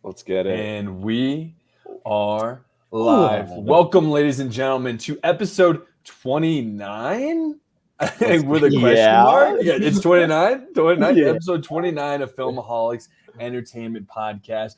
Let's get it. And we are live. Welcome, ladies and gentlemen, to episode 29 with a question mark. Yeah, it's 29. Yeah. Episode 29 of Filmaholics Entertainment Podcast.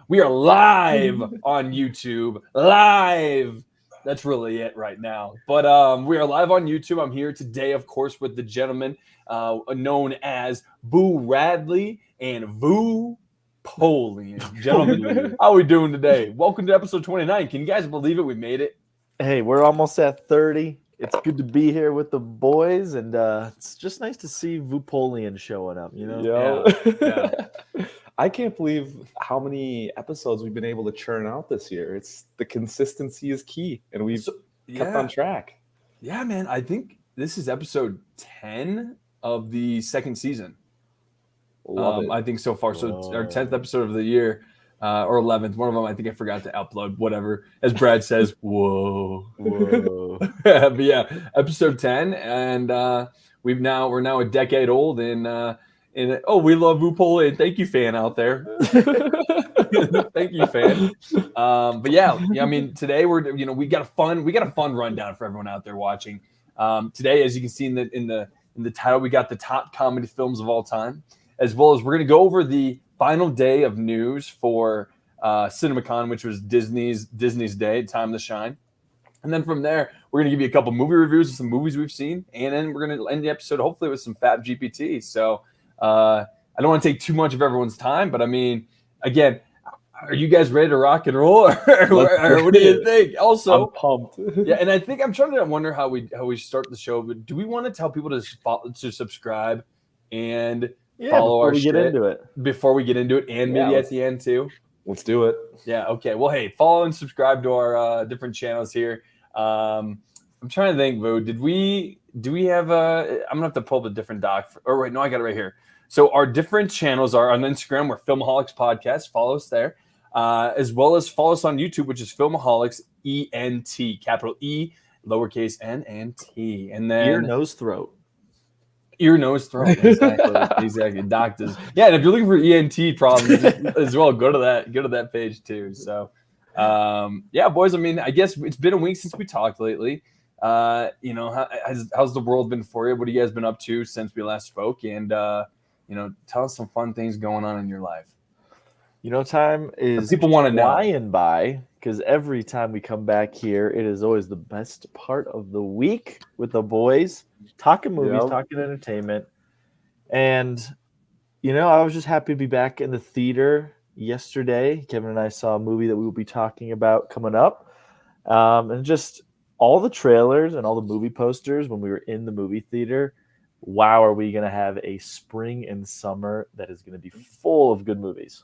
We are live on YouTube. Live. That's really it right now. But we are live on YouTube. I'm here today, of course, with the gentleman known as Boo Radley and Vu Polian. Gentlemen, how are we doing today? Welcome to episode 29. Can you guys believe it? We made it. Hey, we're almost at 30. It's good to be here with the boys, and it's just nice to see Vu Polian showing up, you know? Yeah. I can't believe how many episodes we've been able to churn out this year. It's the consistency is key, and we've kept on track. Yeah, man. I think this is episode 10 of the second season. Love it. I think so far. So it's our 10th episode of the year, or 11th. One of them, I think I forgot to upload. Whatever, as Brad says. Whoa. But yeah, episode 10, and we're now a decade old, and we love Vu Polian. Thank you, fan out there. Thank you, fan. But yeah, I mean, today we got a fun rundown for everyone out there watching. Today, as you can see in the title, we got the top comedy films of all time, as well as we're going to go over the final day of news for CinemaCon, which was Disney's day, time to shine. And then from there, we're going to give you a couple movie reviews of some movies we've seen, and then we're going to end the episode hopefully with some FapGPT. So I don't want to take too much of everyone's time, but I mean, again, are you guys ready to rock and roll, or what do you think? Also, I'm pumped. Yeah, and I think I'm trying to wonder how we start the show. But do we want to tell people to subscribe and follow our shit before we get into it, and maybe at the end too? Let's do it. Yeah. Okay. Well, hey, follow and subscribe to our different channels here. I'm trying to think, Vu. Do we have I'm gonna have to pull up a different doc. I got it right here. So our different channels are on Instagram. We're Filmaholics Podcast. Follow us there, as well as follow us on YouTube, which is Filmaholics ENT, capital E, lowercase n and t, and then ear, nose, throat. Ear, nose, throat. Exactly. Doctors. Yeah, and if you're looking for ENT problems as well, go to that page too. So, yeah, boys. I mean, I guess it's been a week since we talked lately. How's the world been for you? What have you guys been up to since we last spoke? And tell us some fun things going on in your life. Time is people want to know. Flying by, because every time we come back here, it is always the best part of the week with the boys, talking movies, talking entertainment. And, I was just happy to be back in the theater yesterday. Kevin and I saw a movie that we will be talking about coming up. And just all the trailers and all the movie posters when we were in the movie theater. Wow, are we going to have a spring and summer that is going to be full of good movies.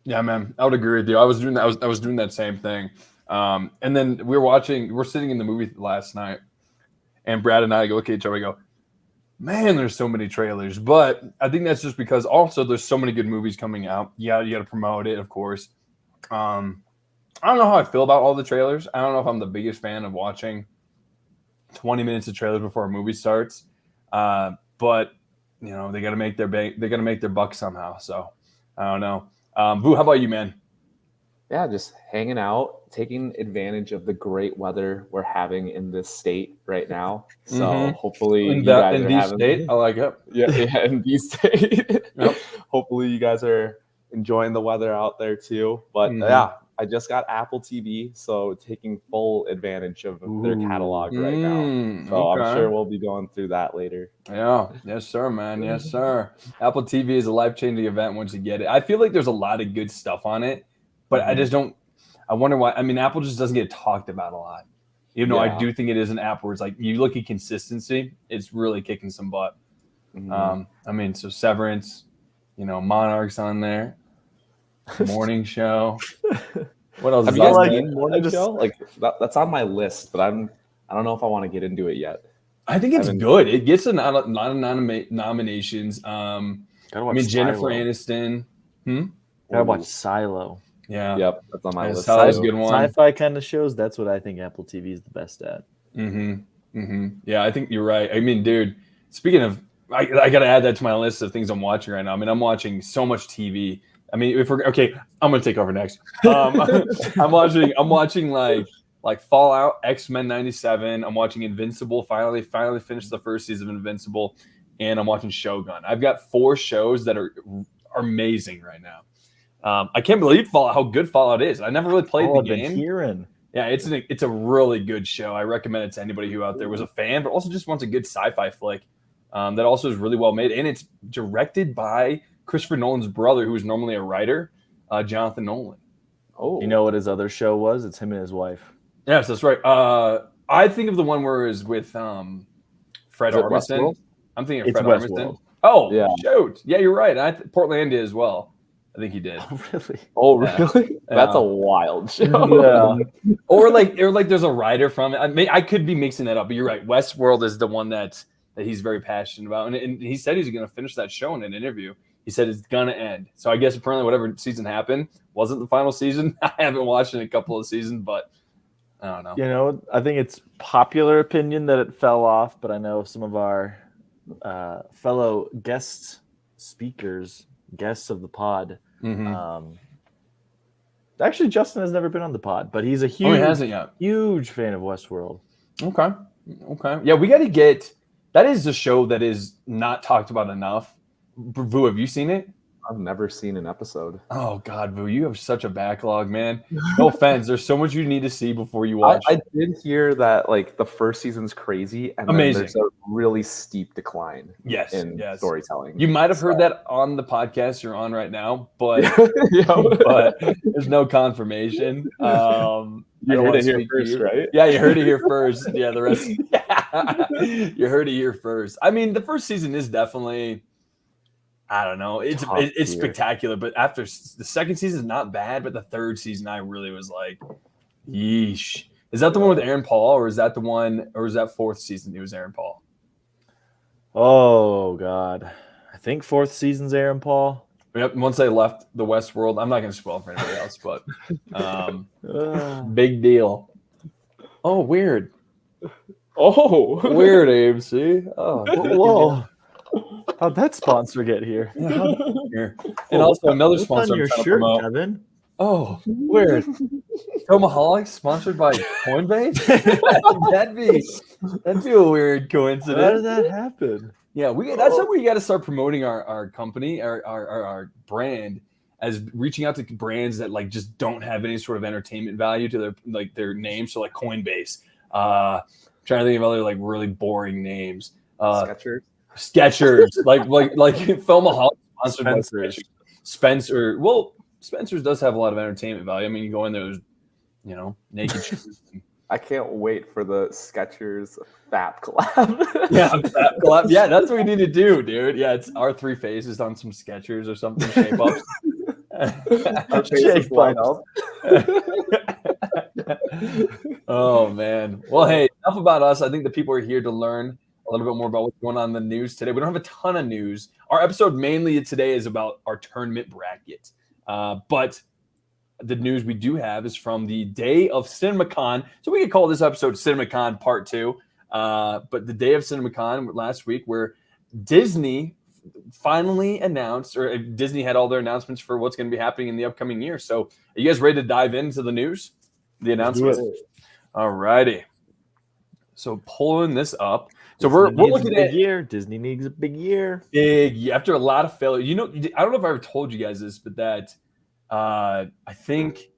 Yeah, man, I would agree with you. I was doing that. I was doing that same thing. And then we're sitting in the movie last night, and Brad and I go look at each other and go, man, there's so many trailers. But I think that's just because also there's so many good movies coming out. Yeah, you got to promote it, of course. I don't know how I feel about all the trailers. I don't know if I'm the biggest fan of watching 20 minutes of trailers before a movie starts. But they got to make their bank. They got to make their buck somehow. So I don't know. Vu, how about you, man? Yeah, just hanging out, taking advantage of the great weather we're having in this state right now. So hopefully you guys are having state. I like it. Yeah, in D state. Yep. Hopefully you guys are enjoying the weather out there too. But yeah, I just got Apple TV, so taking full advantage of their catalog right now. So I'm sure we'll be going through that later. Yeah. Yes, sir, man. Yes, sir. Apple TV is a life-changing event once you get it. I feel like there's a lot of good stuff on it, but I wonder why. I mean, Apple just doesn't get talked about a lot. Even though I do think it is an app where it's like, you look at consistency, it's really kicking some butt. So Severance, Monarch's on there. Morning Show. What else? Have you guys seen Morning Show? Like that's on my list, but I don't know if I want to get into it yet. I think it's good. It gets a lot of nominations. Jennifer Aniston. Gotta watch Silo. Yeah. Yep. That's on my list. Silo's a good one. Sci-fi kind of shows. That's what I think Apple TV is the best at. Yeah, I think you're right. I mean, dude, speaking of I got to add that to my list of things I'm watching right now. I mean, I'm watching so much TV. I mean, if we're okay, I'm gonna take over next. I'm watching like Fallout, X-Men '97. I'm watching Invincible. Finally finished the first season of Invincible, and I'm watching Shogun. I've got 4 shows that are amazing right now. I can't believe how good Fallout is. I never really played the game. I've been hearing. Yeah, it's a really good show. I recommend it to anybody who out there was a fan, but also just wants a good sci-fi flick that also is really well made. And it's directed by Christopher Nolan's brother, who is normally a writer, Jonathan Nolan. Oh, you know what his other show was? It's him and his wife. Yes, that's right. I think of the one where it was with Fred Armisen. I'm thinking of Fred Armisen. Oh, yeah. Shoot. Yeah, you're right. Portlandia as well. I think he did. Oh, really? Oh, really? That's a wild show. Yeah. or like there's a writer from it. I could be mixing that up, but you're right. Westworld is the one that he's very passionate about. And he said he's going to finish that show in an interview. He said it's going to end. So I guess apparently whatever season happened wasn't the final season. I haven't watched it in a couple of seasons, but I don't know. You know, I think it's popular opinion that it fell off, but I know some of our fellow guests of the pod. Mm-hmm. Actually, Justin has never been on the pod, but he's a huge, he hasn't yet. Huge fan of Westworld. Okay. Yeah, we got to get – that is a show that is not talked about enough. Vu, have you seen it? I've never seen an episode. Oh, God, Vu, you have such a backlog, man. No offense. There's so much you need to see before you watch. I did hear that like the first season's crazy and then there's a really steep decline in storytelling. You might have heard that on the podcast you're on right now, but, but there's no confirmation. You heard it here first, right? Yeah, you heard it here first. Yeah, the rest. You heard it here first. I mean, the first season is definitely... I don't know. It's spectacular, but after the second season is not bad, but the third season I really was like, yeesh. Is that the one with Aaron Paul, or is that the one, or is that fourth season it was Aaron Paul? Oh God, I think fourth season's Aaron Paul. Yep. Once they left the Westworld, I'm not going to spoil for anybody else, but big deal. Oh, weird. Oh, weird, Abe. See? Oh, whoa. How'd that sponsor get here? Yeah, and also another sponsor on your shirt, Kevin. Oh, weird. Filmaholics sponsored by Coinbase? that'd be a weird coincidence. How did that happen? Yeah, that's how we got to start promoting our company, our brand, as reaching out to brands that like just don't have any sort of entertainment value to their name. So like Coinbase. Trying to think of other like really boring names. Skechers, like Filmaholics sponsored by Spencer. Well, Spencer's does have a lot of entertainment value. I mean, you go in there, there's, naked shoes. I can't wait for the Skechers Fap collab. Yeah, Fap collab. Yeah, that's what we need to do, dude. Yeah, it's our 3 faces on some Skechers or something. Shape ups. Shape ups. Oh man. Well, hey, enough about us. I think the people are here to learn a little bit more about what's going on in the news today. We don't have a ton of news. Our episode mainly today is about our tournament bracket. But the news we do have is from the day of CinemaCon. So we could call this episode CinemaCon Part 2. But the day of CinemaCon last week, where Disney finally announced, or Disney had all their announcements for what's going to be happening in the upcoming year. So are you guys ready to dive into the news? The announcements? All righty. So pulling this up. So we're looking at year. Disney needs a big year. Big after a lot of failure. I don't know if I ever told you guys this, but that I think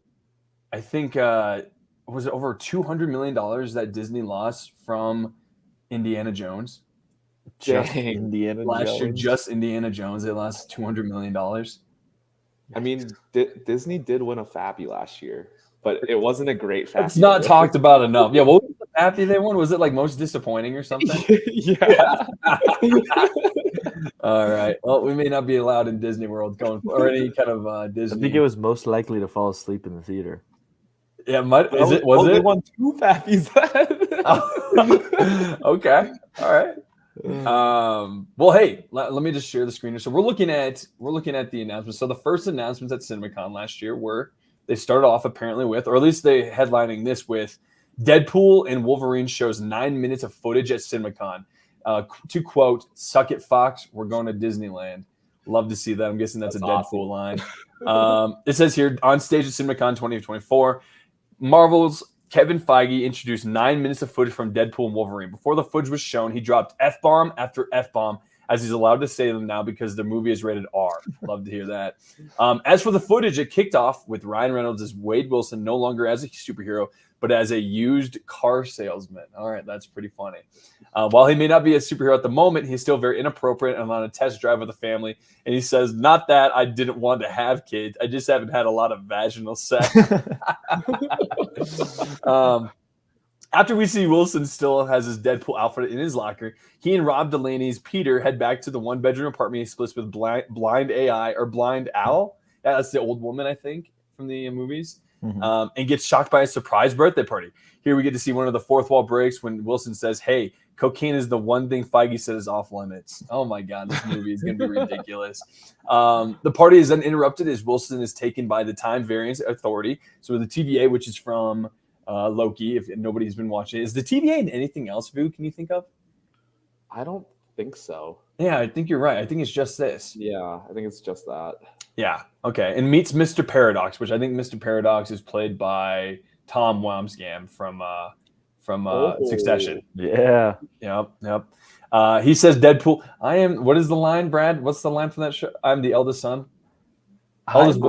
was it over $200 million that Disney lost from Indiana Jones? Just Indiana last Jones. year, just Indiana Jones, they lost $200 million. I mean, Disney did win a Fappy last year, but it wasn't a great Fappy. It's not talked about enough. Yeah, what was the Fappy they won? Was it like most disappointing or something? Yeah. All right. Well, we may not be allowed in Disney World or any kind of Disney. I think it was most likely to fall asleep in the theater. Yeah, was it? They won 2 Fappies. Okay. All right. Well, hey, let me just share the screen here. So we're looking at the announcements. So the first announcements at CinemaCon last year were they started off apparently with, or at least they headlining this with, Deadpool and Wolverine shows 9 minutes of footage at CinemaCon. To quote, "Suck it, Fox. We're going to Disneyland." Love to see that. I'm guessing that's a Deadpool line. It says here, on stage at CinemaCon 2024, Marvel's Kevin Feige introduced 9 minutes of footage from Deadpool and Wolverine. Before the footage was shown, he dropped F-bomb after F-bomb, as he's allowed to say them now because the movie is rated R. Love to hear that. As for the footage, it kicked off with Ryan Reynolds as Wade Wilson, no longer as a superhero, but as a used car salesman. All right, that's pretty funny. While he may not be a superhero at the moment, he's still very inappropriate and on a test drive with the family. And he says, "Not that I didn't want to have kids. I just haven't had a lot of vaginal sex." After we see Wilson still has his Deadpool outfit in his locker, he and Rob Delaney's Peter head back to the one-bedroom apartment he splits with Blind AI or Blind Owl. Yeah, that's the old woman, I think, from the movies. And gets shocked by a surprise birthday party. Here we get to see one of the fourth wall breaks when Wilson says, "Hey, cocaine is the one thing Feige said is off limits." Oh my God, this movie is going to be ridiculous. The party is then interrupted as Wilson is taken by the Time Variance Authority. So the TVA, which is from Loki, if nobody's been watching it. Is the TVA in anything else, Vu, can you think of? I don't think so. Yeah, I think you're right. I think it's just this. Yeah, I think it's just that. Yeah, okay. And meets Mr. Paradox, which I think Mr. Paradox is played by Tom Wamsgam from Succession. Yeah. Yep. He says Deadpool. What is the line, Brad? What's the line from that show? I'm the eldest son. Eldest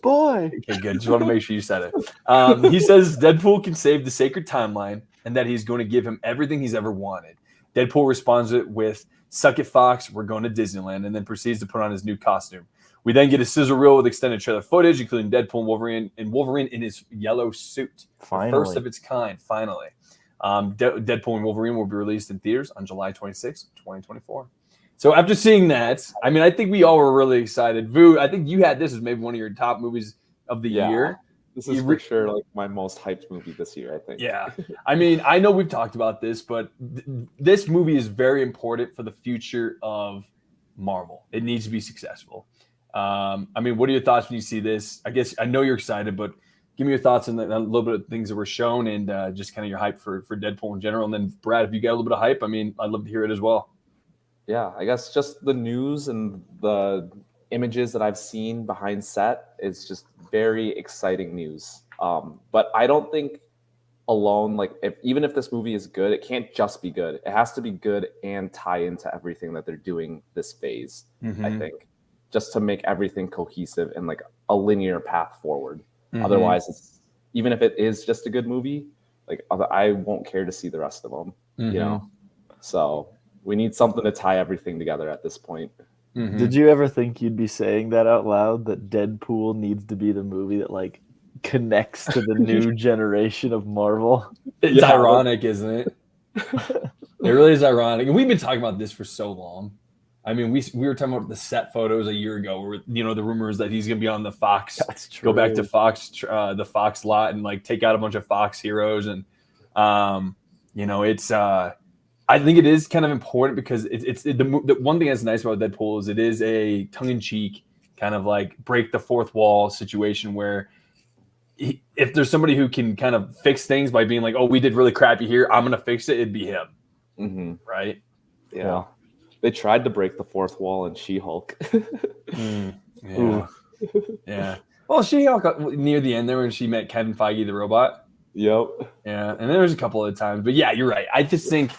boy. Okay, good. Just want to make sure you said it. He says Deadpool can save the sacred timeline and that he's going to give him everything he's ever wanted. Deadpool responds with, "Suck it, Fox. We're going to Disneyland," and then proceeds to put on his new costume. We then get a sizzle reel with extended trailer footage, including Deadpool and Wolverine in his yellow suit. Finally. The first of its kind, finally. Deadpool and Wolverine will be released in theaters on July 26, 2024. So after seeing that, I mean, I think we all were really excited. Vu, I think you had this as maybe one of your top movies of the year. This is for sure like my most hyped movie this year, I think. Yeah. I mean, I know we've talked about this, but this movie is very important for the future of Marvel. It needs to be successful. I mean, what are your thoughts when you see this? I guess I know you're excited, but give me your thoughts on a little bit of things that were shown and just kind of your hype for Deadpool in general. And then, Brad, if you got a little bit of hype, I mean, I'd love to hear it as well. Yeah, I guess just the news and the images that I've seen behind set is just very exciting news. But I don't think alone, like even if this movie is good, it can't just be good. It has to be good and tie into everything that they're doing this phase, I think, just to make everything cohesive and like a linear path forward. Otherwise, even if it is just a good movie, like I won't care to see the rest of them, you know? So we need something to tie everything together at this point. Did you ever think you'd be saying that out loud, that Deadpool needs to be the movie that like connects to the new generation of Marvel? It's ironic, isn't it? It really is ironic. And we've been talking about this for so long. I mean, we were talking about the set photos a year ago where, you know, the rumors that he's going to be on the Fox, That's true. go back to Fox, the Fox lot and like take out a bunch of Fox heroes. And, you know, it's, I think it is kind of important because the one thing that's nice about Deadpool is it is a tongue-in-cheek kind of like break the fourth wall situation where if there's somebody who can kind of fix things by being like, oh, we did really crappy here, I'm going to fix it, it'd be him. Right? Yeah. They tried to break the fourth wall in She-Hulk. Yeah. Well, She-Hulk near the end there when she met Kevin Feige, the robot. Yep. Yeah. And there was a couple of times. But yeah, you're right. I just think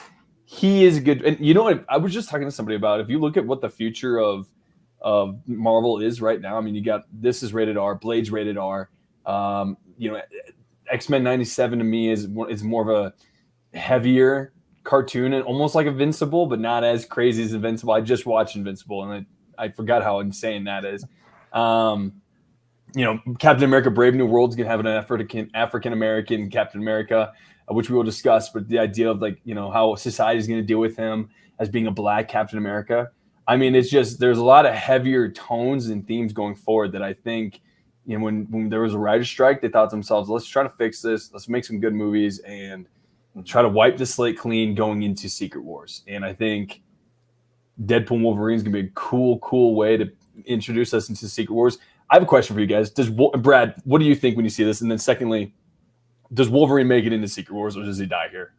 he is good. And you know what? I was just talking to somebody about, if you look at what the future of Marvel is right now, I mean, you got, this is rated R, Blade's rated R. You know, X-Men 97 to me is more of a heavier cartoon and almost like Invincible, but not as crazy as Invincible. I just watched Invincible and I forgot how insane that is. You know, Captain America Brave New World's gonna have an African-American Captain America, which we will discuss, but the idea of like, you know, how society is going to deal with him as being a black Captain America. I mean, it's just, there's a lot of heavier tones and themes going forward that I think, you know, when there was a writer's strike, they thought to themselves, let's try to fix this. Let's make some good movies and try to wipe the slate clean going into Secret Wars. And I think Deadpool and Wolverine is going to be a cool way to introduce us into Secret Wars. I have a question for you guys. Brad, what do you think when you see this? And then secondly, does Wolverine make it into Secret Wars or does he die here?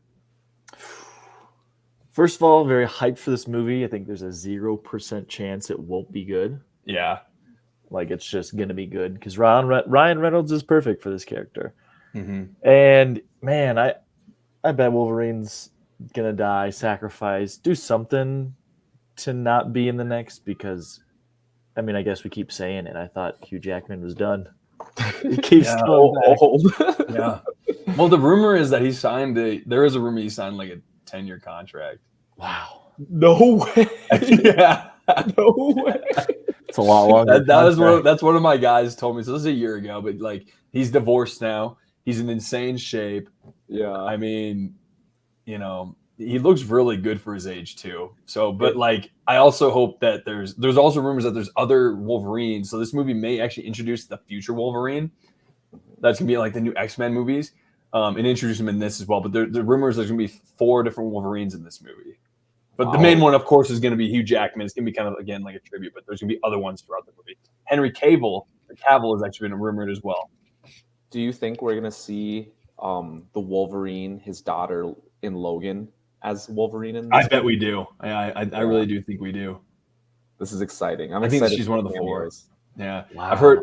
First of all, very hyped for this movie. I think there's a 0% chance it won't be good. Yeah. Like, it's just going to be good because Ryan Reynolds is perfect for this character. Mm-hmm. And, man, I bet Wolverine's going to die, sacrifice, do something to not be in the next because, I mean, I guess we keep saying it. I thought Hugh Jackman was done. He keeps going old. Yeah. Well, the rumor is that there is a rumor he signed like a 10-year contract. Wow. No way. Yeah. No way. It's a lot longer. That's one of my guys told me. So this is a year ago, but like he's divorced now. He's in insane shape. Yeah. I mean, you know, he looks really good for his age too. So, but like, I also hope that there's also rumors that there's other Wolverines. So this movie may actually introduce the future Wolverine. That's gonna be like the new X-Men movies, and introduce him in this as well. But the rumors there's gonna be 4 different Wolverines in this movie. But the main one, of course, is going to be Hugh Jackman. It's going to be kind of, again, like a tribute, but there's going to be other ones throughout the movie. Henry Cavill has actually been rumored as well. Do you think we're going to see the Wolverine, his daughter in Logan, as Wolverine in this? I bet we do. I really do think we do. This is exciting. I think she's one of the 4. Yeah. Wow.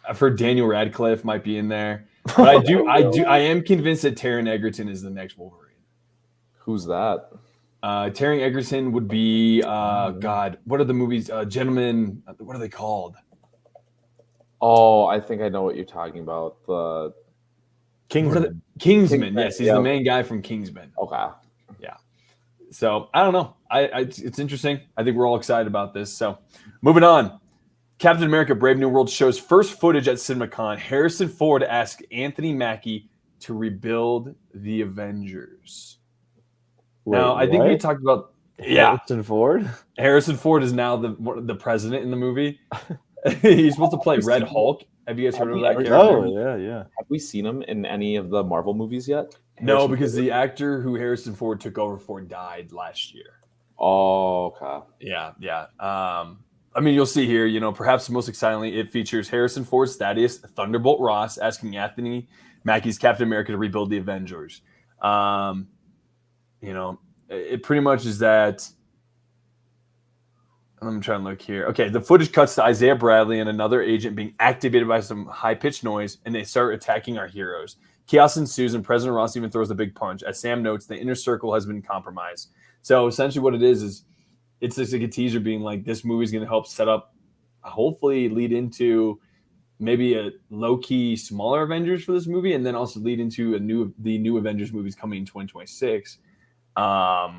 I've heard Daniel Radcliffe might be in there. But I am convinced that Taron Egerton is the next Wolverine. Who's that? Taron Egerton would be God. What are the movies? Gentlemen. What are they called? Oh, I think I know what you're talking about. The Kingsman. Yes, he's the main guy from Kingsman. Okay. Yeah. So I don't know. It's interesting. I think we're all excited about this. So moving on. Captain America: Brave New World shows first footage at CinemaCon. Harrison Ford asked Anthony Mackie to rebuild the Avengers. Now, I think we talked about Harrison Ford. Harrison Ford is now the president in the movie. He's supposed to play Red Hulk. Have you guys heard of that character? Oh, yeah. Have we seen him in any of the Marvel movies yet? No, because the actor who Harrison Ford took over for died last year. Oh, okay. Yeah. I mean, you'll see here, perhaps most excitingly, it features Harrison Ford's Thaddeus Thunderbolt Ross asking Anthony Mackie's Captain America to rebuild the Avengers. It pretty much is that. I'm trying to look here. Okay, the footage cuts to Isaiah Bradley and another agent being activated by some high-pitched noise, and they start attacking our heroes. Chaos ensues, and President Ross even throws a big punch. As Sam notes, the inner circle has been compromised. So essentially what it is it's just like a teaser being like, this movie is going to help set up, hopefully lead into maybe a low-key smaller Avengers for this movie, and then also lead into the new Avengers movies coming in 2026. I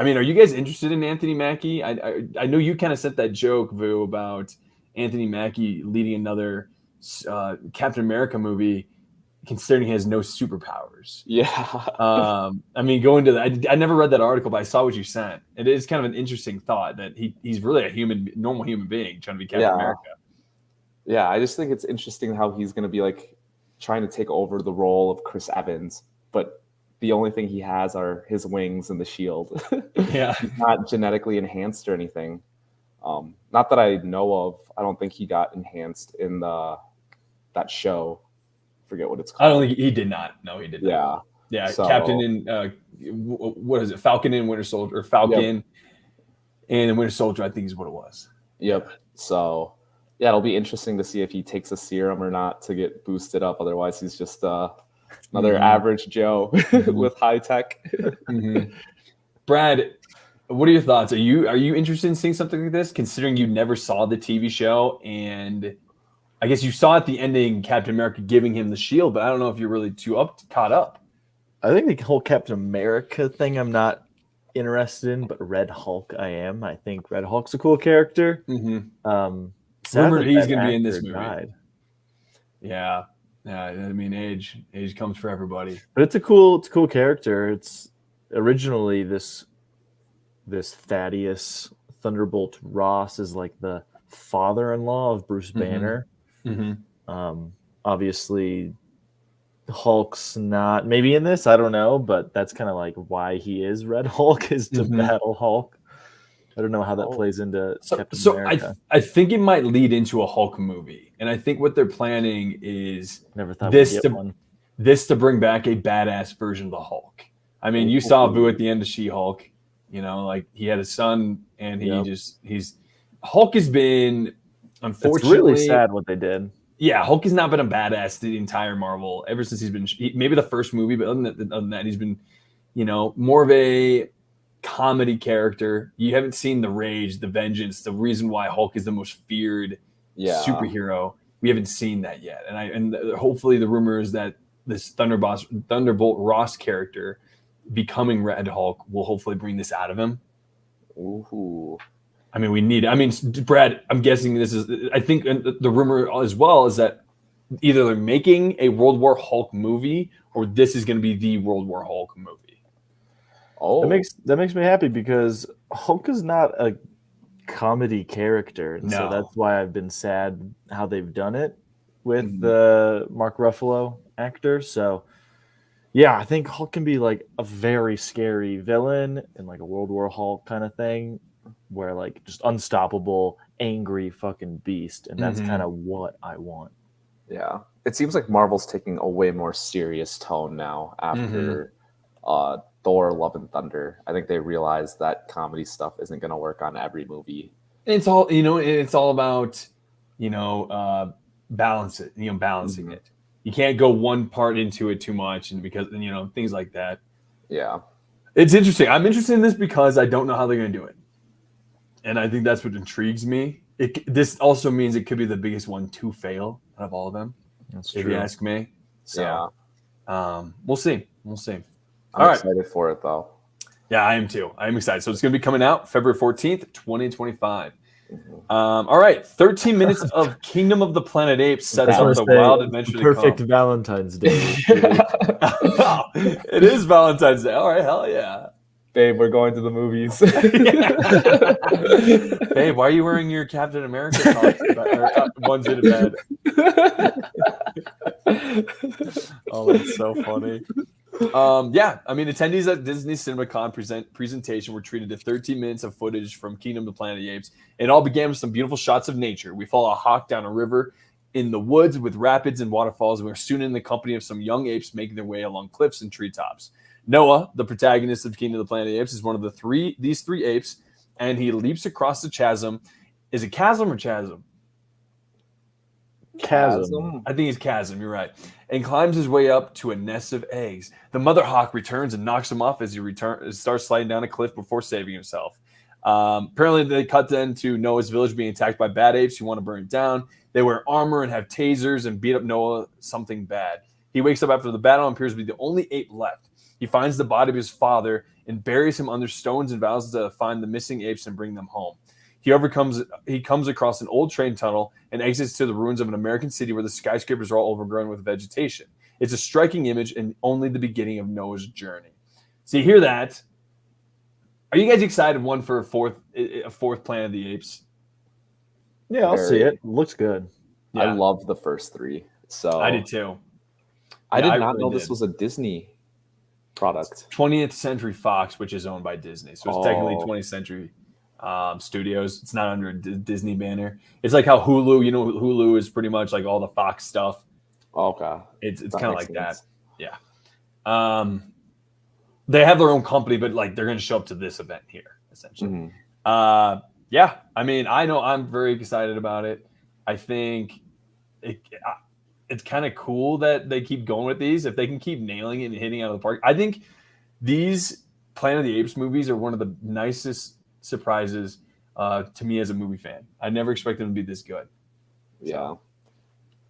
mean, are you guys interested in Anthony Mackie? I know you kind of set that joke, Vu, about Anthony Mackie leading another Captain America movie, considering he has no superpowers. Yeah. I mean, going to I never read that article, but I saw what you sent. It is kind of an interesting thought that he's really a normal human being trying to be Captain America. Yeah, I just think it's interesting how he's going to be like trying to take over the role of Chris Evans, but the only thing he has are his wings and the shield. Yeah. He's not genetically enhanced or anything. Not that I know of. I don't think he got enhanced in that show. Forget what it's called. I don't think he did not. No, he did not. Yeah. So, Captain in what is it? Falcon and Winter Soldier, or Falcon and Winter Soldier, I think is what it was. Yep. So yeah, it'll be interesting to see if he takes a serum or not to get boosted up. Otherwise, he's just another average Joe with high tech. Brad, what are your thoughts? Are you interested in seeing something like this, considering you never saw the TV show? And I guess you saw at the ending Captain America giving him the shield, but I don't know if you're really caught up. I think the whole Captain America thing I'm not interested in, but Red Hulk I am. I think Red Hulk's a cool character. Rumored he's going to be in this movie. Died. Yeah, I mean, age comes for everybody. But it's a cool character. It's originally this Thaddeus Thunderbolt Ross is like the father-in-law of Bruce Banner. Obviously, Hulk's not maybe in this. I don't know, but that's kind of like why he is Red Hulk, is to battle Hulk. I don't know how that plays into Captain America. I think it might lead into a Hulk movie, and I think what they're planning is never thought this to bring back a badass version of the Hulk. I mean, you saw Vu at the end of She-Hulk. You know, like he had a son, and he's Hulk has been, unfortunately, it's really sad what they did. Yeah, Hulk has not been a badass the entire Marvel ever since he's been maybe the first movie, but other than that, he's been, you know, more of a comedy character. You haven't seen the rage, the vengeance, the reason why Hulk is the most feared superhero. We haven't seen that yet, and hopefully the rumor is that this Thunderbolt Ross character becoming Red Hulk will hopefully bring this out of him. Ooh. I mean, we need it. I mean, Brad, I'm guessing this is, I think the rumor as well is that either they're making a World War Hulk movie or this is going to be the World War Hulk movie. Oh, that makes me happy because Hulk is not a comedy character. And so that's why I've been sad how they've done it with the Mark Ruffalo actor. So yeah, I think Hulk can be like a very scary villain in like a World War Hulk kind of thing, where like just unstoppable, angry fucking beast, and that's kind of what I want. Yeah, it seems like Marvel's taking a way more serious tone now after Thor: Love and Thunder. I think they realized that comedy stuff isn't going to work on every movie. It's all it's all about balancing it. You can't go one part into it too much, and because things like that. Yeah, it's interesting. I'm interested in this because I don't know how they're going to do it. And I think that's what intrigues me. This also means it could be the biggest one to fail out of all of them. That's if true. you ask me. So, yeah. We'll see. I'm excited for it, though. Yeah, I am too. I'm excited. So it's going to be coming out February 14th, 2025. All right. 13 minutes of Kingdom of the Planet Apes sets up the wild adventure to come. Perfect Valentine's Day. It is Valentine's Day. All right. Hell yeah. Babe, we're going to the movies. Babe, why are you wearing your Captain America onesie to bed? Oh, that's so funny. Attendees at Disney CinemaCon presentation were treated to 13 minutes of footage from Kingdom of the Planet of the Apes. It all began with some beautiful shots of nature. We follow a hawk down a river in the woods with rapids and waterfalls, and we're soon in the company of some young apes making their way along cliffs and treetops. Noah, the protagonist of Kingdom of the Planet of the Apes, is one of these three apes, and he leaps across the chasm. Is it chasm or chasm? Chasm. I think it's chasm. You're right. And climbs his way up to a nest of eggs. The mother hawk returns and knocks him off as he starts sliding down a cliff before saving himself. Apparently, they cut then to Noah's village being attacked by bad apes who want to burn it down. They wear armor and have tasers and beat up Noah something bad. He wakes up after the battle and appears to be the only ape left. He finds the body of his father and buries him under stones and vows to find the missing apes and bring them home. He comes across an old train tunnel and exits to the ruins of an American city where the skyscrapers are all overgrown with vegetation. It's a striking image and only the beginning of Noah's journey. So you hear that. Are you guys excited for a fourth Planet of the Apes? Yeah, I'll see it. Looks good. Yeah. I love the first three. So I did too. I did not know this was a Disney product. 20th Century Fox, which is owned by Disney. So it's technically 20th Century Studios. It's not under a Disney banner. It's like how Hulu, Hulu is pretty much like all the Fox stuff. Okay. It's kind of like sense. That. Yeah. They have their own company, but like they're going to show up to this event here, essentially. Yeah. I mean, I know I'm very excited about it. I think it's kind of cool that they keep going with these. If they can keep nailing it and hitting out of the park, I think these Planet of the Apes movies are one of the nicest surprises to me as a movie fan. I never expected them to be this good. Yeah.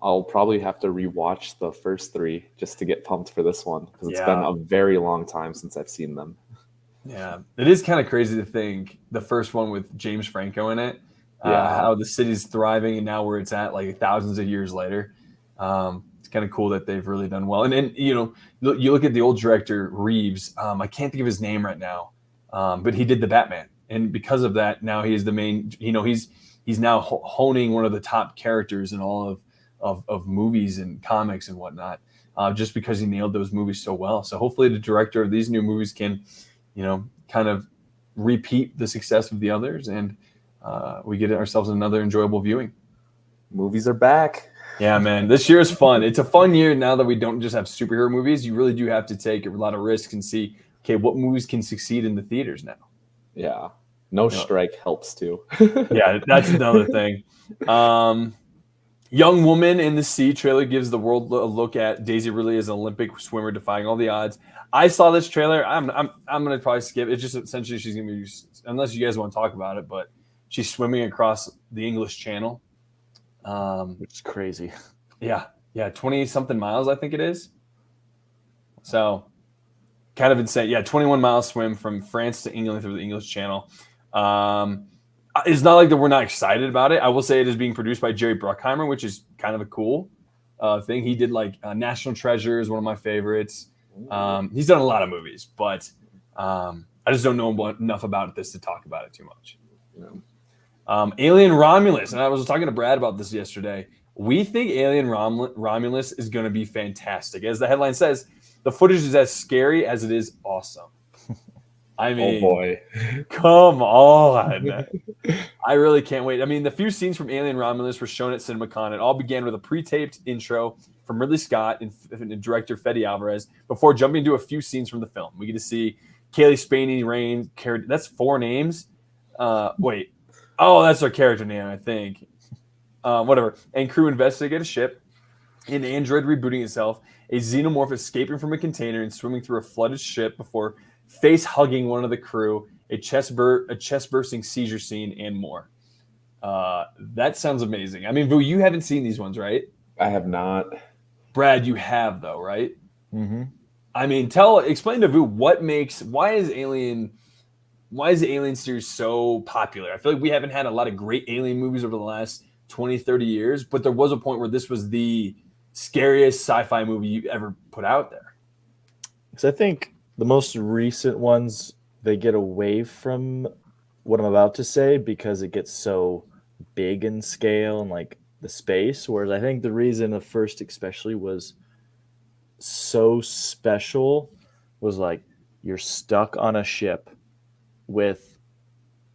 I'll probably have to rewatch the first three just to get pumped for this one because it's been a very long time since I've seen them. Yeah. It is kind of crazy to think the first one with James Franco in it, how the city's thriving and now where it's at like thousands of years later. It's kind of cool that they've really done well. And then, you look at the old director, Reeves. I can't think of his name right now, but he did the Batman. And because of that, now he is the main, he's now honing one of the top characters in all of movies and comics and whatnot, just because he nailed those movies so well. So hopefully the director of these new movies can, kind of repeat the success of the others and we get ourselves another enjoyable viewing. Movies are back. Yeah, man. This year is fun. It's a fun year now that we don't just have superhero movies. You really do have to take a lot of risks and see okay, what movies can succeed in the theaters now? Yeah. No strike helps too. Yeah, that's another thing. Young Woman in the Sea trailer gives the world a look at Daisy Ridley as an Olympic swimmer defying all the odds. I saw this trailer. I'm gonna probably skip. It's just essentially she's gonna be, unless you guys want to talk about it, but she's swimming across the English Channel, which is crazy. Yeah, 20-something miles, I think it is. So, kind of insane. Yeah, 21-mile swim from France to England through the English Channel. It's not like that we're not excited about it. I will say it is being produced by Jerry Bruckheimer, which is kind of a cool thing. He did like National Treasure is one of my favorites. He's done a lot of movies, but I just don't know enough about this to talk about it too much. Alien Romulus, and I was talking to Brad about this yesterday. We think Alien Romulus is going to be fantastic. As the headline says, the footage is as scary as it is awesome. I mean, oh boy, come on. I really can't wait. I mean, the few scenes from Alien Romulus were shown at CinemaCon. It all began with a pre-taped intro from Ridley Scott and director Fede Alvarez before jumping into a few scenes from the film. We get to see Kaylee Spaney, Rain, that's 4 names. Wait. Oh, that's our character name, I think. Whatever. And crew investigate a ship, an android rebooting itself, a xenomorph escaping from a container and swimming through a flooded ship before face-hugging one of the crew, a chest-bursting seizure scene, and more. That sounds amazing. I mean, Vu, you haven't seen these ones, right? I have not. Brad, you have, though, right? Mm-hmm. I mean, explain to Vu why is the Alien series so popular? I feel like we haven't had a lot of great Alien movies over the last 20, 30 years, but there was a point where this was the scariest sci-fi movie you ever put out there. Because I think the most recent ones, they get away from what I'm about to say because it gets so big in scale and like the space. Whereas I think the reason the first especially was so special was like you're stuck on a ship with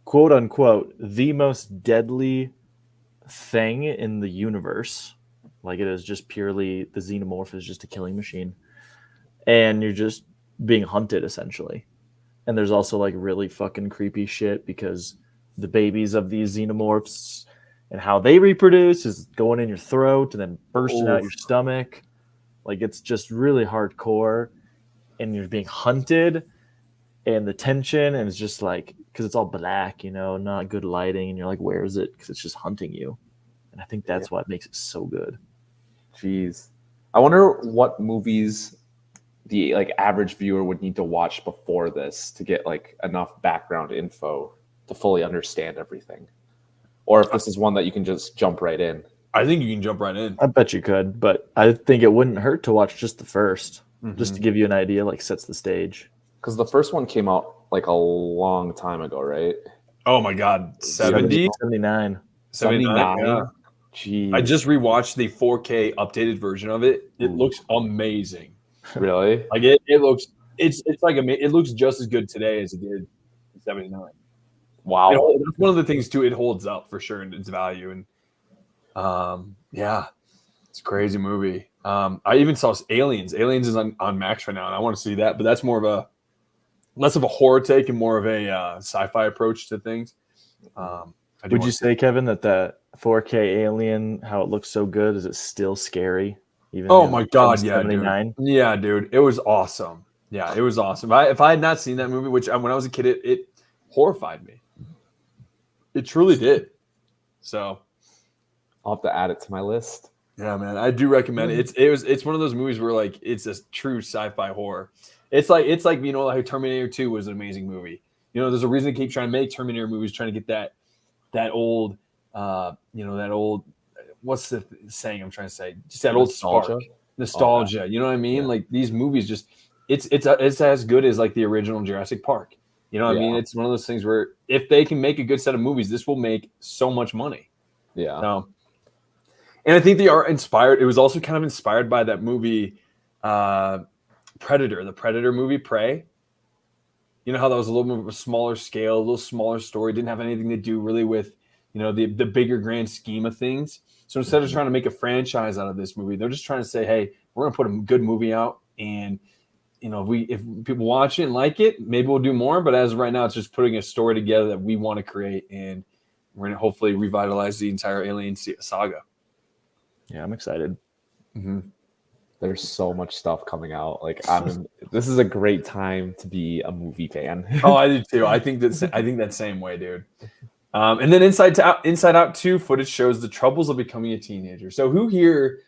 quote unquote the most deadly thing in the universe. Like it is just purely the xenomorph is just a killing machine. And you're just being hunted essentially. And there's also like really fucking creepy shit because the babies of these xenomorphs and how they reproduce is going in your throat and then bursting out your stomach. Like it's just really hardcore and you're being hunted and the tension and it's just like, because it's all black, you know, not good lighting. And you're like, where is it? Because it's just hunting you. And I think that's what makes it so good. Jeez. I wonder what movies the like average viewer would need to watch before this to get like enough background info to fully understand everything. Or if this is one that you can just jump right in. I think you can jump right in. I bet you could, but I think it wouldn't hurt to watch just the first, just to give you an idea, like sets the stage. Because the first one came out like a long time ago, right? Oh my God. 70? 79. 79? Yeah. Jeez. I just rewatched the 4K updated version of it. It looks amazing. Really? Like it looks, it's like it looks just as good today as it did in 79. Wow. That's one of the things too. It holds up for sure in its value, and yeah, it's a crazy movie. I even saw Aliens. Aliens is on Max right now, and I want to see that. But that's more of less of a horror take and more of a sci-fi approach to things. Would you say, Kevin, that the 4K Alien, how it looks so good, is it still scary? Even oh my God, yeah, 79? Dude. Yeah, dude, it was awesome. Yeah, it was awesome. If I had not seen that movie, which when I was a kid, it horrified me. It truly did. So I'll have to add it to my list. Yeah, man, I do recommend it. It's one of those movies where like it's a true sci-fi horror. It's like you know, like Terminator 2 was an amazing movie. You know, there's a reason to keep trying to make Terminator movies, trying to get that old what's the saying I'm trying to say? Just that old nostalgia. You know what I mean? Yeah. Like these movies, just it's as good as like the original Jurassic Park. You know what I mean? It's one of those things where if they can make a good set of movies, this will make so much money. Yeah. So, and I think they are inspired. It was also kind of inspired by that movie, Predator, the Predator movie, Prey. You know how that was a little bit of a smaller scale, a little smaller story, didn't have anything to do really with, you know, the bigger grand scheme of things. So instead of trying to make a franchise out of this movie, they're just trying to say, hey, we're going to put a good movie out and if people watch it and like it, maybe we'll do more. But as of right now, it's just putting a story together that we want to create, and we're gonna hopefully revitalize the entire Alien saga. Yeah, I'm excited. Mm-hmm. There's so much stuff coming out. Like, this is a great time to be a movie fan. Oh, I do too. I think that same way, dude. And then Inside Out 2 footage shows the troubles of becoming a teenager. So who here,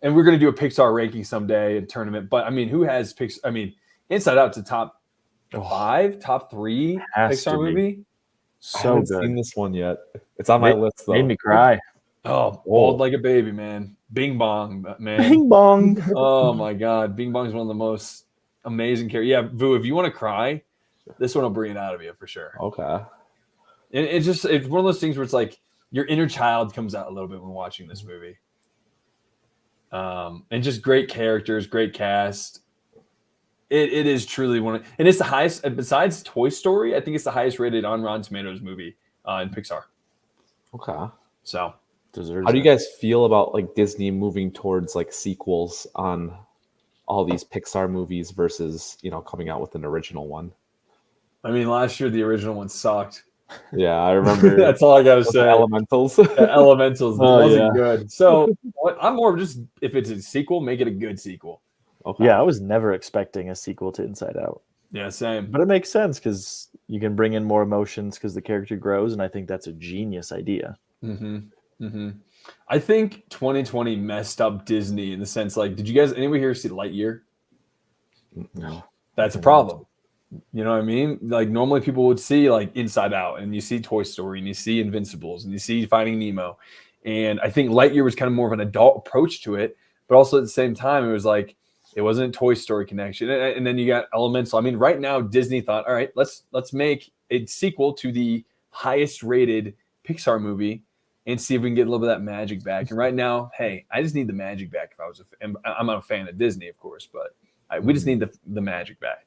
and we're going to do a Pixar ranking someday, a tournament, but I mean, who has Pixar? I mean, Inside Out's a top 5, top 3 Pixar movie. So I haven't seen this one yet. It's on my list, though. Made me cry. Oh, bald like a baby, man. Bing Bong, man. Bing Bong. Oh, my God. Bing Bong is one of the most amazing characters. Yeah, Vu, if you want to cry, this one will bring it out of you for sure. Okay. And it's one of those things where it's like your inner child comes out a little bit when watching this movie. And just great characters, great cast. It is truly and it's the highest, besides Toy Story, I think it's the highest rated on Rotten Tomatoes movie in Pixar. Okay. So how do you guys feel about like Disney moving towards like sequels on all these Pixar movies versus, coming out with an original one? I mean, last year the original one sucked. Yeah, I remember. That's all I gotta say. Elementals. Elementals wasn't good. So I'm more of just, if it's a sequel, make it a good sequel. Okay. Yeah, I was never expecting a sequel to Inside Out. Yeah, same. But it makes sense because you can bring in more emotions because the character grows, and I think that's a genius idea. Mm-hmm. Mm-hmm. I think 2020 messed up Disney in the sense, like, did you guys, anybody here see Lightyear? No. That's a problem. You know what I mean? Like, normally people would see like Inside Out, and you see Toy Story, and you see Invincibles, and you see Finding Nemo. And I think Lightyear was kind of more of an adult approach to it, but also at the same time, it was like, it wasn't a Toy Story connection. And then you got Elemental. I mean, right now, Disney thought, all right, let's make a sequel to the highest rated Pixar movie and see if we can get a little bit of that magic back. And right now, hey, I just need the magic back. If I was I'm not a fan of Disney, of course, but we just need the magic back.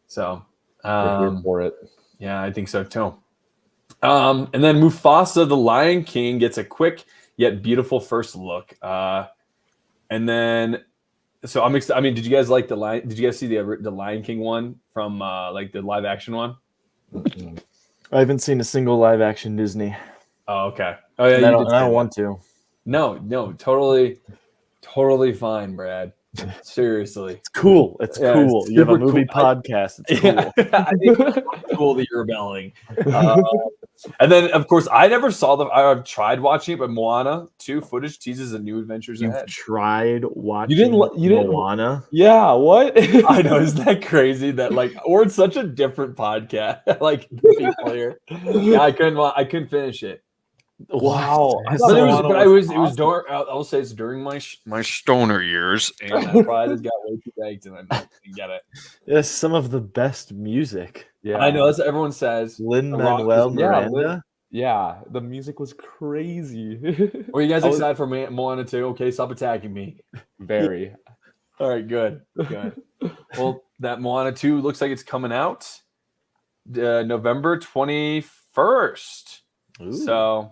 So, we're here for it. Yeah, I think so too. And then Mufasa, the Lion King, gets a quick yet beautiful first look. And then, so I'm excited. I mean, did you guys like did you guys see the Lion King one from like the live action one? I haven't seen a single live action Disney. Oh, okay. Oh yeah, I don't want to. No, totally fine, Brad. Seriously, it's cool. It's cool. You have a movie podcast. It's cool. I think it's cool that you're rebelling. And then, of course, I never saw I've tried watching it, but Moana 2 footage teases a new adventures ahead. Tried watching? You didn't Moana? Yeah. What? I know. Isn't that crazy? That like, or it's such a different podcast. Like the people here. Yeah, I couldn't finish it. Wow. It was dark. I'll say it's during my stoner years, and I probably just got way too baked, and I didn't get it. Yes, some of the best music. Yeah, I know. That's what everyone says. Lin-Manuel Miranda. Yeah, the music was crazy. Were you guys excited for Moana 2? Okay, stop attacking me. Very. All right, good. Well, that Moana 2 looks like it's coming out November 21st. Ooh. So.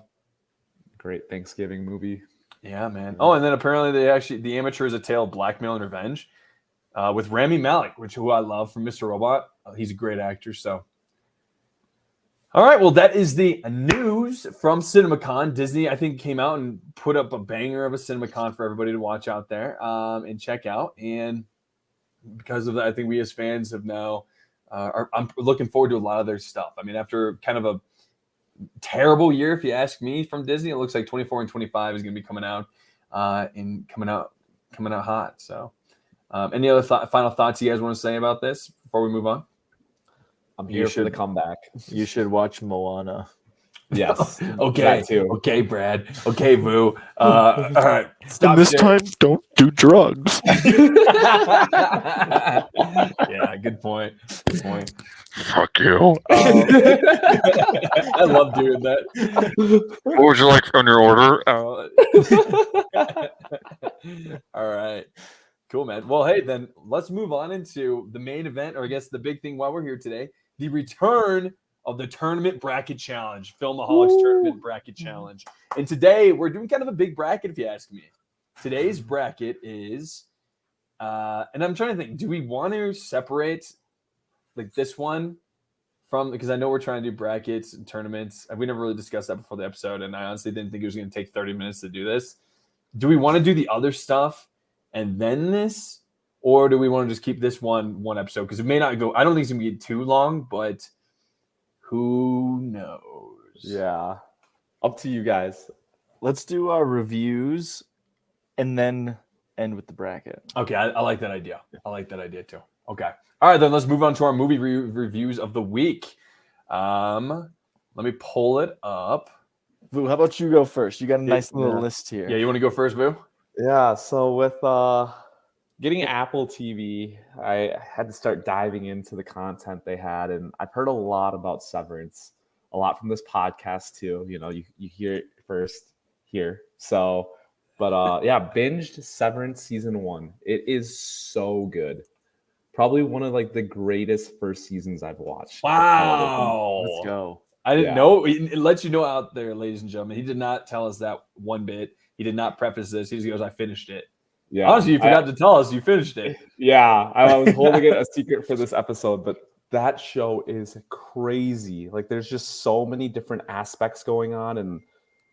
Great Thanksgiving movie. Yeah, man. Oh, and then apparently The Amateur is a Tale of Blackmail and Revenge with Rami Malek, who I love from Mr. Robot. He's a great actor. So, all right. Well, that is the news from CinemaCon. Disney, I think, came out and put up a banger of a CinemaCon for everybody to watch out there and check out. And because of that, I think we as fans have now I'm looking forward to a lot of their stuff. I mean, after kind of a terrible year, if you ask me, from Disney, it looks like 24 and 25 is going to be coming out coming out hot. So any other final thoughts you guys want to say about this before we move on? I'm here for the comeback. You should watch Moana. Yes. Okay. Okay, Brad. Okay, Boo. All right. Stop. And this time, don't do drugs. Yeah, good point. Fuck you. I love doing that. What would you like on your order? All right. Cool, man. Well, hey, then let's move on into the main event, or I guess the big thing while we're here today, the return of the Tournament Bracket Challenge, Filmaholics Tournament Bracket Challenge. And today we're doing kind of a big bracket, if you ask me. Today's bracket is And I'm trying to think, do we want to separate like this one from, because I know we're trying to do brackets and tournaments. We never really discussed that before the episode, and I honestly didn't think it was going to take 30 minutes to do this. Do we want to do the other stuff and then this, or do we want to just keep this one episode? Because it may not go, I don't think it's going to be too long, but who knows? Yeah. Up to you guys. Let's do our reviews and then end with the bracket. Okay, I like that idea. I like that idea too. Okay. All right, then let's move on to our movie reviews of the week. Let me pull it up. Vu, how about you go first? You got a nice little list here. Yeah, you want to go first, Vu? Yeah, so with getting Apple TV, I had to start diving into the content they had, and I've heard a lot about Severance, a lot from this podcast too. You know, you hear it first here. So, but yeah, binged Severance season 1. It is so good. Probably one of like the greatest first seasons I've watched. Wow. Let's go. I didn't know. It lets you know out there, ladies and gentlemen. He did not tell us that one bit. He did not preface this. He just goes, I finished it. Yeah. Honestly, you forgot to tell us you finished it. Yeah. I was holding it a secret for this episode, but that show is crazy. Like there's just so many different aspects going on and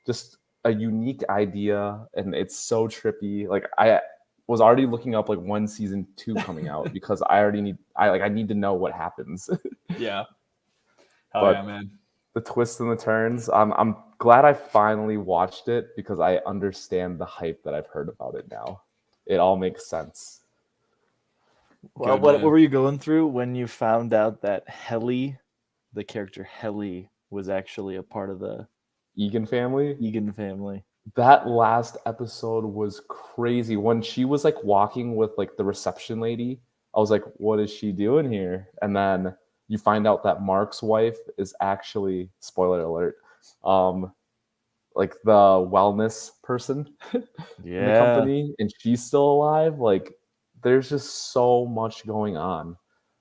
just a unique idea. And it's so trippy. Like I was already looking up like when season 2 coming out because I need to know what happens. Yeah. Oh yeah, man. The twists and the turns. I'm glad I finally watched it because I understand the hype that I've heard about it now. It all makes sense. Well, what were you going through when you found out that Helly, the character Helly, was actually a part of the Egan family? Egan family. That last episode was crazy. When she was like walking with like the reception lady, I was like, what is she doing here? And then you find out that Mark's wife is actually, spoiler alert, like the wellness person in the company, and she's still alive. Like there's just so much going on.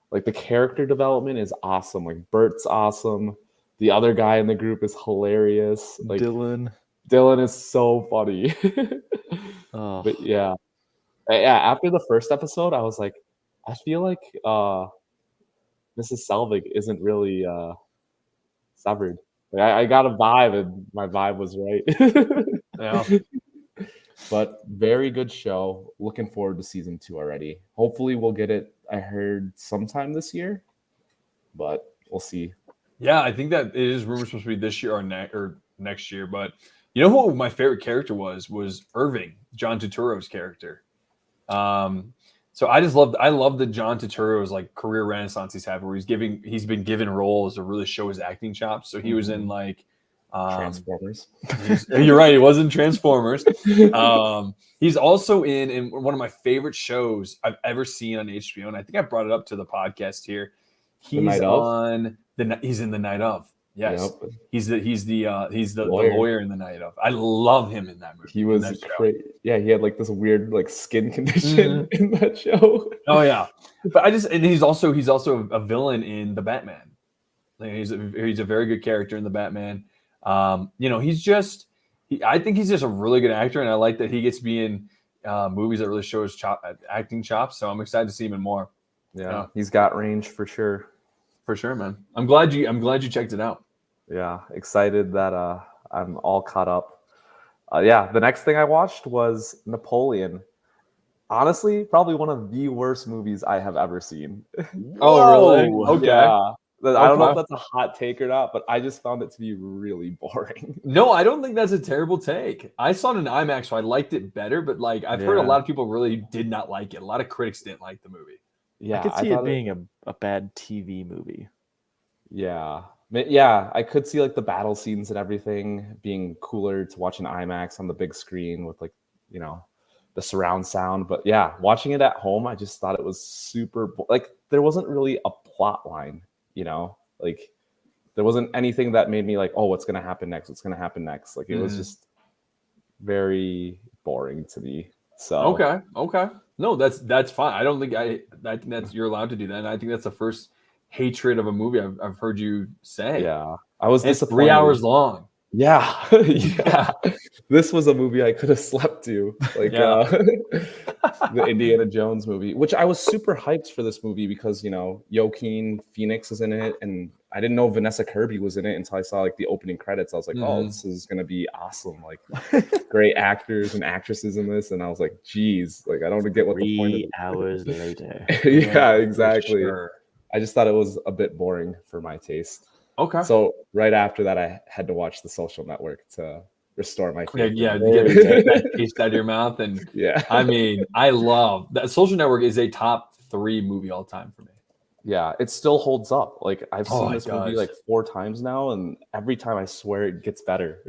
Like the character development is awesome. Like Bert's awesome. The other guy in the group is hilarious. Like Dylan is so funny. Oh. But yeah. After the first episode, I was like, I feel like Mrs. Selvig isn't really severed. Like, I got a vibe, and my vibe was right. Yeah. But very good show. Looking forward to season 2 already. Hopefully, we'll get it. I heard sometime this year, but we'll see. Yeah, I think that it is rumored supposed to be this year or next year. But you know who my favorite character was Irving, John Turturro's character. So I love the John Turturro's like career renaissance he's had, where he's been given roles to really show his acting chops. So he was in like Transformers. You're right, he was in Transformers. He's also in one of my favorite shows I've ever seen on HBO, and I think I brought it up to the podcast here. He's in The Night Of. Yes, yep. He's the lawyer in The Night Of. I love him in that movie. He was great. Yeah, he had like this weird like skin condition in that show. Oh yeah, but he's also a villain in the Batman. Like, he's a very good character in the Batman. I think he's just a really good actor, and I like that he gets to be in movies that really show his acting chops. So I'm excited to see him in more. Yeah, he's got range for sure. For sure, man. I'm glad you checked it out. Yeah, excited that I'm all caught up. The next thing I watched was Napoleon. Honestly, probably one of the worst movies I have ever seen. Oh, really? Okay. Yeah. I don't know if that's a hot take or not, but I just found it to be really boring. No, I don't think that's a terrible take. I saw it in IMAX, so I liked it better, but like I've heard a lot of people really did not like it. A lot of critics didn't like the movie. Yeah, I could see it being a bad TV movie. Yeah. Yeah, I could see like the battle scenes and everything being cooler to watch in IMAX on the big screen with like, you know, the surround sound. But yeah, watching it at home, I just thought it was super like there wasn't really a plot line, you know, like there wasn't anything that made me like, oh, what's gonna happen next? What's gonna happen next? Like it was just very boring to me. So okay. No, that's fine. I don't think I think that's you're allowed to do that. And I think that's the first hatred of a movie I've heard you say. Yeah, I was disappointed. 3 hours long. Yeah, yeah. This was a movie I could have slept to, like the Indiana Jones movie, which I was super hyped for this movie because Joaquin Phoenix is in it, and I didn't know Vanessa Kirby was in it until I saw like the opening credits. I was like, oh, this is gonna be awesome! Like great actors and actresses in this, and I was like, geez, like I don't get what the point of 3 hours later. yeah, exactly. Sure. I just thought it was a bit boring for my taste. Okay. So right after that, I had to watch The Social Network to restore my faith. Yeah, to get that taste out of your mouth. And yeah, I mean, I love that. Social Network is a top 3 movie all time for me. Yeah, it still holds up. Like I've seen this movie does. like 4 times now, and every time I swear it gets better.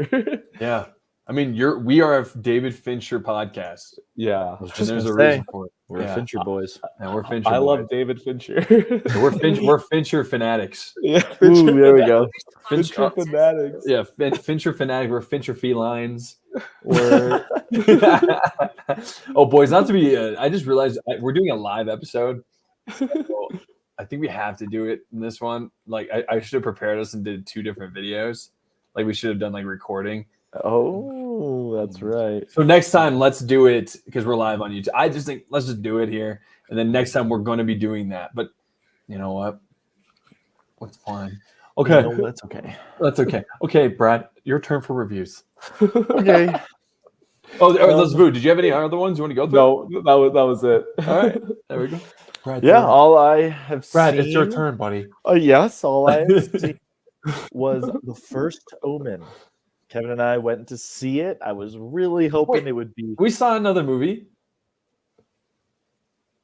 Yeah. I mean, we are a David Fincher podcast. Yeah. And there's a reason for it. We're Fincher boys. And we're Fincher I boys. love David Fincher. We're Fincher fanatics. Yeah, Ooh, there we go. Fincher fanatics. Yeah, Fincher fanatic. We're Fincher felines. Oh, boys, not to be. I just realized we're doing a live episode. So I think we have to do it in this one. Like, I should have prepared us and did 2 different videos. Like, we should have done like recording. Oh, that's right. So next time, let's do it because we're live on YouTube. I just think let's just do it here, and then next time we're going to be doing that. But you know what? What's fine? Okay, No, that's okay. that's okay. Okay, Brad, your turn for reviews. Okay. Oh, let's move. Did you have any other ones you want to go through? No, that was it. All right, there we go. Brad, Yeah, all I have Brad, seen. it's your turn, buddy. Oh yes, all I have seen was The First Omen. Kevin and I went to see it. I was really hoping it would be. We saw another movie.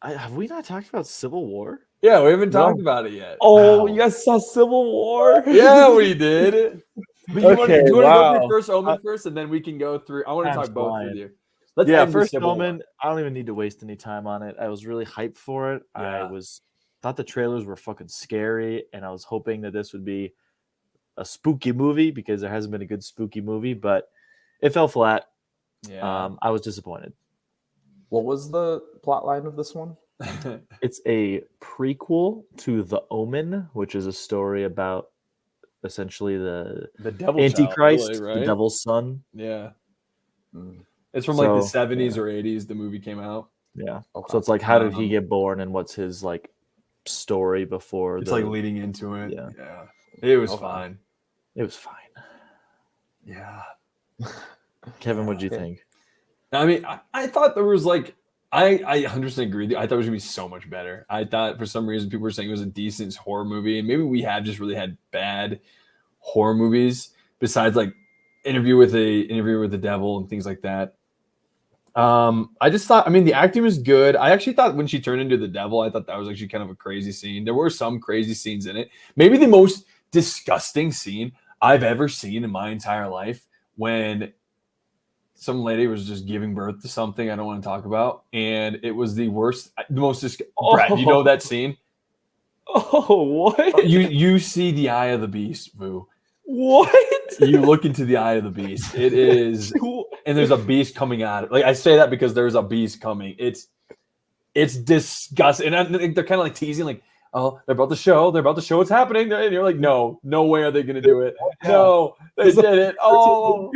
Have we not talked about Civil War? Yeah, we haven't talked about it yet. Oh, you guys saw Civil War? Yeah, we did. But you want to go through First Omen first, and then we can go through. I want to talk both with you. Let's end First Civil Omen. War. I don't even need to waste any time on it. I was really hyped for it. Yeah. I thought the trailers were fucking scary, and I was hoping that this would be a spooky movie because there hasn't been a good spooky movie, but it fell flat. Yeah. I was disappointed. What was the plot line of this one? It's a prequel to The Omen, which is a story about essentially the devil Antichrist, child, really, right? the devil's son. Yeah. It's from like the 70s or 80s. The movie came out. Yeah. Okay. So it's like, how did he get born, and what's his like story before? It's like leading into it. Yeah. It was fine. It was fine. Yeah. Kevin, what'd you think? I mean, I thought there was like, I 100% agree with you. I thought it was going to be so much better. I thought for some reason people were saying it was a decent horror movie. And maybe we have just really had bad horror movies besides like Interview with the Devil and things like that. I just thought, I mean, the acting was good. I actually thought when she turned into the devil, I thought that was actually kind of a crazy scene. There were some crazy scenes in it. Maybe the most disgusting scene I've ever seen in my entire life, when some lady was just giving birth to something I don't want to talk about, and it was the worst, the most Brad, you know that scene? Oh, what? You see the eye of the beast, Vu. What? You look into the eye of the beast. It is, and there's a beast coming out. Like, I say that because there's a beast coming. It's disgusting, and they're kind of like teasing, like, oh, they're about to show what's happening, and you're like, no way are they going to do it. No, they did it. Oh.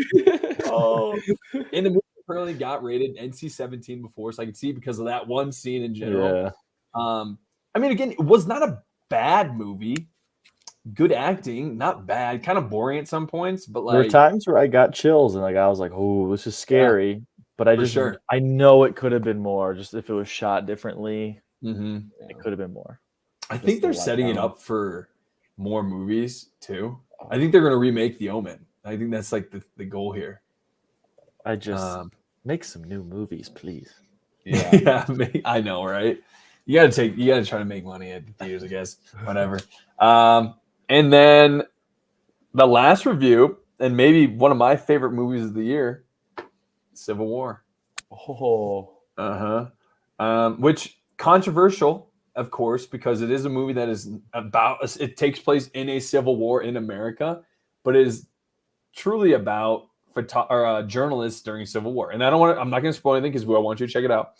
And the movie apparently got rated NC-17 before, so I could see because of that one scene in general. Yeah. I mean, again, it was not a bad movie. Good acting, not bad. Kind of boring at some points, but like, there were times where I got chills and like I was like, "Oh, this is scary." Yeah, but I know it could have been more. Just if it was shot differently, it could have been more. I think they're setting it up for more movies too. I think they're going to remake The Omen. I think that's like the goal here. I just make some new movies, please. Yeah, I know, right? You gotta try to make money at the theaters, I guess. Whatever. And then the last review, and maybe one of my favorite movies of the year, Civil War. Which controversial, of course, because it is a movie that is about, it takes place in a civil war in America, but it is truly about journalists during Civil War. And I'm not going to spoil anything because I want you to check it out.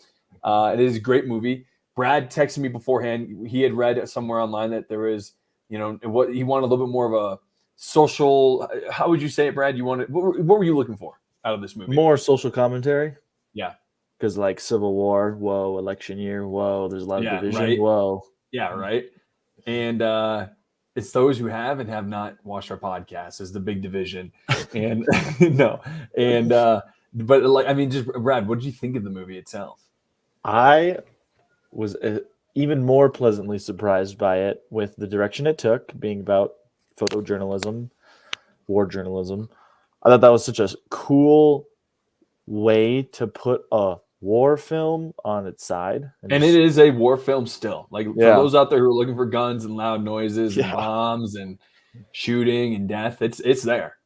It is a great movie. Brad texted me beforehand. He had read somewhere online that there was, he wanted a little bit more of a social. How would you say it, Brad? You wanted what were you looking for out of this movie? More social commentary. Yeah. Because like Civil War, whoa, election year, whoa, there's a lot of division, right. whoa. Yeah, right. And it's those who have and have not watched our podcast is the big division. And but like, I mean, just Brad, what did you think of the movie itself? I was even more pleasantly surprised by it with the direction it took, being about photojournalism, war journalism. I thought that was such a cool way to put a war film on its side. And it is a war film still. Like for those out there who are looking for guns and loud noises and bombs and shooting and death, it's there.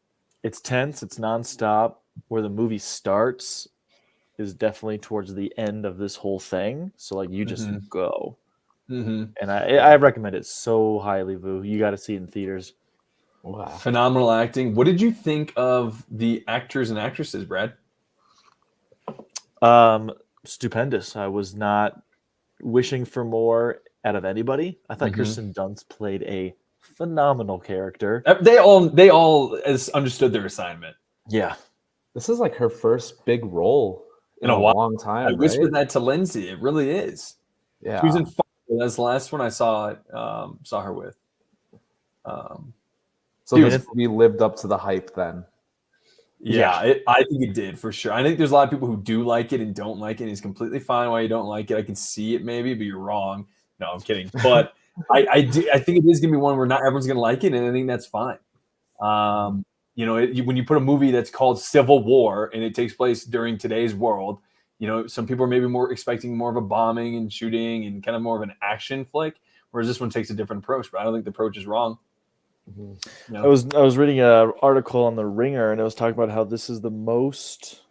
It's tense, it's nonstop. Where the movie starts is definitely towards the end of this whole thing. So like you just go. And I recommend it so highly, Vu. You got to see it in theaters. Wow. Phenomenal acting. What did you think of the actors and actresses, Brad? Stupendous. I was not wishing for more out of anybody. I thought Kirsten Dunst played a phenomenal character. They all understood their assignment. Yeah. This is like her first big role in a long time. I whispered that to Lindsay. It really is. Yeah. She was in Fargo. That's the last one I saw her with. So this movie lived up to the hype then. Yeah, I think it did for sure. I think there's a lot of people who do like it and don't like it. And it's completely fine why you don't like it. I can see it maybe, but you're wrong. No, I'm kidding. But I think it is going to be one where not everyone's going to like it, and I think that's fine. You know, when you put a movie that's called Civil War and it takes place during today's world, you know, some people are maybe more expecting more of a bombing and shooting and kind of more of an action flick, whereas this one takes a different approach. But I don't think the approach is wrong. You know? I was reading an article on The Ringer, and it was talking about how this is the most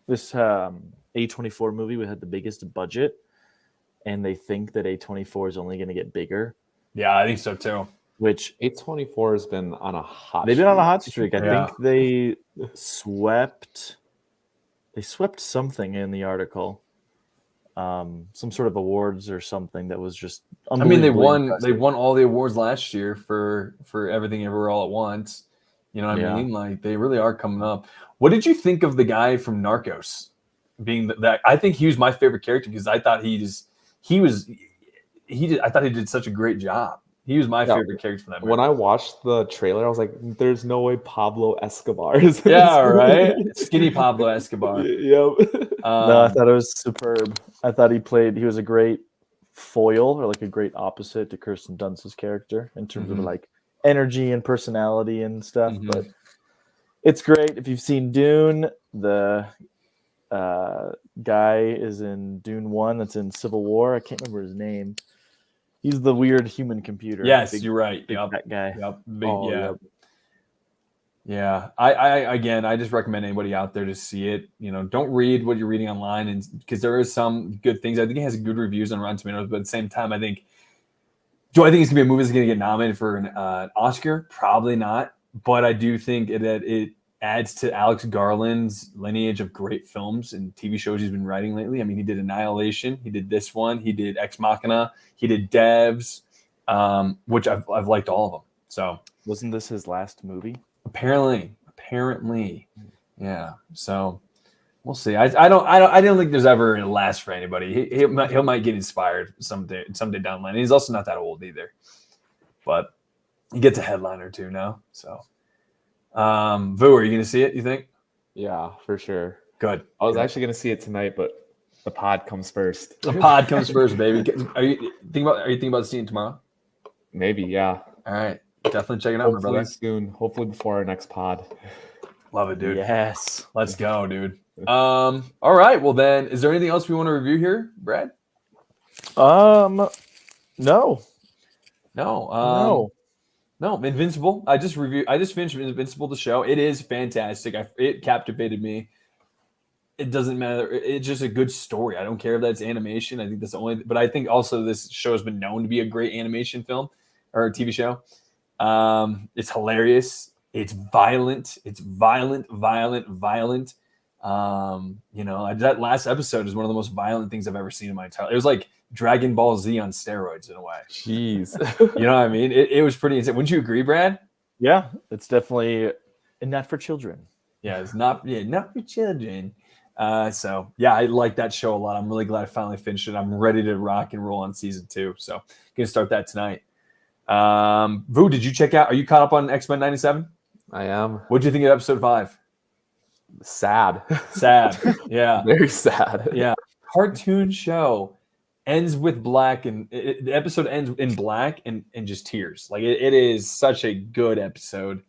A24 movie we had the biggest budget, and they think that A24 is only going to get bigger. Yeah, I think so too. Which A24 has been on a hot. They've been on a hot streak. I think they swept something in the article. Some sort of awards or something that was just. I mean, they won all the awards last year for Everything Everywhere All at Once. You know what I mean? Like they really are coming up. What did you think of the guy from Narcos? Being that I think he was my favorite character because I thought I thought he did such a great job. He was my favorite character for that movie. When I watched the trailer, I was like, "There's no way Pablo Escobar is." Yeah, right. Skinny Pablo Escobar. Yep. No, I thought it was superb. I thought he was a great foil or like a great opposite to Kirsten Dunst's character in terms of like energy and personality and stuff. But it's great. If you've seen Dune, the guy is in Dune 1 that's in Civil War. I can't remember his name. He's the weird human computer. Yes, you're right. That guy. Yep. Yeah. I just recommend anybody out there to see it. You know, don't read what you're reading online, and because there is some good things. I think it has good reviews on Rotten Tomatoes, but at the same time, I think it's gonna be a movie that's gonna get nominated for an Oscar? Probably not. But I do think that it adds to Alex Garland's lineage of great films and TV shows he's been writing lately. I mean, he did Annihilation, he did this one, he did Ex Machina, he did Devs, which I've liked all of them. So wasn't this his last movie? Apparently, yeah. So we'll see. I don't think there's ever a last for anybody. He might get inspired someday down the line. And he's also not that old either, but he gets a headline or two now. So. Vu, are you going to see it, you think? Yeah, for sure. Good. I was actually going to see it tonight, but the pod comes first. The pod comes first, baby. Are you thinking about seeing it tomorrow? Maybe, yeah. All right. Definitely check it out, hopefully brother. Soon. Hopefully before our next pod. Love it, dude. Yes. Let's go, dude. All right. Well, then, is there anything else we want to review here, Brad? No. No, Invincible. I just finished Invincible, the show. It is fantastic. It captivated me. It doesn't matter. It's just a good story. I don't care if that's animation. I think that's the only. But I think also this show has been known to be a great animation film or TV show. It's hilarious. It's violent. You know, that last episode is one of the most violent things I've ever seen in my entire life. It was like Dragon Ball Z on steroids in a way. Jeez. You know what I mean? It was pretty insane. Wouldn't you agree, Brad? Yeah, it's definitely not for children. Yeah, it's not for children. So yeah, I like that show a lot. I'm really glad I finally finished it. I'm ready to rock and roll on season 2. So gonna start that tonight. Vu, did you check out? Are you caught up on X-Men 97? I am. What'd you think of episode 5? Sad. Yeah. Very sad. Yeah. Cartoon show ends with black, and the episode ends in black and just tears. Like it is such a good episode.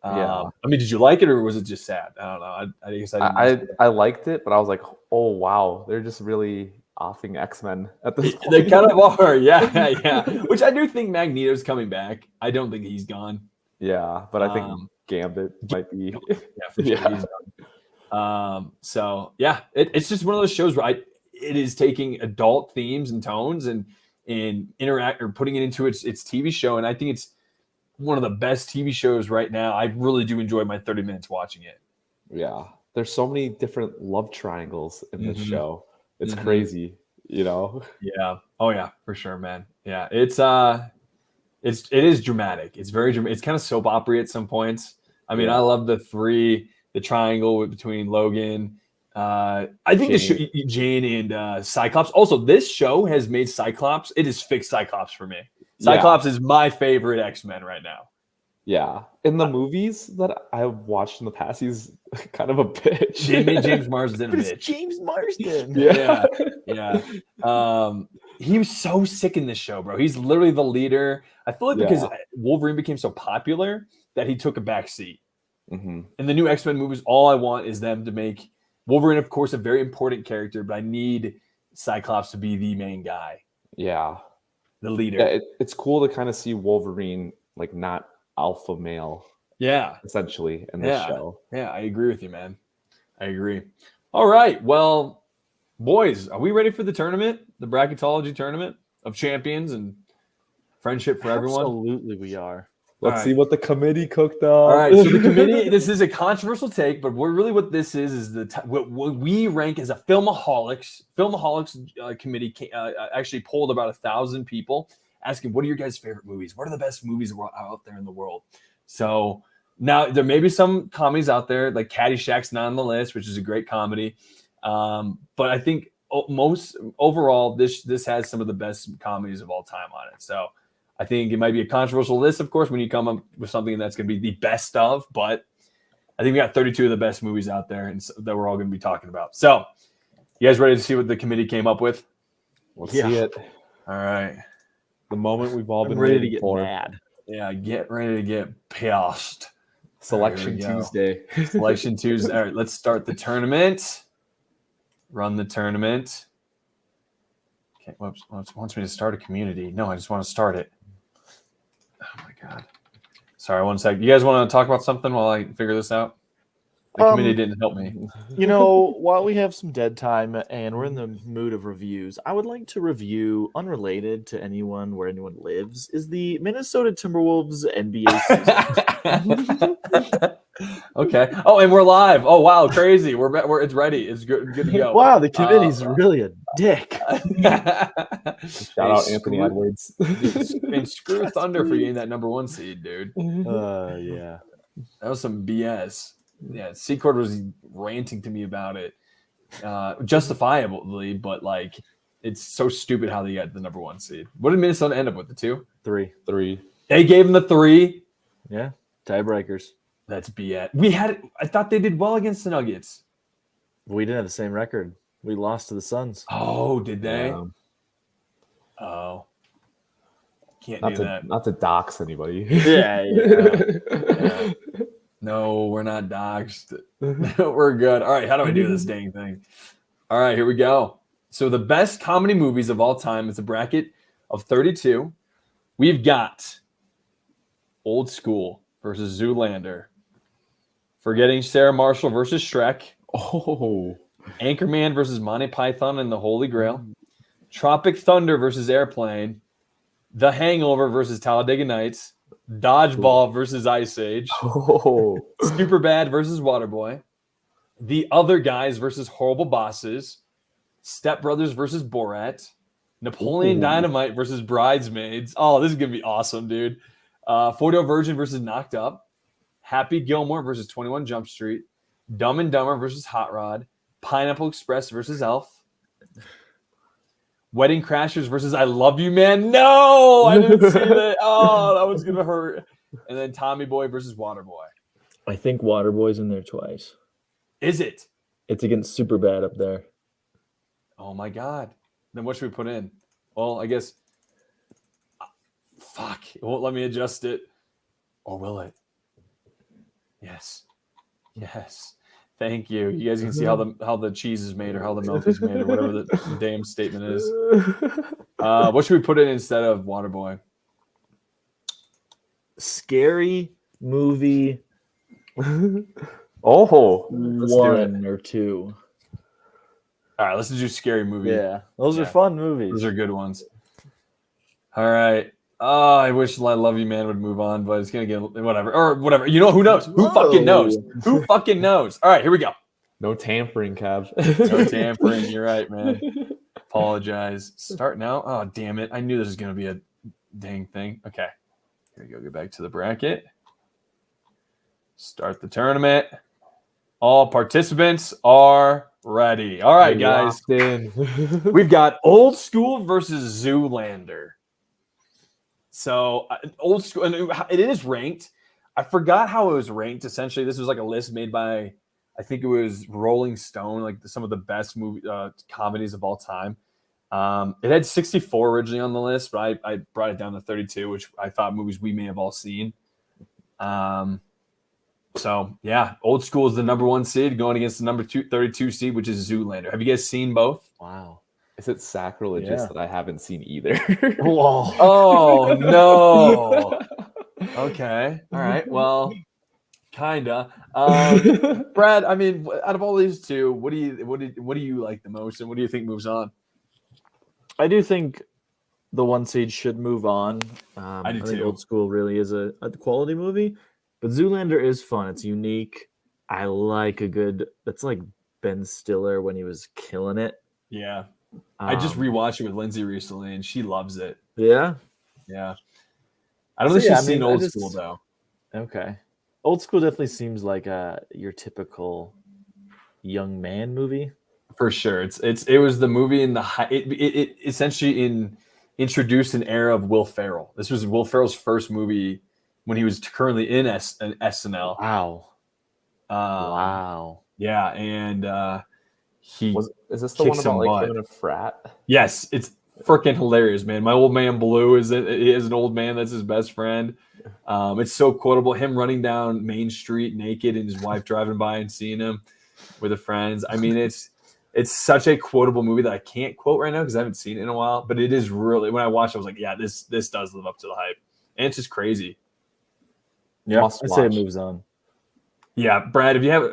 Yeah. I mean, did you like it or was it just sad? I don't know. I guess I liked it, but I was like, oh wow, they're just really offing X-Men at this point. They kind of are, yeah. Which I do think Magneto's coming back. I don't think he's gone. Yeah, but I think Gambit might be. Yeah, for sure. Yeah. He's done. So yeah, it's just one of those shows where it is taking adult themes and tones and interact or putting it into its TV show, and I think it's one of the best TV shows right now. I really do enjoy my 30 minutes watching it. Yeah, there's so many different love triangles in this show. It's crazy, you know. Yeah. Oh yeah, for sure, man. Yeah, it is dramatic. It's very dramatic. It's kind of soap opera at some points. I mean, I love the triangle between Logan. I think Jane and Cyclops. Also, this show has made Cyclops. It has fixed Cyclops for me. Cyclops is my favorite X-Men right now. Yeah. In the movies that I've watched in the past, he's kind of a bitch. They made James Marsden a bitch. James Marsden. Yeah. He was so sick in this show, bro. He's literally the leader. I feel like because Wolverine became so popular that he took a back seat. In the new X-Men movies, all I want is them to make Wolverine, of course, a very important character, but I need Cyclops to be the main guy. Yeah. The leader. Yeah, it's cool to kind of see Wolverine like not alpha male. Yeah. Essentially in this show. Yeah, I agree with you, man. I agree. All right. Well, boys, are we ready for the tournament? The bracketology tournament of champions and friendship for everyone? Absolutely, we are. Let's see what the committee cooked up. All right, so the committee, this is a controversial take, but what this is what we rank as a Filmaholics. Filmaholics committee actually polled about 1,000 people asking, what are your guys' favorite movies? What are the best movies out there in the world? So now there may be some comedies out there, like Caddyshack's not on the list, which is a great comedy. But I think most overall, this has some of the best comedies of all time on it. So I think it might be a controversial list, of course, when you come up with something that's going to be the best of, but I think we got 32 of the best movies out there and that we're all going to be talking about. So you guys ready to see what the committee came up with? Let's see it. All right. The moment we've all been ready to get for. mad. Yeah, get ready to get pissed. Selection Tuesday. Selection Tuesday. All right, let's start the tournament. Run the tournament. Okay, wants me to start a community. No, I just want to start it. Oh my God. Sorry, 1 second. You guys want to talk about something while I figure this out? The committee didn't help me. You know, while we have some dead time and we're in the mood of reviews, I would like to review, unrelated to anyone where anyone lives, is the Minnesota Timberwolves NBA season. Okay. Oh, and we're live. Oh, wow, crazy. We're it's ready. It's good to go. Wow, the committee's really a dick. Shout out Anthony Edwards. And screw Thunder for getting that number 1 seed, dude. Yeah. That was some BS. Yeah, Secord was ranting to me about it, justifiably, but like it's so stupid how they got the number 1 seed. What did Minnesota end up with? The 2? 3. They gave them the 3. Yeah, tiebreakers. That's BS. I thought they did well against the Nuggets. We didn't have the same record. We lost to the Suns. Oh, did they? Oh, can't do that. Not to dox anybody. Yeah. No, we're not doxxed. We're good. All right, how do I do this dang thing? All right, here we go. So the best comedy movies of all time is a bracket of 32. We've got Old School versus Zoolander. Forgetting Sarah Marshall versus Shrek. Oh. Anchorman versus Monty Python and the Holy Grail. Tropic Thunder versus Airplane. The Hangover versus Talladega Nights. Dodgeball versus Ice Age. Superbad versus Waterboy. The Other Guys versus Horrible Bosses. Step Brothers versus Borat. Napoleon Dynamite versus Bridesmaids. Oh, this is going to be awesome, dude. Photo Virgin versus Knocked Up, Happy Gilmore versus 21 Jump Street, Dumb and Dumber versus Hot Rod, Pineapple Express versus Elf, Wedding Crashers versus I Love You Man. No, I didn't see that. Oh, that was gonna hurt. And then Tommy Boy versus Waterboy. I think Waterboy's in there twice. Is it? It's against Superbad up there. Oh my God. Then what should we put in? Well, I guess. Fuck. It won't let me adjust it. Or will it? Yes. Yes. Thank you. You guys can see how the cheese is made or how the milk is made or whatever the damn statement is. What should we put in instead of Waterboy? Scary movie. Oh, one or two. All right, let's do Scary Movie. Yeah, those are fun movies. Those are good ones. All right. Oh, I wish I Love You Man would move on, but it's gonna get whatever or whatever. You know who knows? Who fucking knows? Who fucking knows? All right, here we go. no tampering, Kev. No tampering. You're right, man. Apologize. Start now. Oh, damn it! I knew this was gonna be a dang thing. Okay, here we go. Get back to the bracket. Start the tournament. All participants are ready. All right, guys. We've got Old School versus Zoolander. So Old School, and it is ranked. I forgot how it was ranked. Essentially, this was like a list made by, I think it was Rolling Stone, like some of the best movie comedies of all time. It had 64 originally on the list, but I brought it down to 32, which I thought movies we may have all seen. So yeah, Old School is the number 1 seed going against the number 32 seed, which is Zoolander. Have you guys seen both? Wow. Is it sacrilegious that I haven't seen either? Whoa. Oh no. Okay. All right. Well, kinda. Brad, I mean, out of all these two, what do you like the most, and what do you think moves on? I do think the 1 seed should move on. I do think too. Old School really is a quality movie, but Zoolander is fun. It's unique. I like a good. That's like Ben Stiller when he was killing it. Yeah. I just rewatched it with Lindsay recently, and she loves it. Yeah. Yeah. I don't think she's seen Old School though. Okay. Old School definitely seems like your typical young man movie. For sure. It was the movie in the it essentially introduced an era of Will Ferrell. This was Will Ferrell's first movie when he was currently in SNL. Wow. Wow. Yeah, and is this the one about like him in a frat? Yes, it's freaking hilarious, man. My Old Man Blue is an old man that's his best friend. It's so quotable. Him running down Main Street naked and his wife driving by and seeing him with her friends. I mean, it's such a quotable movie that I can't quote right now because I haven't seen it in a while. But it is really, when I watched it, I was like, yeah, this does live up to the hype, and it's just crazy. Yeah, I say it moves on. Yeah, Brad, if you have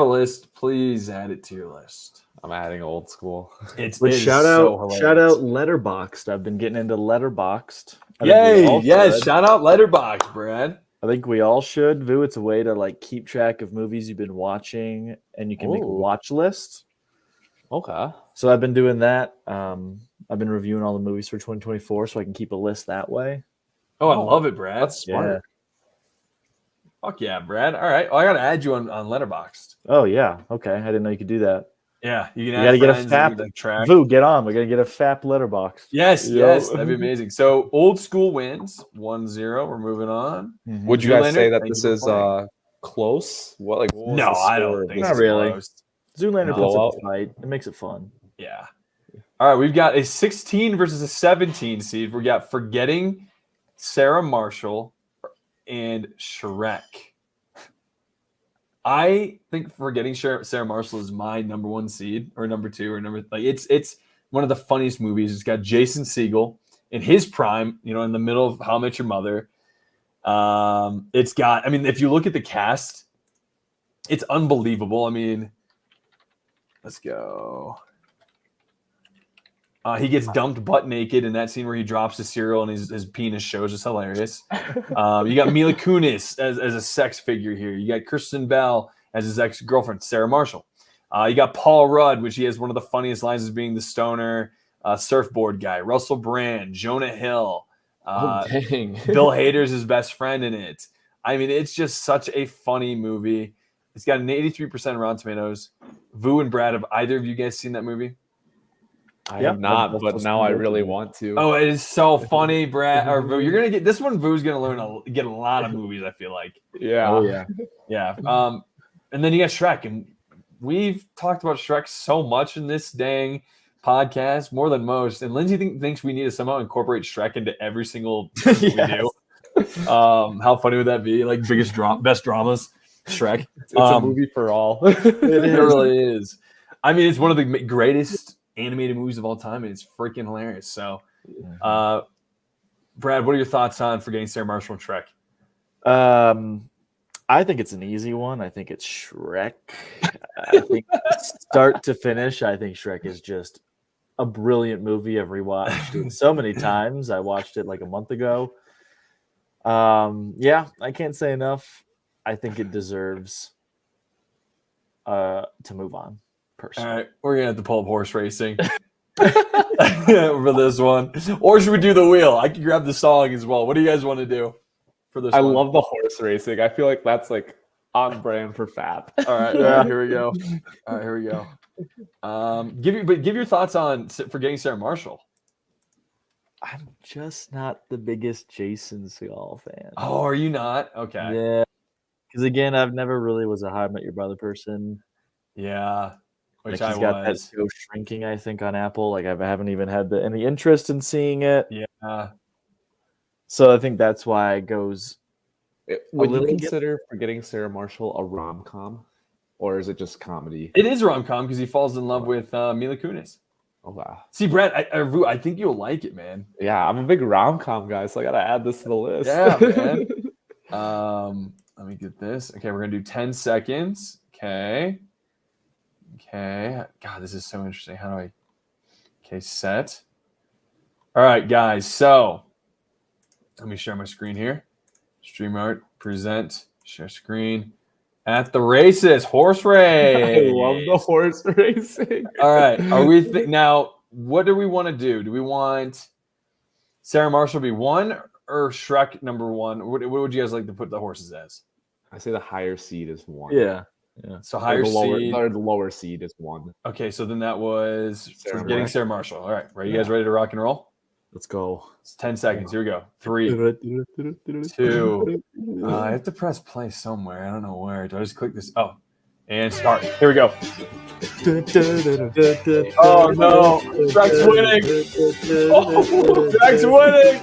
a list, please add it to your list. I'm adding Old School. Shout out Letterboxd. I've been getting into Letterboxd. Yay! Yes, shout out Letterboxd, Brad. I think we all should. Vu, it's a way to like keep track of movies you've been watching, and you can make watch lists. Okay. So I've been doing that. I've been reviewing all the movies for 2024, so I can keep a list that way. Oh, I love it, Brad. That's smart. Yeah. Fuck yeah, Brad. All right. Well, I got to add you on Letterboxd. Oh, yeah. Okay. I didn't know you could do that. Yeah. You got to get a FAP track. Vu, get on. We're going to get a FAP Letterboxd. Yes. That'd be amazing. So Old School wins 1-0. We're moving on. Mm-hmm. Would you guys say that this is close? What no, I don't think not really. Close. Zoolander puts up a fight. It makes it fun. Yeah. All right. We've got a 16 versus a 17 seed. We got Forgetting Sarah Marshall and Shrek. I think Forgetting Sarah Marshall is my number 1 seed, or number 2, or it's one of the funniest movies. It's got Jason Segel in his prime, in the middle of How I Met Your Mother. It's got, if you look at the cast, it's unbelievable. Let's go. He gets dumped butt naked in that scene where he drops the cereal and his penis shows. It's hilarious. You got Mila Kunis as a sex figure here. You got Kristen Bell as his ex-girlfriend, Sarah Marshall. You got Paul Rudd, which he has one of the funniest lines as being the stoner surfboard guy. Russell Brand, Jonah Hill, Dang. Bill Hader's his best friend in it. I mean, it's just such a funny movie. It's got an 83% on Rotten Tomatoes. Vu and Brad, have either of you guys seen that movie? I have not, but now I really want to. Oh, it is so funny, Brad or Vu. You're gonna get this one. Vu's gonna get a lot of movies. I feel like. Yeah. Oh yeah. Yeah. And then you got Shrek, and we've talked about Shrek so much in this dang podcast, more than most. And Lindsay thinks we need to somehow incorporate Shrek into every single thing we do. How funny would that be? Like best dramas, Shrek. It's a movie for all. It really is. I mean, it's one of the greatest animated movies of all time, and it's freaking hilarious. So, Brad, what are your thoughts on Forgetting Sarah Marshall and Shrek? I think it's an easy one. I think it's Shrek. I think start to finish, I think Shrek is just a brilliant movie. I've rewatched it so many times. I watched it like a month ago. Yeah, I can't say enough. I think it deserves to move on. Personally. All right, we're gonna have to pull up horse racing for this one, or should we do the wheel? I can grab the song as well. What do you guys want to do for this? I love the horse racing. I feel like that's like on brand for Fap. All right, here we go. All right, here we go. Give your thoughts on Forgetting Sarah Marshall. I'm just not the biggest Jason Segel fan. Oh, are you not? Okay. Yeah, because again, I've never really was a How I Met Your Brother person. Yeah. Which like I he's got that was. show Shrinking, I think, on Apple. Like I haven't even had any interest in seeing it. Yeah. So I think that's why it goes. Would you consider Forgetting Sarah Marshall a rom-com, or is it just comedy? It is a rom-com because he falls in love with Mila Kunis. Oh wow! See, Brad, I think you'll like it, man. Yeah, I'm a big rom-com guy, so I gotta add this to the list. Yeah, man. Let me get this. Okay, we're gonna do 10 seconds. Okay. God, this is so interesting. How do I? Okay, set. All right, guys. So let me share my screen here. StreamYard, present, share screen. At the races, horse race. I love the horse racing. All right. Are we now? What do we want to do? Do we want Sarah Marshall be 1 or Shrek number 1? What would you guys like to put the horses as? I say the higher seed is 1. Yeah. So higher seed. seed. The lower seed is 1. Okay, so then that was Forgetting Sarah Marshall. All right. You guys ready to rock and roll? Let's go. It's 10 seconds. Here we go. 3, 2. I have to press play somewhere. I don't know where. Do I just click this? Oh, and start. Here we go. Oh no! Shrek's winning. Oh, Shrek's winning.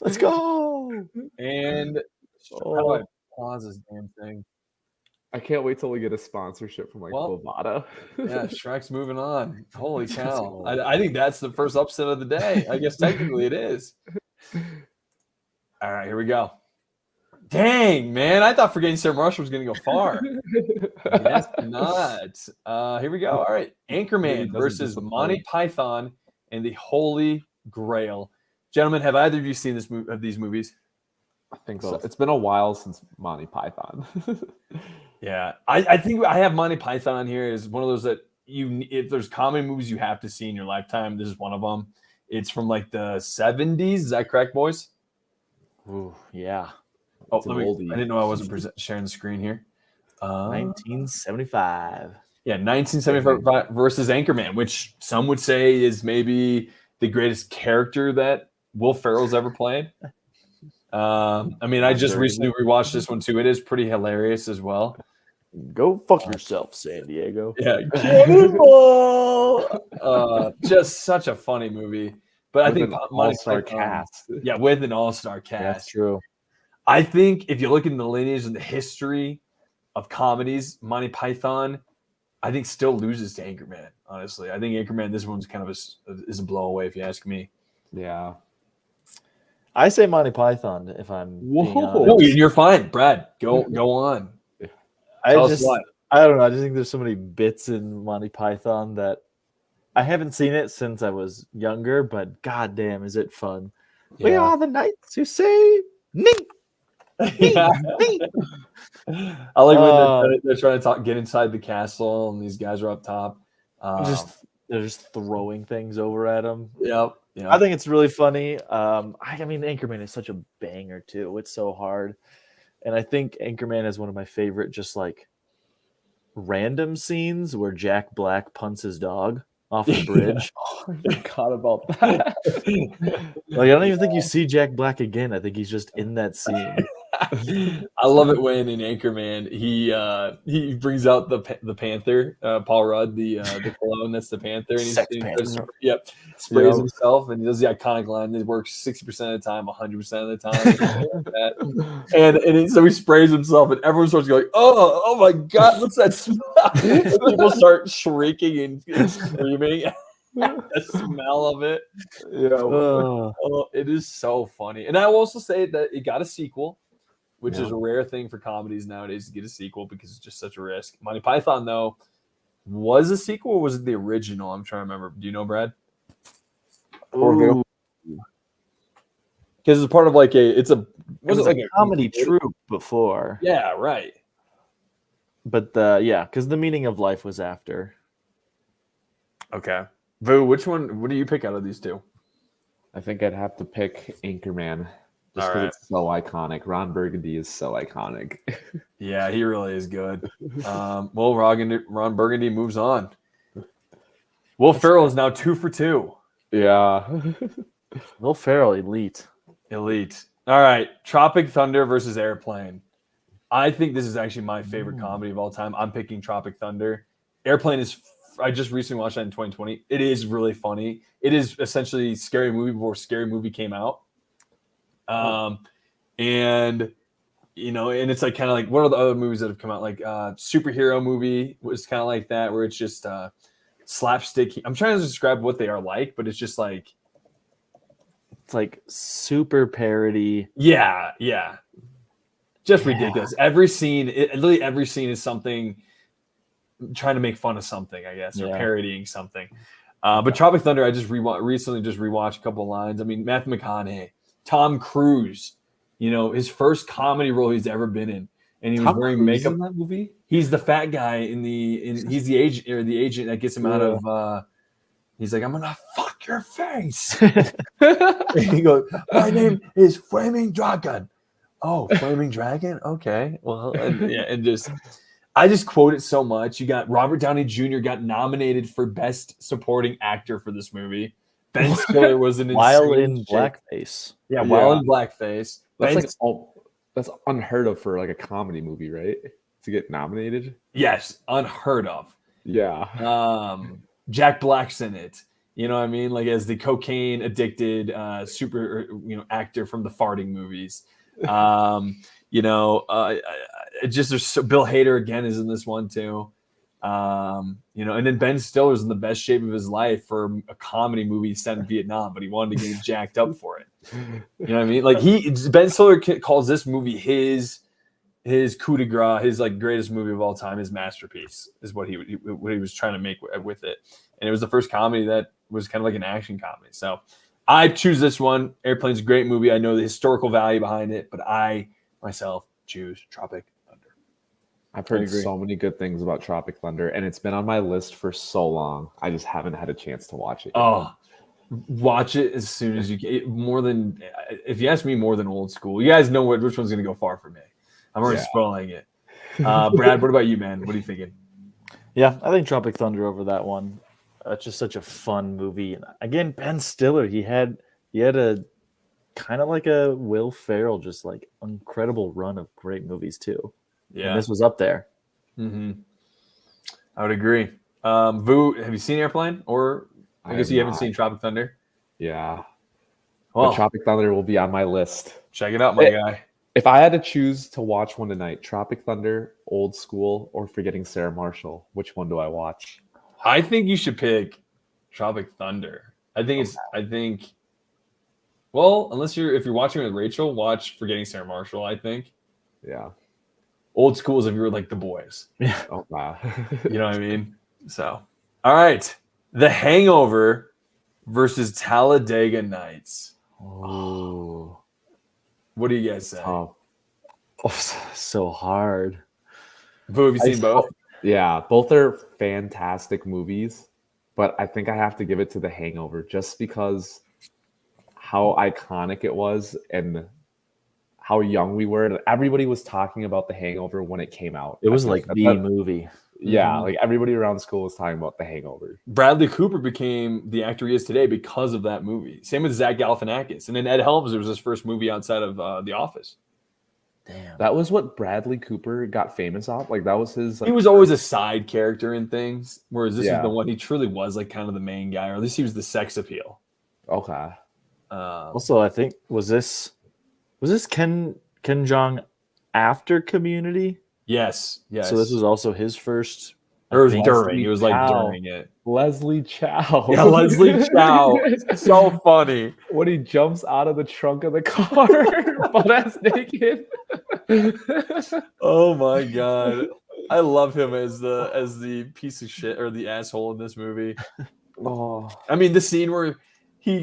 Let's go. And how do I pause this damn thing? I can't wait till we get a sponsorship from Bovada. Yeah, Shrek's moving on. Holy cow. I think that's the first upset of the day. I guess technically it is. All right, here we go. Dang, man. I thought Forgetting Sarah Marshall was going to go far. Yes, not. Here we go. All right. Anchorman versus Monty Python and the Holy Grail. Gentlemen, have either of you seen these movies? I think so. It's been a while since Monty Python. Yeah, I think I have Monty Python on here as one of those that if there's comedy movies you have to see in your lifetime, this is one of them. It's from like the 70s. Is that correct, boys? Ooh, yeah. Oh, I didn't know I wasn't sharing the screen here. 1975. Yeah, 1975 versus Anchorman, which some would say is maybe the greatest character that Will Ferrell's ever played. I mean, I just recently rewatched this one too. It is pretty hilarious as well. Go fuck yourself, San Diego. Yeah. Just such a funny movie. But I think all-star cast. Yeah, with an all-star cast. That's true. I think if you look in the lineage and the history of comedies, Monty Python, I think still loses to Anchorman, honestly. I think Anchorman, this one's kind of is a blow-away if you ask me. Yeah. I say Monty Python if I'm No, you're fine. Brad, go on. I don't know. I just think there's so many bits in Monty Python that I haven't seen it since I was younger, but goddamn, is it fun? Yeah. We are the knights who say "Ning." Yeah. I like when they're trying to get inside the castle and these guys are up top. They're just throwing things over at him. Yep. I think it's really funny. I mean, Anchorman is such a banger too. It's so hard, and I think Anchorman is one of my favorite, just like random scenes where Jack Black punts his dog off the bridge. Oh, I forgot about that. Like, I don't even think you see Jack Black again. I think he's just in that scene. I love it when in Anchorman he brings out the Panther, Paul Rudd, the cologne that's the Panther, and sprays himself, and he does the iconic line that works 60% of the time, 100% of the time, and so he sprays himself, and everyone starts going, oh my god, what's that smell? People start shrieking and screaming. The smell of it, it is so funny. And I will also say that it got a sequel, which is a rare thing for comedies nowadays to get a sequel because it's just such a risk. Monty Python, though, was a sequel or was it the original? I'm trying to remember. Do you know, Brad? Because it's part of like it was like a comedy troupe before. Yeah, right. But because the meaning of life was after. Okay. Vu, which one? What do you pick out of these two? I think I'd have to pick Anchorman. Just because it's so iconic. Ron Burgundy is so iconic. Yeah, he really is good. Well, Ron Burgundy moves on. Will Ferrell is now 2 for 2. Yeah. Will Ferrell, elite. All right, Tropic Thunder versus Airplane. I think this is actually my favorite comedy of all time. I'm picking Tropic Thunder. Airplane is. I just recently watched that in 2020. It is really funny. It is essentially Scary Movie before Scary Movie came out. And it's like kind of like what are the other movies that have come out? Like superhero movie was kind of like that, where it's just slapstick. I'm trying to describe what they are like, but it's just like it's like super parody. Yeah. Just ridiculous. Every scene, literally every scene is something trying to make fun of something, I guess, or parodying something. But Tropic Thunder, I just recently rewatched a couple of lines. I mean, Matthew McConaughey, Tom Cruise, his first comedy role he's ever been in, and he was wearing makeup in that movie. He's the fat guy he's the agent that gets him out of. He's like, I'm gonna fuck your face. And he goes, my name is Flaming Dragon. Oh, Flaming Dragon. Okay, well, I just quote it so much. You got Robert Downey Jr. got nominated for Best Supporting Actor for this movie. Ben Stiller was an while in blackface. Yeah, while in blackface. That's that's unheard of for like a comedy movie, right? To get nominated. Yes, unheard of. Yeah. Jack Black's in it. You know what I mean? Like as the cocaine addicted super actor from the farting movies. Bill Hader again is in this one too. And then Ben Stiller's in the best shape of his life for a comedy movie set in Vietnam, but he wanted to get jacked up for it. You know what I mean? Like Ben Stiller calls this movie his coup de grace, his like greatest movie of all time, his masterpiece is what he was trying to make with it. And it was the first comedy that was kind of like an action comedy. So I choose this one. Airplane's a great movie. I know the historical value behind it, but I myself choose Tropic Thunder. I've heard so many good things about Tropic Thunder, and it's been on my list for so long. I just haven't had a chance to watch it yet. Oh, watch it as soon as you can. If you ask me, more than Old School. You guys know which one's going to go far for me. I'm already spoiling it. Brad, what about you, man? What are you thinking? Yeah, I think Tropic Thunder over that one. It's just such a fun movie. And again, Ben Stiller, he had a kind of like a Will Ferrell, just like incredible run of great movies too. Yeah, and this was up there. Mm-hmm. I would agree. Vu, have you seen Airplane? Or I guess you haven't seen Tropic Thunder? Yeah. Well, Tropic Thunder will be on my list. Check it out, my guy. If I had to choose to watch one tonight, Tropic Thunder, Old School, or Forgetting Sarah Marshall, which one do I watch? I think you should pick Tropic Thunder. Well, if you're watching with Rachel, watch Forgetting Sarah Marshall, I think. Yeah. Old School is if you were like the boys. Yeah. Oh, wow. You know what I mean? So, all right. The Hangover versus Talladega Nights. Oh. What do you guys say? Oh, so hard. Vu, have you seen both? Yeah, both are fantastic movies. but I think I have to give it to The Hangover just because how iconic it was and how young we were. And everybody was talking about The Hangover when it came out. It was like the movie. Yeah, like everybody around school was talking about The Hangover. Bradley Cooper became the actor he is today because of that movie. Same with Zach Galifianakis. And then Ed Helms, it was his first movie outside of The Office. Damn. That was what Bradley Cooper got famous off. Like that was his. Like, he was always a side character in things, whereas this Yeah. is the one he truly was like kind of the main guy, or at least he was the sex appeal. Okay. Also, I think was this Ken Jeong after Community? Yes. So this was also his first. Or it was think during. It was like Chow. during it. Leslie Chow. Yeah, Leslie Chow. So funny. When he jumps out of the trunk of the car, butt ass naked. Oh my god. I love him as the piece of shit or the asshole in this movie. Oh, I mean, the scene where he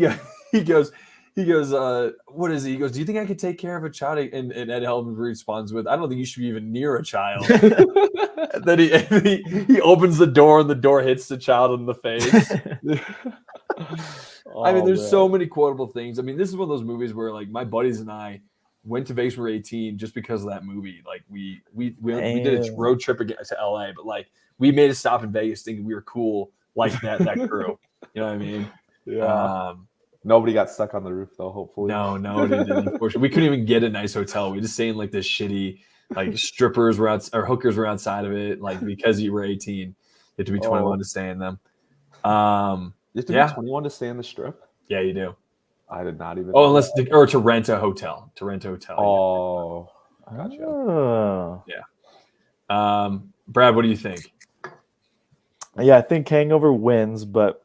goes, what is it? He goes, do you think I could take care of a child? And Ed Helms responds with, I don't think you should be even near a child. And then he opens the door and the door hits the child in the face. I mean, there's so many quotable things. I mean, this is one of those movies where like my buddies and I went to Vegas for 18 just because of that movie. Like we did a road trip to LA, but like we made a stop in Vegas thinking we were cool like that crew. You know what I mean? Yeah. Nobody got stuck on the roof though, hopefully. No, it didn't. Unfortunately, we couldn't even get a nice hotel. We just stayed in like this shitty, like strippers were out or hookers were outside of it. Like because you were 18, you have to be 21 to stay in them. You have to be 21 to stay in the strip? Yeah, you do. I did not even. Oh, unless or to rent a hotel. Oh, I gotcha. Oh. Yeah. Brad, what do you think? Yeah, I think Hangover wins, but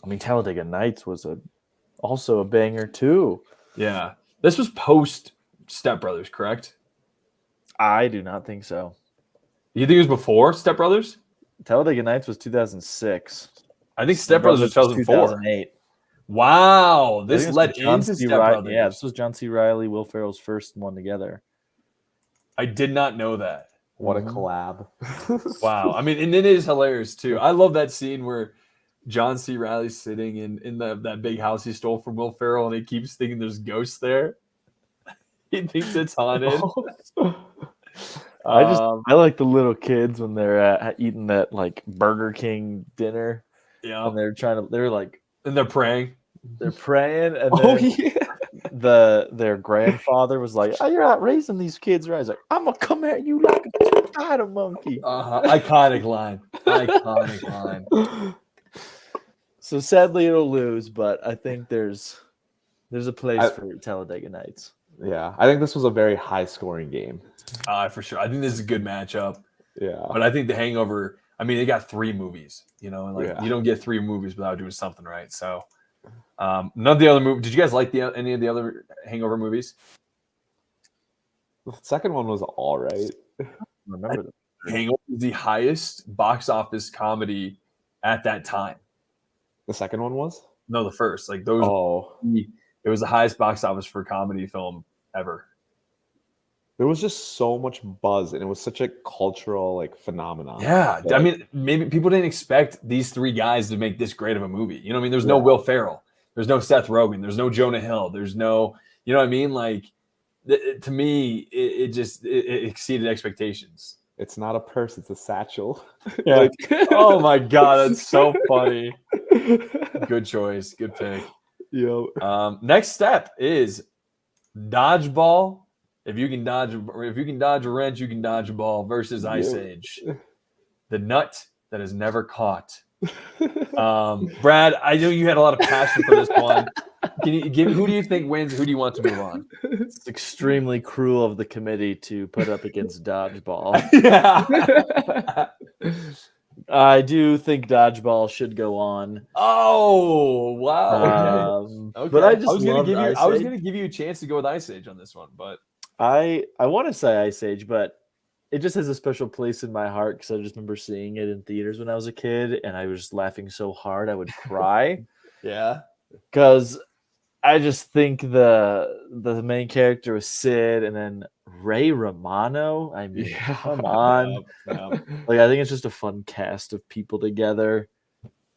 I mean Talladega Nights was also a banger too. Yeah, this was post Step Brothers, correct? I do not think so. You think it was before Step Brothers? Talladega Nights was 2006. I think Step Brothers was 2004. 2008. Wow, this led into Step Brothers. Yeah, this was John C. Reilly, Will Ferrell's first one together. I did not know that. What a collab. Wow. I mean, and it is hilarious too. I love that scene where John C. Reilly's sitting in that big house he stole from Will Ferrell and he keeps thinking there's ghosts there. He thinks it's haunted. I like the little kids when they're eating that like Burger King dinner. Yeah. And they're like and they're praying. They're praying and their grandfather was like, "Oh, you're not raising these kids right." He's like, "I'm gonna come at you like a spider monkey." Iconic line. Iconic line. So sadly it'll lose, but I think there's a place for Talladega Nights. Yeah, I think this was a very high scoring game. For sure. I think this is a good matchup. Yeah. But I think The Hangover, I mean, they got 3 movies, you know, and like you don't get 3 movies without doing something right. So none of the other movies. Did you guys like any of the other Hangover movies? The second one was all right. Remember that. Hangover is the highest box office comedy at that time. The second one was? No, the first. Like those. Oh. It was the highest box office for a comedy film ever. There was just so much buzz, and it was such a cultural like phenomenon. Yeah, I mean, maybe people didn't expect these 3 guys to make this great of a movie. You know what I mean? There's no Will Ferrell, there's no Seth Rogen, there's no Jonah Hill, there's no, you know what I mean? Like, to me, it exceeded expectations. It's not a purse; it's a satchel. Yeah. Like, oh my god, that's so funny. Good choice, good pick. Yep. Next step is dodgeball. If you can dodge a wrench, you can dodge a ball versus Ice Age. The nut that is never caught. Brad, I know you had a lot of passion for this one. Can you who do you think wins? Who do you want to move on? It's extremely cruel of the committee to put up against dodgeball. Yeah. I do think dodgeball should go on. Oh wow! Okay. But I was gonna give you a chance to go with Ice Age on this one, but I want to say Ice Age, but it just has a special place in my heart because I just remember seeing it in theaters when I was a kid, and I was just laughing so hard I would cry. Yeah, because I just think the main character was Sid, and then Ray Romano. I mean, come on. Yeah. Like, I think it's just a fun cast of people together.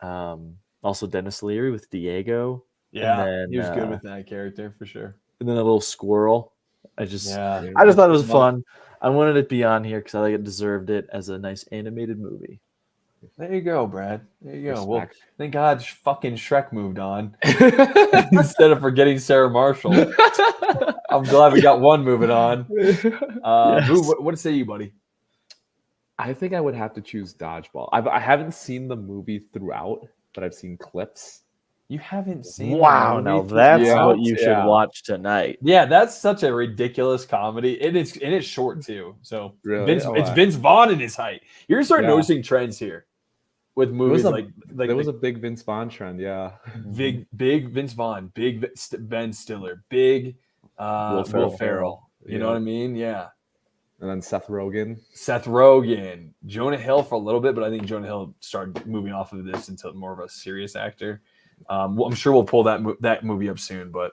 Also Dennis Leary with Diego. Yeah, and then, he was good with that character for sure. And then a little squirrel. I just Yeah. thought it was fun. I wanted it to be on here because I think it deserved it as a nice animated movie. There you go, Brad. There you go. Respect. Well, thank God fucking Shrek moved on instead of forgetting Sarah Marshall. I'm glad we got one moving on. Boo, what say you, buddy? I think I would have to choose Dodgeball. I haven't seen the movie throughout, but I've seen clips. You haven't seen Wow, now that's what you should watch tonight. Yeah, that's such a ridiculous comedy. And it's short too. So really? It's Vince Vaughn in his height. You're gonna start noticing trends here with movies like there was a big Vince Vaughn trend, big Vince Vaughn, big Ben Stiller, big Will Ferrell. You know what I mean? Yeah. And then Seth Rogen, Jonah Hill for a little bit, but I think Jonah Hill started moving off of this into more of a serious actor. I'm sure we'll pull that movie up soon. But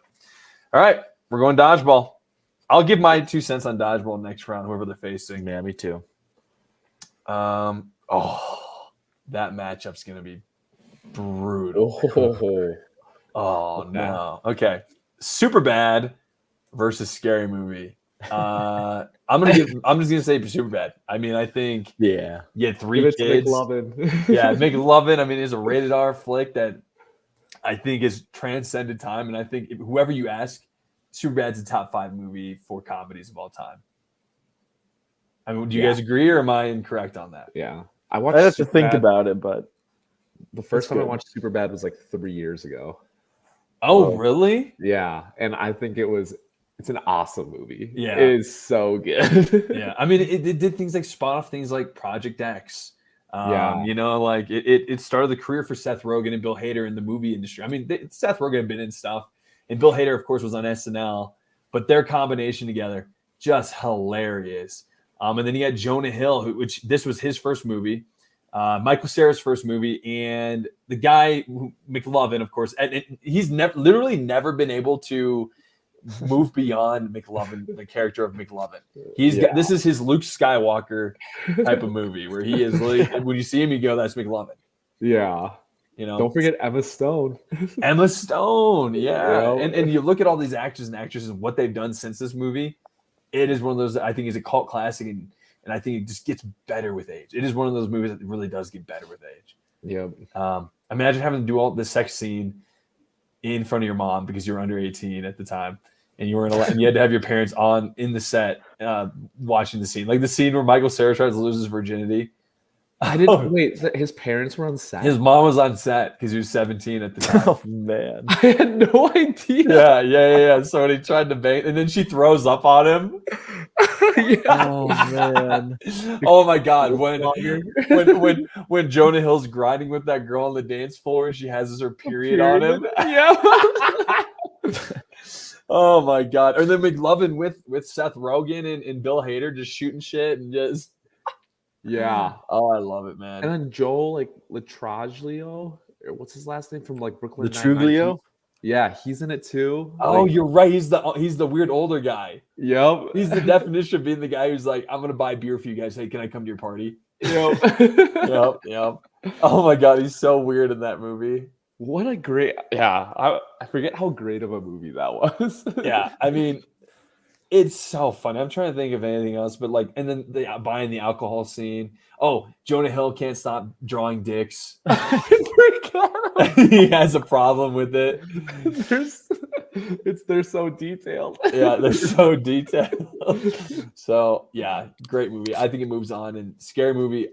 all right, we're going Dodgeball. I'll give my 2 cents on Dodgeball next round, whoever they're facing. Yeah, me too. That matchup's gonna be brutal. Oh no. Okay, Superbad versus Scary Movie. I'm just gonna say Superbad. I mean, I think you had 3 kids. McLovin. I mean, it's a rated R flick that I think has transcended time, and I think whoever you ask, Superbad's a top 5 movie for comedies of all time. I mean, do you guys agree, or am I incorrect on that? Yeah, I have to think about it, but the first time I watched Superbad was like 3 years ago. Oh, really? Yeah, and I think it's an awesome movie. Yeah, it is so good. Yeah, I mean, it did things like spawn off things like Project X. You know, like it started the career for Seth Rogen and Bill Hader in the movie industry. I mean, Seth Rogen had been in stuff, and Bill Hader, of course, was on SNL. But their combination together, just hilarious. And then you got Jonah Hill, which this was his first movie, Michael Cera's first movie, and the guy McLovin, of course, and he's literally never been able to move beyond McLovin, the character of McLovin. This is his Luke Skywalker type of movie where he is like, when you see him, you go, "That's McLovin." Yeah, you know. Don't forget Emma Stone. Emma Stone, yeah. And you look at all these actors and actresses and what they've done since this movie. It is one of those that I think is a cult classic, and I think it just gets better with age. It is one of those movies that really does get better with age. Yeah. Imagine having to do all the sex scene in front of your mom because you were under 18 at the time, and you had to have your parents in the set watching the scene, like the scene where Michael Cera tries to lose his virginity. I didn't wait. His parents were on set. His mom was on set because he was 17 at the time. Oh man, I had no idea. Yeah. So when he tried to bang, and then she throws up on him. Oh man. Oh my God. When Jonah Hill's grinding with that girl on the dance floor and she has her period on him. Yeah. Oh my God. Or then McLovin with Seth Rogen and Bill Hader just shooting shit and just. Yeah. Oh, I love it, man. And then Joel Latroglio, or what's his last name from Brooklyn Latroglio? Yeah, he's in it too. Oh, you're right. He's the weird older guy. Yep. He's the definition of being the guy who's like, "I'm gonna buy beer for you guys. Hey, can I come to your party?" Yep. Yep. Oh my God, he's so weird in that movie. What a great I forget how great of a movie that was. Yeah, I mean, it's so funny. I'm trying to think of anything else, but and then buying the alcohol scene. Oh, Jonah Hill can't stop drawing dicks. He has a problem with it. They're so detailed. Yeah, they're so detailed. So yeah, great movie. I think it moves on, and Scary Movie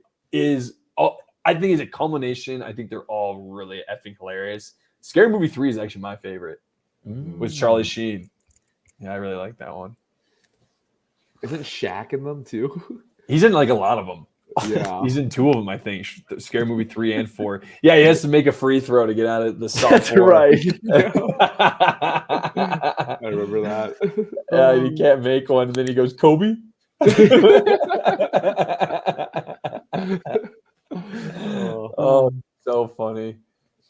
I think is a culmination. I think they're all really effing hilarious. Scary Movie 3 is actually my favorite with Charlie Sheen. Yeah, I really like that one. Isn't Shaq in them too? He's in a lot of them. Yeah. He's in 2 of them, I think. Scary Movie 3 and 4. Yeah, he has to make a free throw to get out of the soft. That's right. I remember that. Yeah, he can't make one, and then he goes, "Kobe." Oh, so funny.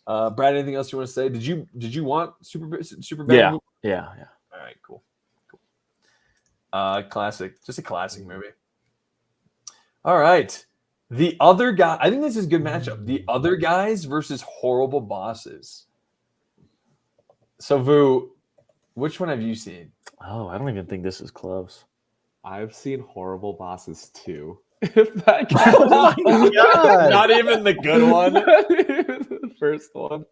Brad, anything else you want to say? Did you want Superbad? Yeah. All right, cool. Classic. Just a classic movie. All right. The Other Guy. I think this is a good matchup. The Other Guys versus Horrible Bosses. So, Vu, which one have you seen? Oh, I don't even think this is close. I've seen Horrible Bosses too. If that counts. Oh my God. Not even the good one. Not even the first one.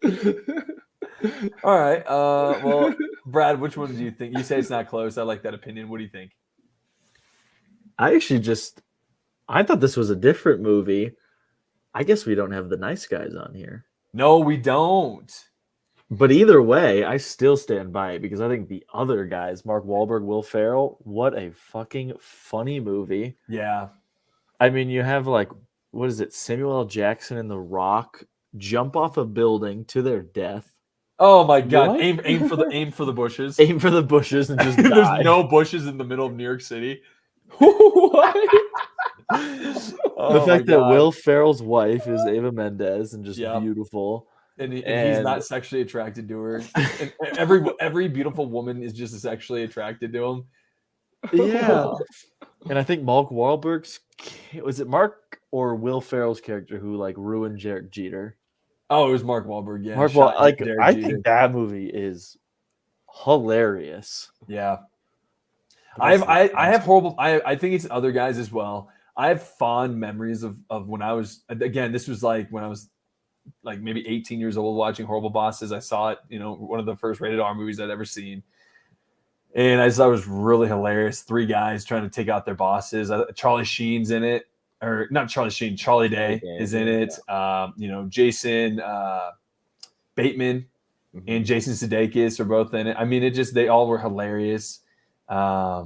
All right. Well, Brad, which one do you think? You say it's not close. I like that opinion. What do you think? I thought this was a different movie. I guess we don't have the Nice Guys on here. No, we don't. But either way, I still stand by it because I think The Other Guys, Mark Wahlberg, Will Ferrell, what a fucking funny movie. Yeah. I mean, you have what is it? Samuel L. Jackson and The Rock jump off a building to their death. Oh my God! What? Aim for the bushes. Aim for the bushes and just die. There's no bushes in the middle of New York City. What? The fact that Will Ferrell's wife is Eva Mendes and just beautiful. And he's not sexually attracted to her. And every beautiful woman is just sexually attracted to him. Yeah. And I think Mark Wahlberg's was it Mark or Will Ferrell's character who ruined Derek Jeter? Oh, it was Mark Wahlberg. Yeah, I think that movie is hilarious. Yeah, I have horrible. I think it's Other Guys as well. I have fond memories of when I was this was when I was maybe 18 years old watching Horrible Bosses. I saw it, one of the first rated R movies I'd ever seen. And I just thought it was really hilarious. 3 guys trying to take out their bosses. Charlie Sheen's in it. Or not Charlie Sheen. Charlie Day is in it. Yeah. Jason Bateman and Jason Sudeikis are both in it. I mean, they all were hilarious. Yeah,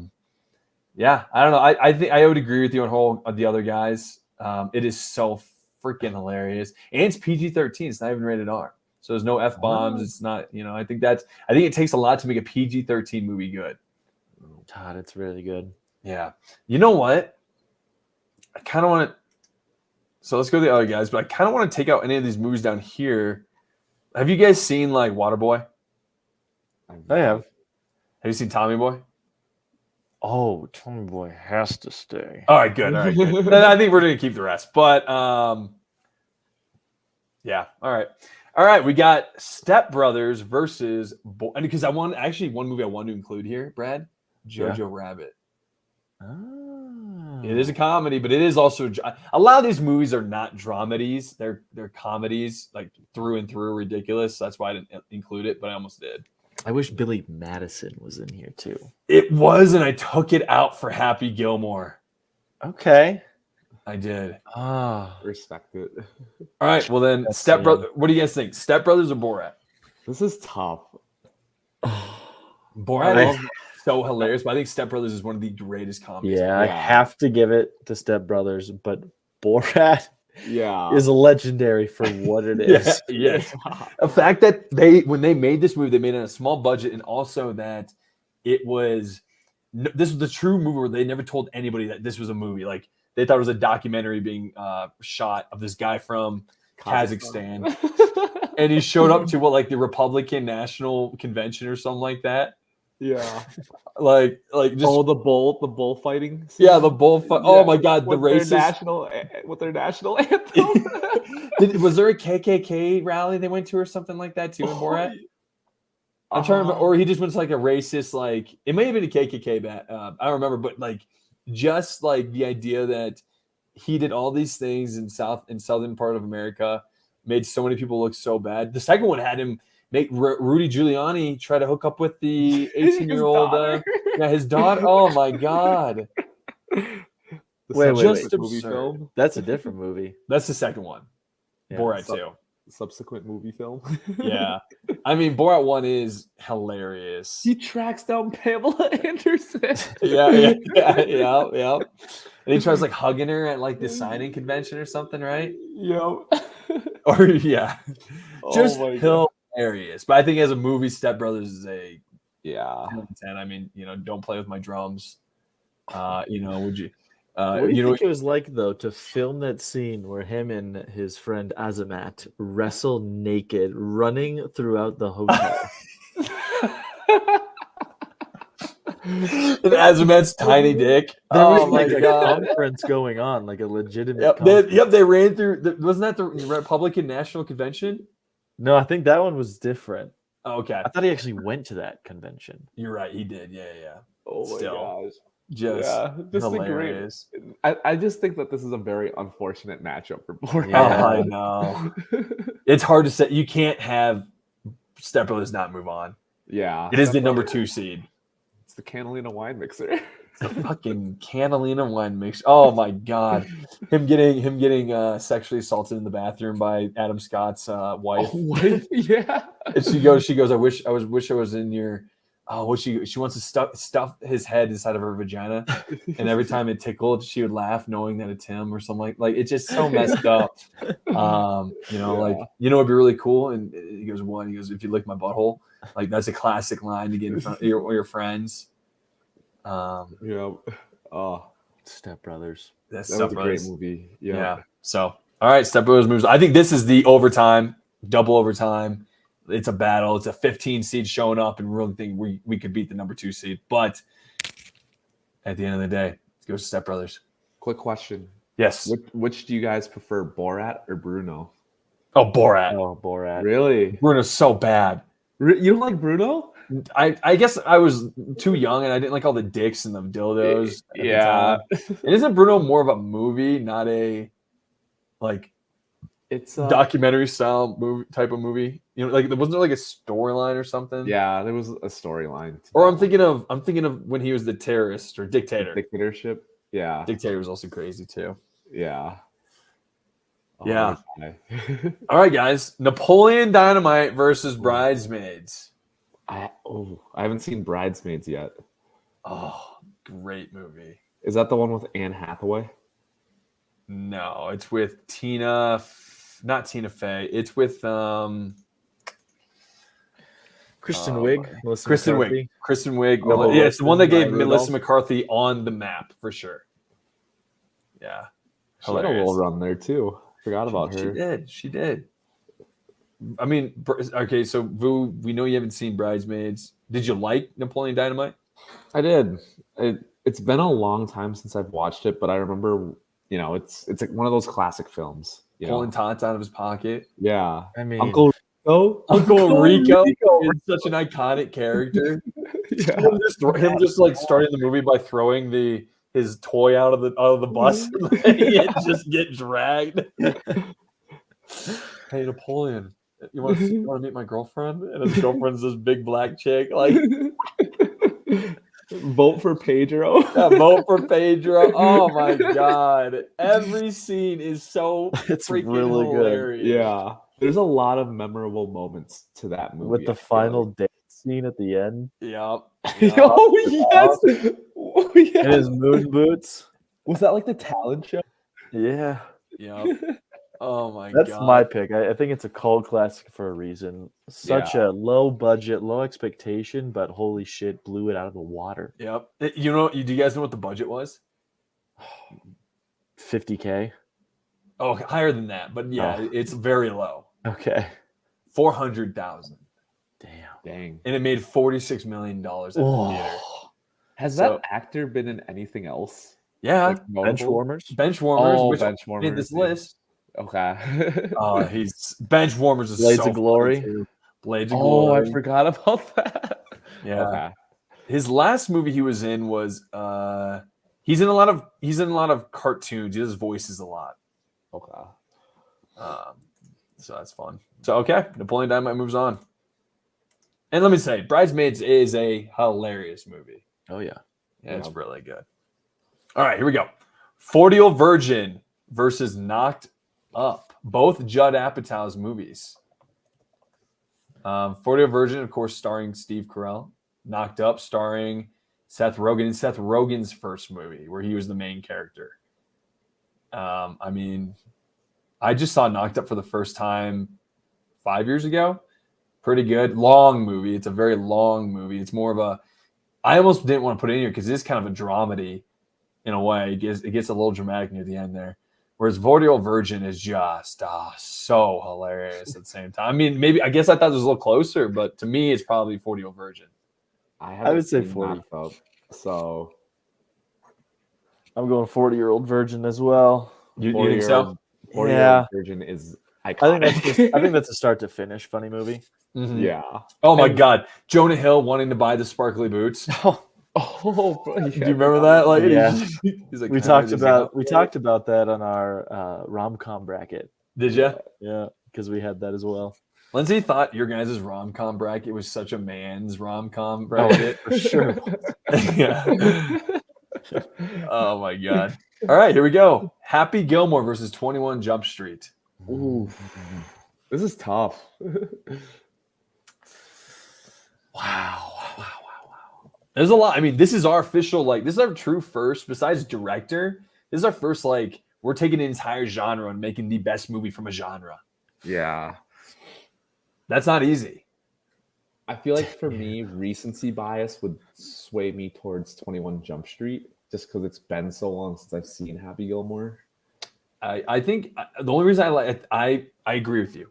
I don't know. I think I would agree with you on The Other Guys. It is so freaking hilarious. And it's PG-13. It's not even rated R. So there's no F-bombs. It's not, I think it takes a lot to make a PG-13 movie good. God, it's really good. Yeah. You know what? I kind of want to. So let's go to The Other Guys, but I kind of want to take out any of these movies down here. Have you guys seen Waterboy? I have. Have you seen Tommy Boy? Oh, Tommy Boy has to stay. All right, good. Then I think we're going to keep the rest. But yeah. All right. We got Step Brothers versus and because one movie I want to include here, Brad, Jojo Rabbit. Oh. It is a comedy, but it is also a lot of these movies are not dramedies. They're comedies, through and through ridiculous. That's why I didn't include it, but I almost did. I wish Billy Madison was in here too. It was, and I took it out for Happy Gilmore. Okay. I did. Respect it. All right. Well, then, Step Brother. What do you guys think? Step Brothers or Borat? This is tough. Borat is so hilarious, but I think Step Brothers is one of the greatest comedies. Yeah, I have to give it to Step Brothers, but Borat is legendary for what it is. Yes. The fact that when they made this movie, they made it on a small budget, and also that this was the true movie where they never told anybody that this was a movie. They thought it was a documentary being shot of this guy from Kazakhstan. And he showed up to the Republican National Convention or something like that. Yeah. Just the bullfighting. Yeah, the bullfight. Yeah. Oh my God, the racist with their national anthem. Was there a KKK rally they went to or something like that too in Borat? I'm trying to remember, or he just went to a racist it may have been a KKK I don't remember, but just the idea that he did all these things in southern part of America made so many people look so bad. The second one had him make Rudy Giuliani try to hook up with the 18-year-old his daughter. Oh my God. Wait. Movie film? That's a different movie. That's the second one. Yeah, Borat 2. Subsequent movie film. Yeah. I mean, Borat 1 is hilarious. He tracks down Pamela Anderson. Yeah. And he tries hugging her at the signing convention or something, right? Yep. Or just hilarious. But I think as a movie, Step Brothers is a 10. I mean, don't play with my drums. Would you? What do you think it was like, though, to film that scene where him and his friend Azamat wrestle naked, running throughout the hotel? And Azimat's tiny dick. There was Oh my like a god. conference going on, like a legitimate Yep, conference. they ran through. Wasn't that the Republican National Convention? No, I think that one was different. Oh, okay, I thought he actually went to that convention. you're right. He did. Yeah. Oh my Still, gosh. just just hilarious. I just think that this is a very unfortunate matchup for Borat. Yeah. Oh, I know. It's hard to say. You can't have Step Brothers not move on. Yeah. It is the number 2 seed. It's the Catalina wine mixer. The fucking Catalina wine mix. Oh my god, him getting sexually assaulted in the bathroom by Adam Scott's wife. Oh, wife? Yeah. And she goes. I wish I was in your. Oh, what she wants to stuff his head inside of her vagina, and every time it tickled, she would laugh, knowing that it's him or something like it's just so messed up. Like it'd be really cool. And he goes, "What?" He goes, "If you lick my butthole," like that's a classic line to get in front of your friends. Oh, Step Brothers. That was a great movie. Yeah. So, all right, Step Brothers moves. I think this is the overtime, double overtime. It's a battle. It's a 15 seed showing up and really think we could beat the number 2 seed. But at the end of the day, let's go Step Brothers. Quick question. Yes. Which do you guys prefer, Borat or Bruno? Oh, Borat. Oh, Borat. Really? Bruno's so bad. You don't like Bruno? I guess I was too young and I didn't like all the dicks and the dildos. Yeah. And isn't Bruno more of a movie, not a it's documentary style movie type of movie? Wasn't there like a storyline or something? Yeah, there was a storyline. Or I'm thinking of when he was the terrorist or dictator. Dictatorship. Yeah. Dictator was also crazy too. Yeah. Yeah. All right, guys. Napoleon Dynamite versus Bridesmaids. I haven't seen Bridesmaids yet. Oh, great movie. Is that the one with Anne Hathaway? No, it's with not Tina Fey. It's with Kristen Wiig. Kristen Wiig. Oh, Yeah, it's the one that gave Ryan Melissa Rudolph. McCarthy on the map for sure. Yeah. She had a little run there too. Forgot about her. She did. I mean, okay, so Vu, we know you haven't seen Bridesmaids. Did you like Napoleon Dynamite? I did. It's been a long time since I've watched it, but I remember, it's like one of those classic films. Pulling tots out of his pocket. Yeah. I mean, Uncle Rico is such an iconic character. Yeah. Him just like starting the movie by throwing his toy out of the bus and just get dragged. Hey, Napoleon, you want to meet my girlfriend? And his girlfriend's this big black chick. Like, vote for Pedro. Yeah, vote for Pedro. Oh my god, every scene is so freaking really hilarious. Good. Yeah, there's a lot of memorable moments to that movie. With the final date scene at the end. Yep. Oh yes. Oh, yes. And his moon boots. Was that like the talent show? Yeah. Yep. Oh my That's god. my pick. I think it's a cult classic for a reason. Such a low budget, low expectation, but holy shit, blew it out of the water. Yep. Do you guys know what the budget was? 50K. Oh, higher than that, but yeah, it's very low. Okay. 400,000. Dang. And it made $46 million at the theater. Has that actor been in anything else? Yeah. Like Benchwarmers. Benchwarmers. Which Benchwarmers. made this list. Okay. He's Benchwarmers is Blades so of Glory. funny, Blades of Glory. I forgot about that. Yeah. Okay. His last movie he was in was he's in a lot of cartoons. He does voices a lot. Okay. So that's fun. So okay, Napoleon Dynamite moves on. And let me say, Bridesmaids is a hilarious movie. Oh yeah. It's really good. All right, here we go. 40-Year-Old Virgin versus Knocked Up. Both Judd Apatow's movies. 40-Year-Old Virgin, of course, starring Steve Carell. Knocked Up, starring Seth Rogen. And Seth Rogen's first movie, where he was the main character. I mean, I just saw Knocked Up for the first time 5 years ago. Pretty good. Long movie. It's a very long movie. It's more of a... I almost didn't want to put it in here because it is kind of a dramedy in a way. It gets a little dramatic near the end there. Whereas 40-Year-Old Virgin is just so hilarious at the same time. I mean, I guess I thought it was a little closer, but to me, it's probably 40-Year-Old Virgin. I would say 40. So I'm going 40-year-old virgin as well. You think so? 40-year-old virgin is iconic. I think that's a start to finish funny movie. Mm-hmm. Yeah. Oh my God, Jonah Hill wanting to buy the sparkly boots. Oh, Do you remember that? Like, yeah. He's like, we talked about that on our rom-com bracket. Did you? Yeah, because we had that as well. Lindsay thought your guys' rom-com bracket was such a man's rom-com bracket. For sure. Yeah. Oh my God. All right, here we go. Happy Gilmore versus 21 Jump Street. Ooh, this is tough. Wow. There's a lot. I mean, this is our official, like, this is our true first, besides director, this is our first, like, we're taking an entire genre and making the best movie from a genre. Yeah. That's not easy. I feel like for me, recency bias would sway me towards 21 Jump Street just because it's been so long since I've seen Happy Gilmore. I think the only reason I agree with you.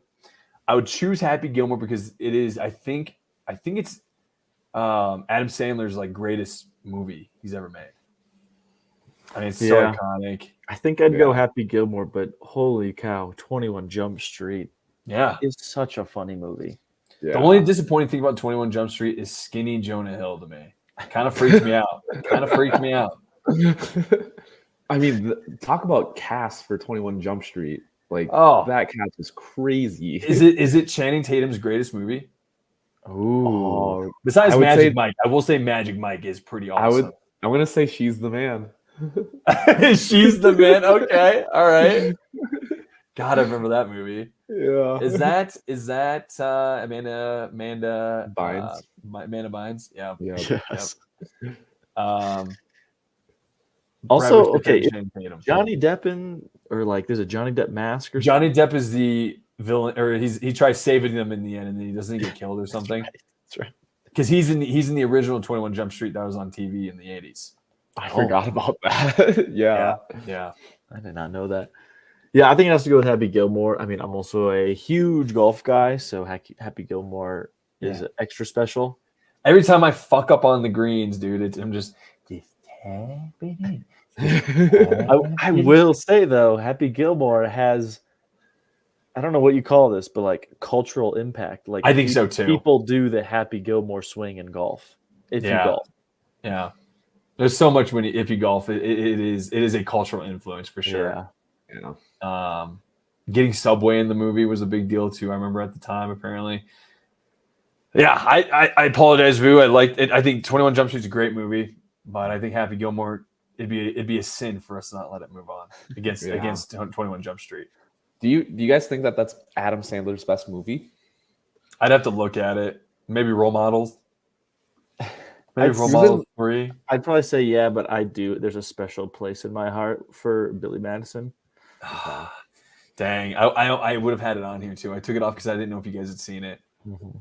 I would choose Happy Gilmore because it is, I think it's Adam Sandler's like greatest movie he's ever made. I mean, it's so iconic. I think I'd go Happy Gilmore, but holy cow, 21 Jump Street. Yeah. It's such a funny movie. Yeah. The only disappointing thing about 21 Jump Street is skinny Jonah Hill to me. It kind of freaks me out. I mean, talk about cast for 21 Jump Street. Like, that cast is crazy. Is it Channing Tatum's greatest movie? Ooh. Besides Magic Mike, I will say Magic Mike is pretty awesome. I'm going to say She's the Man. She's the Man. Okay. All right. God, I remember that movie. Yeah. Is that Amanda Bynes? Amanda Bynes? Yeah. Yes. Yep. Also, okay, Johnny Depp there's a Johnny Depp mask or Johnny Depp is the villain, or he tries saving them in the end, and then he doesn't get killed or something. That's right. Because he's in the original 21 Jump Street that was on TV in the 80s. I forgot about that. Yeah. I did not know that. Yeah, I think it has to go with Happy Gilmore. I mean, I'm also a huge golf guy, so Happy Gilmore is extra special. Every time I fuck up on the greens, dude, I'm just happening. I will say though, Happy Gilmore has, I don't know what you call this, but like cultural impact. Like I think so too. People do the Happy Gilmore swing in golf. If you golf. Yeah. There's so much if you golf. It is a cultural influence for sure. Yeah. Getting Subway in the movie was a big deal too. I remember at the time, apparently. Yeah, I apologize, Vu. I liked it. I think 21 Jump Street is a great movie, but I think Happy Gilmore, it'd be a sin for us to not let it move on against 21 Jump Street. Do you guys think that that's Adam Sandler's best movie? I'd have to look at it. Maybe Role Models. Maybe Role Models 3. I'd probably say yeah, but I do. There's a special place in my heart for Billy Madison. Dang, I would have had it on here too. I took it off because I didn't know if you guys had seen it. Mm-hmm.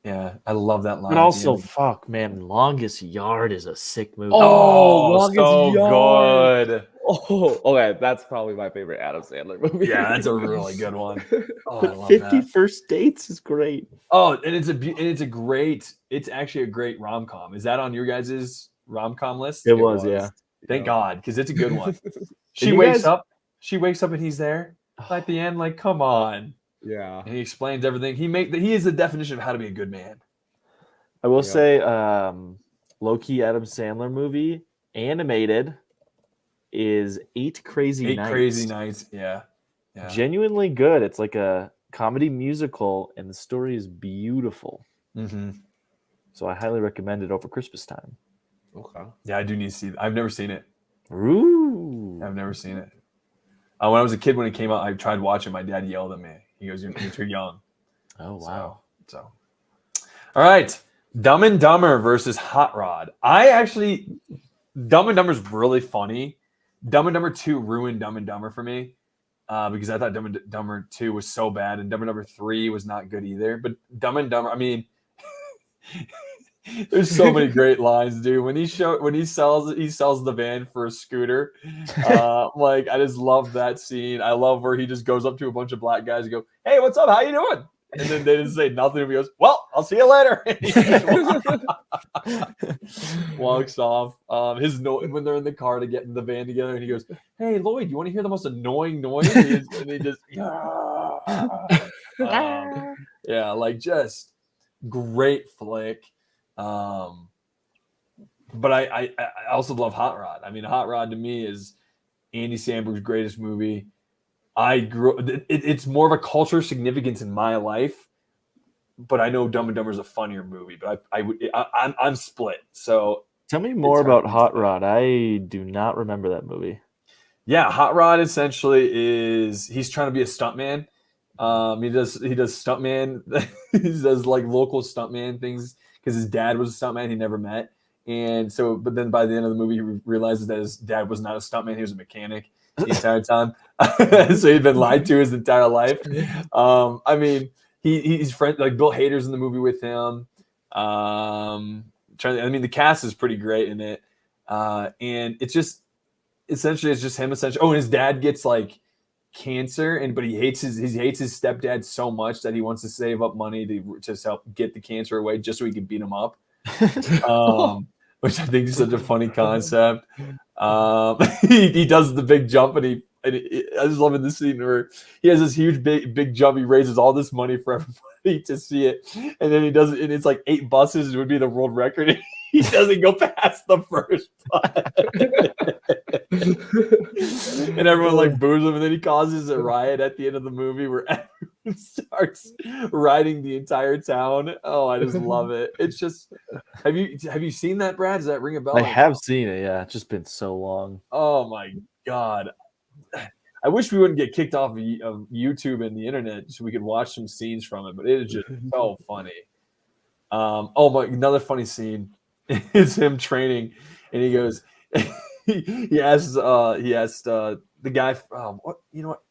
Yeah, I love that line. But also, fuck, man, Longest Yard is a sick movie. Longest Yard. Good. Oh, okay, that's probably my favorite Adam Sandler movie. Yeah, that's a really good one. Oh, but I love 50 that. First Dates is great. Oh, and it's actually a great rom-com. Is that on your guys' rom-com list? It was, yeah. Thank God, because it's a good one. She wakes up and he's there at the end, like, come on. Yeah. And he explains everything. He is the definition of how to be a good man. I will say, low-key Adam Sandler movie, animated, is Eight Crazy Nights. 8 Crazy Nights, yeah. Genuinely good. It's like a comedy musical, and the story is beautiful. Mm-hmm. So I highly recommend it over Christmas time. Okay. Yeah, I do need to see it. I've never seen it. Ooh. I've never seen it. When I was a kid, when it came out, I tried watching. My dad yelled at me. He goes, "You're too young." Oh, wow. So, all right. Dumb and Dumber versus Hot Rod. Dumb and Dumber is really funny. Dumb and Dumber 2 ruined Dumb and Dumber for me because I thought Dumb and Dumber 2 was so bad, and Dumb and Dumber 3 was not good either. But Dumb and Dumber, I mean, there's so many great lines, dude. When he sells the van for a scooter. I just love that scene. I love where he just goes up to a bunch of black guys and go, "Hey, what's up? How you doing? And then they didn't say nothing. He goes, well, I'll see you later. And he just walks off. When they're in the car to get in the van together, and he goes, hey, Lloyd, you want to hear the most annoying noise? And he just, yeah, like just great flick. But I also love Hot Rod. I mean, Hot Rod to me is Andy Samberg's greatest movie. It's more of a cultural significance in my life, but I know Dumb and Dumber is a funnier movie. But I'm split. So tell me more about Hot Rod. I do not remember that movie. Yeah, Hot Rod essentially is he's trying to be a stuntman. He does stuntman. He does like local stuntman things because his dad was a stuntman he never met. And so, but then by the end of the movie, he realizes that his dad was not a stuntman; he was a mechanic the entire time. So he'd been lied to his entire life. I mean, he's friends like Bill Hader's in the movie with him. The cast is pretty great in it, and it's just him. Essentially, and his dad gets like cancer, but he hates his stepdad so much that he wants to save up money to just help get the cancer away, just so he can beat him up. Which I think is such a funny concept. He does the big jump, and I just love in this scene where he has this huge big jump. He raises all this money for everybody to see it, and then he does it, and it's like 8 buses. It would be the world record. He doesn't go past the first bus. And everyone like boos him, and then he causes a riot at the end of the movie where everyone starts rioting the entire town. Oh, I just love it. It's just have you seen that, Brad? Does that ring a bell? I have seen it, yeah. It's just been so long. Oh my God. I wish we wouldn't get kicked off of YouTube and the internet so we could watch some scenes from it, but it is just so funny. Another funny scene is him training, and he goes, he asked the guy, what, you know what?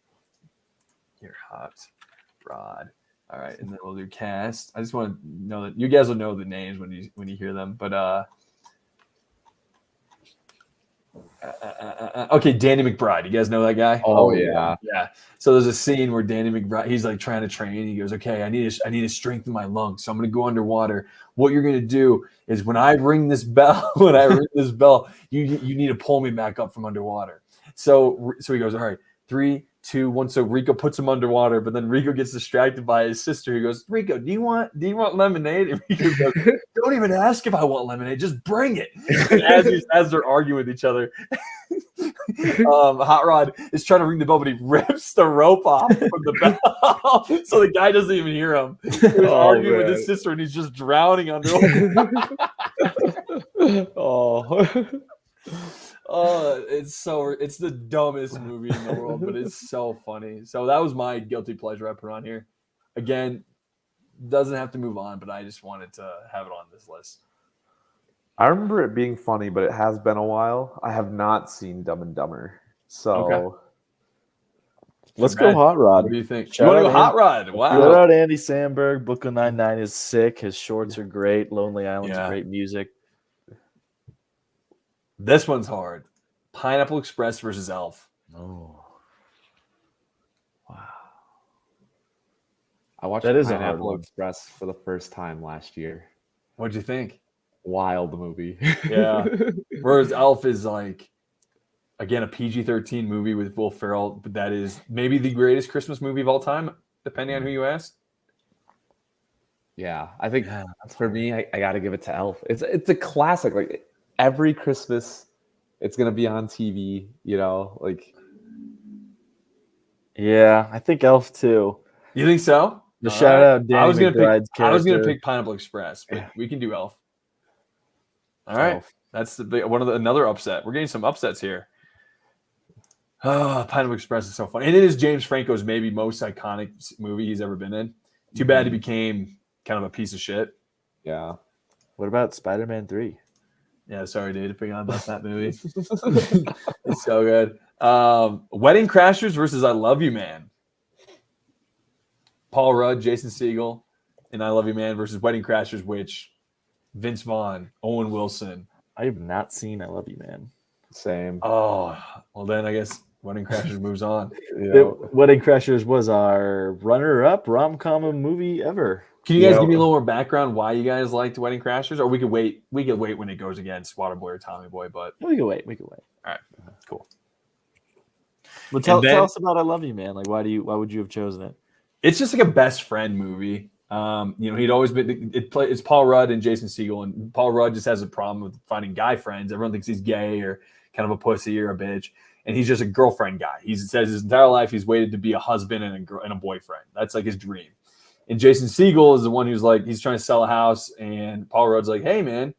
You're hot, Rod. All right, and then we'll do cast. I just want to know that you guys will know the names when you hear them, but okay, Danny McBride. You guys know that guy? Oh yeah. So there's a scene where Danny McBride, he's like trying to train. He goes, "Okay, I need to strengthen my lungs, so I'm going to go underwater. What you're going to do is when I ring this bell, you need to pull me back up from underwater." So he goes, "All right, 3, 2, 1." So Rico puts him underwater, but then Rico gets distracted by his sister. He goes, "Rico, do you want lemonade?" And Rico goes, "Don't even ask if I want lemonade. Just bring it." And as they're arguing with each other, Hot Rod is trying to ring the bell, but he rips the rope off from the bell, so the guy doesn't even hear him. He's arguing with his sister, and he's just drowning underwater. It's the dumbest movie in the world, but it's so funny. So that was my guilty pleasure I put on here. Again, doesn't have to move on, but I just wanted to have it on this list. I remember it being funny, but it has been a while. I have not seen Dumb and Dumber, so let's go Hot Rod. What do you think? Shout You want to out go Hot Rod? Wow! Shout out Andy Samberg. Brooklyn Nine-Nine is sick. His shorts are great. Lonely Island's great music. This one's hard. Pineapple Express versus Elf. Oh, wow! I watched Pineapple Express for the first time last year. What'd you think? Wild movie. Yeah. Whereas Elf is like, again, a PG-13 movie with Will Ferrell, but that is maybe the greatest Christmas movie of all time, depending on who you ask. Yeah, I think for me, I got to give it to Elf. It's a classic. Like every Christmas, it's gonna be on TV. You know, like. Yeah, I think Elf too. You think so? The shout out Danny McBride's character. I was gonna pick Pineapple Express, but we can do Elf. All right, Elf. That's the big another upset. We're getting some upsets here. Oh, Pineapple Express is so funny, and it is James Franco's maybe most iconic movie he's ever been in. Too bad he became kind of a piece of shit. Yeah. What about Spider-Man 3? Yeah, sorry, dude, to forget about that movie. It's so good. Wedding Crashers versus I Love You Man. Paul Rudd, Jason Segel, and I Love You Man versus Wedding Crashers, which Vince Vaughn, Owen Wilson. I have not seen I Love You Man. Same. Oh, well then I guess Wedding Crashers moves on. Wedding Crashers was our runner-up rom-com movie ever. Can you guys give me a little more background why you guys liked Wedding Crashers? Or we could wait. We could wait when it goes against Waterboy or Tommy Boy, but we could wait. All right, cool. Well, tell us about I Love You, Man. Like, why would you have chosen it? It's just like a best friend movie. He'd always been it's Paul Rudd and Jason Segel, and Paul Rudd just has a problem with finding guy friends. Everyone thinks he's gay or kind of a pussy or a bitch, and he's just a girlfriend guy. He says his entire life he's waited to be a husband and a boyfriend. That's like his dream. And Jason Segel is the one who's like, he's trying to sell a house, and Paul Rudd's like, hey man,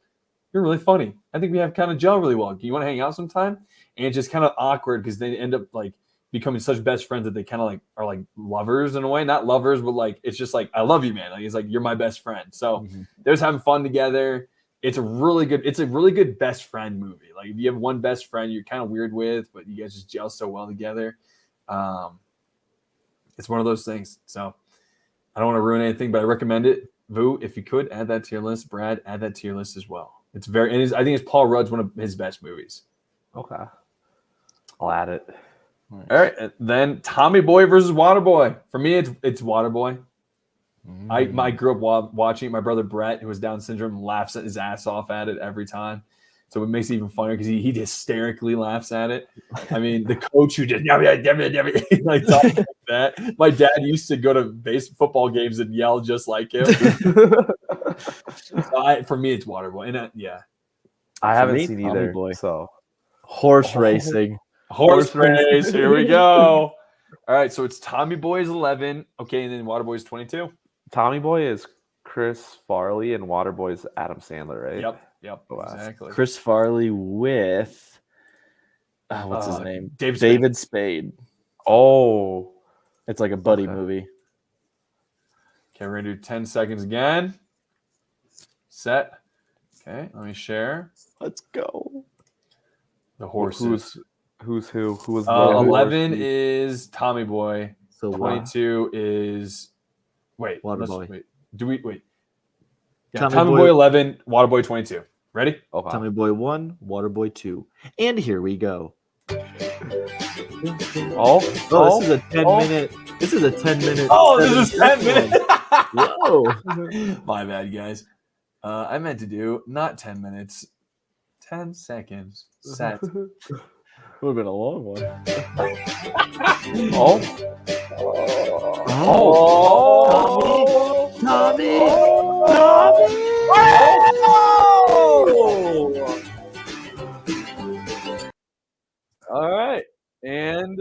you're really funny. I think we have kind of gel really well. You want to hang out sometime? And it's just kind of awkward because they end up like becoming such best friends that they kind of like are like lovers in a way. Not lovers, but like it's just like, I love you, man. Like he's like, you're my best friend. So they're just having fun together. It's a really good best friend movie. Like if you have one best friend you're kind of weird with, but you guys just gel so well together. It's one of those things. So I don't want to ruin anything, but I recommend it. Vu, if you could add that to your list. Brad, add that to your list as well. It's I think it's Paul Rudd's one of his best movies. Okay. I'll add it. All right. Then Tommy Boy versus Waterboy. For me, it's Waterboy. I grew up watching it. My brother Brett, who has Down syndrome, laughs his ass off at it every time. So it makes it even funnier because he hysterically laughs at it. I mean, the coach who just like talking like that. My dad used to go to football games and yell just like him. For me, it's Waterboy. And I haven't seen either. Boy. So horse racing. Horse race. Here we go. All right, so it's Tommy Boy's 11. Okay, and then Waterboy's 22. Tommy Boy is Chris Farley and Waterboy's Adam Sandler, right? Yep, exactly. Chris Farley with what's his name? David Spade. Oh, it's like a buddy movie. Okay, we're gonna do 10 seconds again. Set. Okay, let me share. Let's go. The horses. Who's who? Who was 11 is Tommy Boy. So 22 is Waterboy. Wait. Do we wait? Yeah, Tommy Boy 11, Waterboy 22. Ready? Okay. Tommy Boy 1, Waterboy 2. And here we go. This is a 10-minute. This is a 10-minute. Oh, this is 10 minutes. Whoa. My bad, guys. I meant to do not 10 minutes, 10 seconds. Set. Would have been a long one. Tommy! All right, and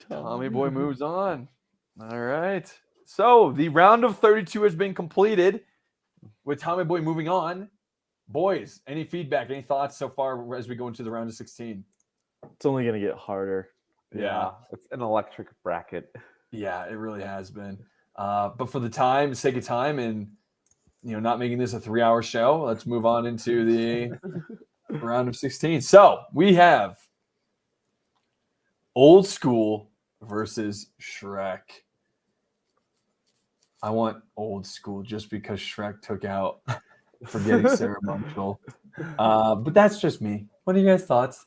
Tommy Boy moves on. All right, so the round of 32 has been completed with Tommy Boy moving on. Boys, any feedback, any thoughts so far as we go into the round of 16? It's only going to get harder. Yeah. It's an electric bracket. Yeah, it really has been. But for the sake of time and not making this a 3-hour show, let's move on into the round of 16. So we have Old School versus Shrek. I want Old School just because Shrek took out Forgetting Sarah Marshall. But that's just me. What are you guys' thoughts?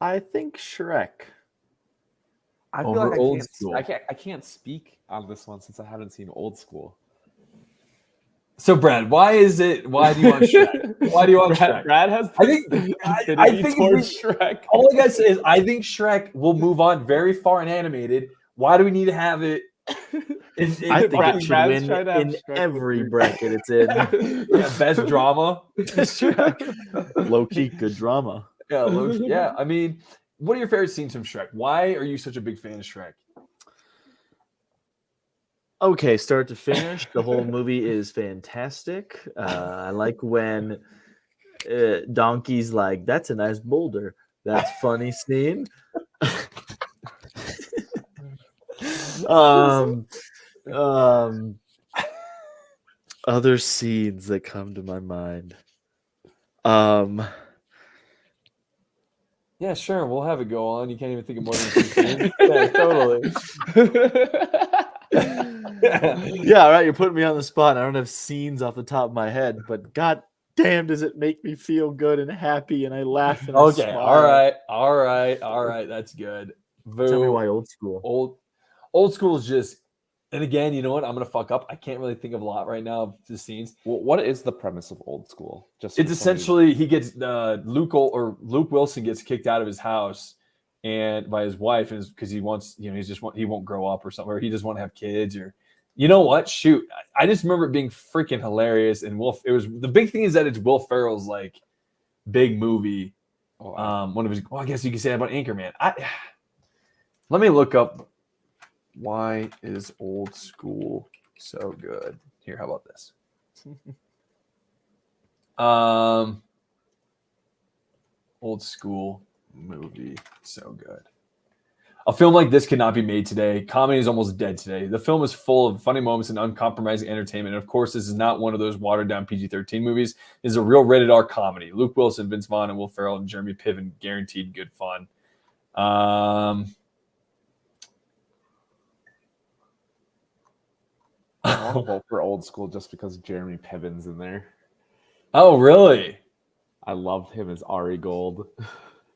I think Shrek. I feel Over like Old School. I can't speak on this one since I haven't seen Old School. So Brad, why do you want Shrek? Why do you want Shrek? Brad has I think Shrek. All I gotta say is I think Shrek will move on very far in animated. Why do we need to have it? I think it should win in every bracket it's in. Best drama. Low key good drama. Yeah. I mean, what are your favorite scenes from Shrek? Why are you such a big fan of Shrek? Okay, start to finish, the whole movie is fantastic. I like when Donkey's like, "That's a nice boulder." That's funny scene. Other scenes that come to my mind. Yeah, sure. We'll have it go on. You can't even think of more than 2 scenes. Yeah, totally. Yeah, all right. You're putting me on the spot. I don't have scenes off the top of my head, but god damn, does it make me feel good and happy, and I laugh and I Okay, smile. all right. That's good. Tell me why old school. Old school is just, and again, you know what? I'm gonna fuck up. I can't really think of a lot right now of the scenes. Well, what is the premise of Old School? It's essentially he gets Luke Wilson gets kicked out of his house and by his wife, and because he wants, he won't grow up or something, or he just want to have kids, or you know what? Shoot, I just remember it being freaking hilarious. And it was the big thing is that it's Will Ferrell's like big movie. One of his, well, I guess you could say about Anchorman. Let me look up why is Old School so good. Here, how about this? Old School movie, so good. A film like this cannot be made today. Comedy is almost dead today. The film is full of funny moments and uncompromising entertainment. And of course, this is not one of those watered-down PG-13 movies. This is a real rated R comedy. Luke Wilson, Vince Vaughn, and Will Ferrell and Jeremy Piven guaranteed good fun. I want to vote for Old School just because Jeremy Piven's in there. Oh, really? I loved him as Ari Gold.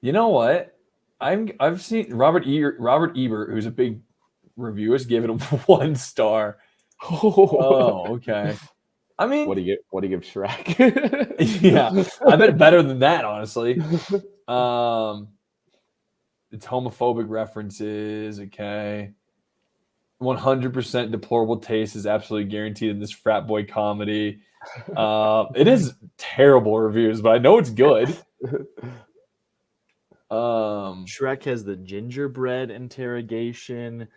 You know what? I've seen Robert Ebert, who's a big reviewer, has given him 1 star. Oh, okay. I mean, what do you give Shrek? Yeah, I bet better than that, honestly. It's homophobic references, okay. 100% deplorable taste is absolutely guaranteed in this frat boy comedy. It is terrible reviews, but I know it's good. Shrek has the gingerbread interrogation.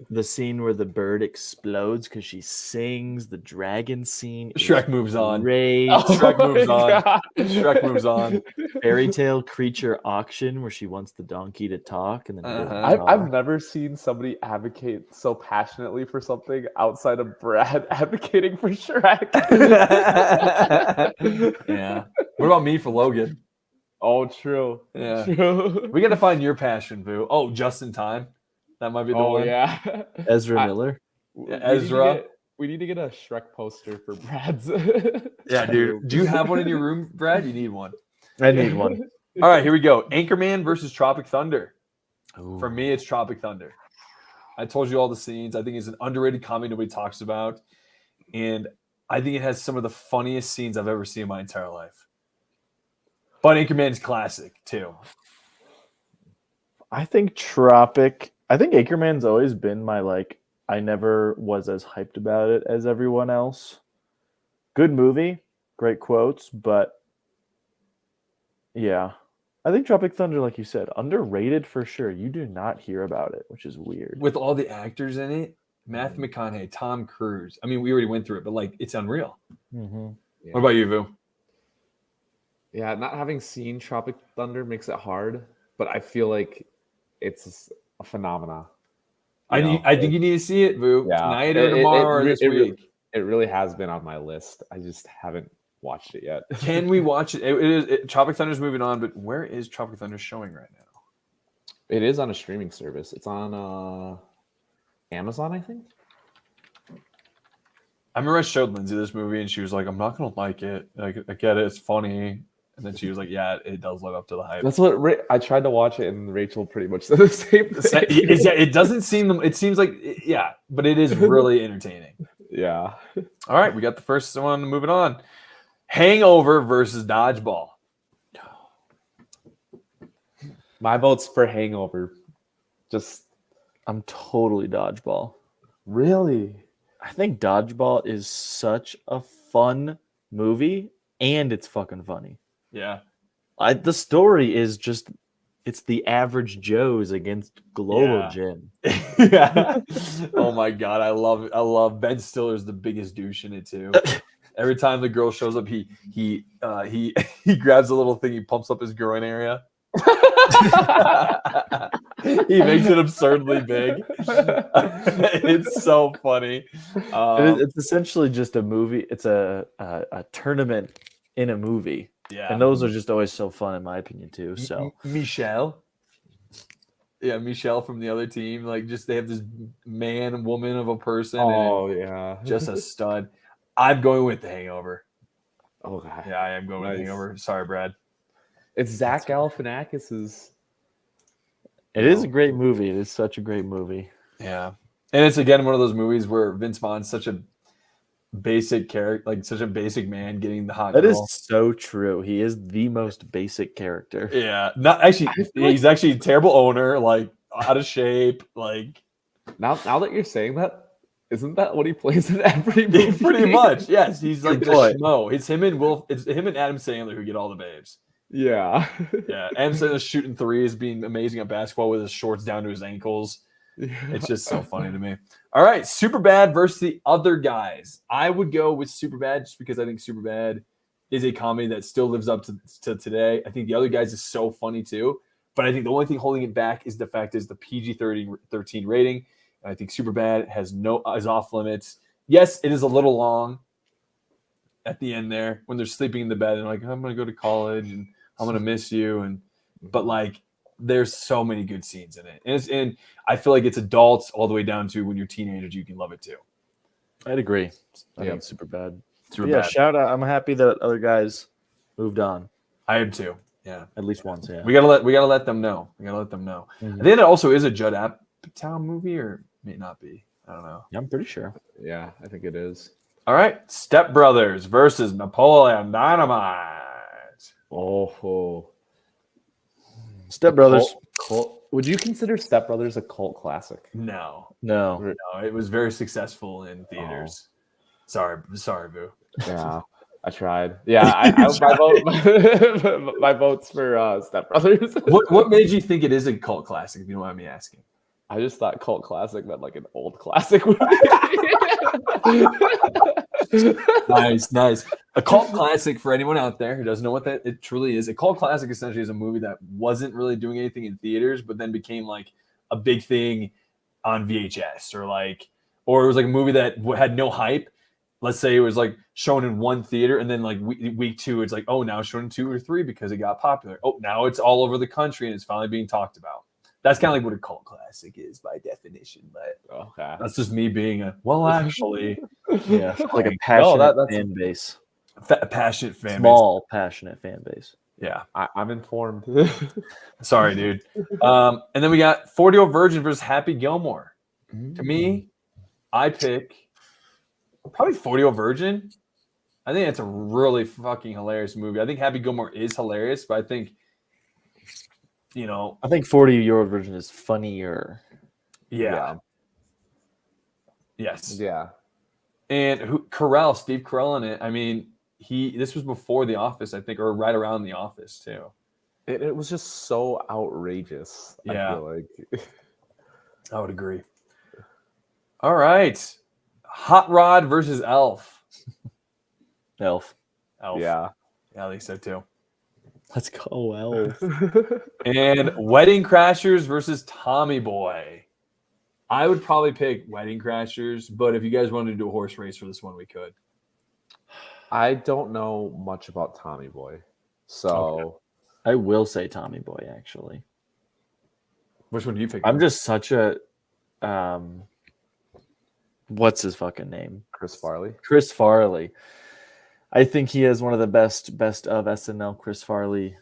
The scene where the bird explodes because she sings. The dragon scene. Shrek moves on. Shrek moves on. Shrek moves on. Fairy tale creature auction where she wants the donkey to talk, and then I've never seen somebody advocate so passionately for something outside of Brad advocating for Shrek. Yeah. What about me for Logan? Oh, true. Yeah. True. We got to find your passion, Boo. Oh, Just in Time. That might be the one. Yeah. Ezra Miller. Ezra. We need to get a Shrek poster for Brad's. Yeah, dude. Do you have one in your room, Brad? You need one. I need one. All right, here we go. Anchorman versus Tropic Thunder. Ooh. For me, it's Tropic Thunder. I told you all the scenes. I think it's an underrated comedy nobody talks about. And I think it has some of the funniest scenes I've ever seen in my entire life. But Anchorman's classic, too. I think Anchorman's always been my, I never was as hyped about it as everyone else. Good movie, great quotes, but yeah. I think Tropic Thunder, like you said, underrated for sure. You do not hear about it, which is weird. With all the actors in it, Matthew McConaughey, Tom Cruise. I mean, we already went through it, but it's unreal. Mm-hmm. Yeah. What about you, Vu? Yeah, not having seen Tropic Thunder makes it hard, but I feel like it's a phenomena. I think you need to see it, Vu. Yeah. Tonight or tomorrow or this week. It really has been on my list. I just haven't watched it yet. Can we watch it? Tropic Thunder's moving on, but where is Tropic Thunder showing right now? It is on a streaming service. It's on Amazon, I think. I remember I showed Lindsay this movie, and she was like, "I'm not gonna like it. Like, I get it, it's funny." And then she was like, "Yeah, it does live up to the hype." That's what I tried to watch it, and Rachel pretty much said the same thing. It doesn't seem. It seems like but it is really entertaining. Yeah. All right, we got the first one. Moving on. Hangover versus Dodgeball. My vote's for Hangover. I'm totally Dodgeball. Really? I think Dodgeball is such a fun movie, and it's fucking funny. Yeah. The story is just, it's the average Joes against Global Gym. Yeah. Oh my God. I love Ben Stiller's the biggest douche in it too. Every time the girl shows up, he grabs a little thing, he pumps up his groin area. He makes it absurdly big. It's so funny. It's essentially just a movie. It's a tournament in a movie. Yeah. And those are just always so fun, in my opinion, too. So Michelle. Yeah, Michelle from the other team. They have this man, woman of a person. Oh, yeah. Just a stud. I'm going with The Hangover. Oh god. Yeah, I am going with Hangover. Sorry, Brad. It's Zach Galifianakis's. It is a great movie. It is such a great movie. Yeah, and it's again one of those movies where Vince Vaughn's such a basic character, like such a basic man getting the hot girl. That is so true. He is the most basic character. Yeah, not actually. He's actually a terrible owner, like out of shape. Like now that you're saying that, isn't that what he plays in every movie? Pretty much, yes. He's like the schmo. It's him and Adam Sandler who get all the babes. Yeah, yeah. Adam Sandler's shooting threes, being amazing at basketball with his shorts down to his ankles. Yeah. It's just so funny to me. All right, Superbad versus the other guys. I would go with Superbad just because I think Superbad is a comedy that still lives up to today. I think the other guys is so funny too, but I think the only thing holding it back is the fact is the PG-13 rating. And I think Superbad is off limits. Yes, it is a little long at the end there when they're sleeping in the bed and like, I'm going to go to college and I'm going to miss you. But like, there's so many good scenes in it. And I feel like it's adults all the way down to when you're teenagers, you can love it too. I'd agree. I think it's Superbad. Superbad. Shout out. I'm happy that other guys moved on. I am too. Yeah. At least once, yeah. We gotta let them know. Mm-hmm. I think it also is a Judd Apatow movie, or may not be. I don't know. Yeah, I'm pretty sure. Yeah, I think it is. All right. Step Brothers versus Napoleon Dynamite. Oh. Step Brothers. Cult. Would you consider Step Brothers a cult classic? No. It was very successful in theaters. Sorry, Boo. Yeah, I tried. Yeah, my vote's for Step Brothers. What made you think it is a cult classic? If you don't mind me asking. I just thought cult classic meant like an old classic movie. Nice. A cult classic, for anyone out there who doesn't know what that it truly is, a cult classic essentially is a movie that wasn't really doing anything in theaters, but then became like a big thing on VHS, or it was like a movie that had no hype. Let's say it was like shown in one theater, and then like week 2, it's like, oh, now it's shown in 2 or 3 because it got popular. Oh, now it's all over the country and it's finally being talked about. That's kind of like what a cult classic is by definition, but that's just me being actually, yeah, like a passionate fan base. Passionate fan Small, passionate fan base. Yeah, I'm informed. Sorry, dude. And then we got 40-Year-Old Virgin versus Happy Gilmore. To me, I pick probably 40-Year-Old Virgin. I think it's a really fucking hilarious movie. I think Happy Gilmore is hilarious, but I think, I think 40-Year-Old Virgin is funnier. Yeah. Yes. Yeah. And Steve Carell in it. I mean, this was before The Office, I think, or right around The Office too. It was just so outrageous. Yeah. I feel like. I would agree. All right. Hot Rod versus Elf. Elf. Yeah. Yeah, I think so too. Let's go, Elf. And Wedding Crashers versus Tommy Boy. I would probably pick Wedding Crashers, but if you guys wanted to do a horse race for this one, we could. I don't know much about Tommy Boy, so I will say Tommy Boy, actually. Which one do you pick? I'm just such a what's his fucking name? Chris Farley. Chris Farley. I think he has one of the best of SNL Chris Farley.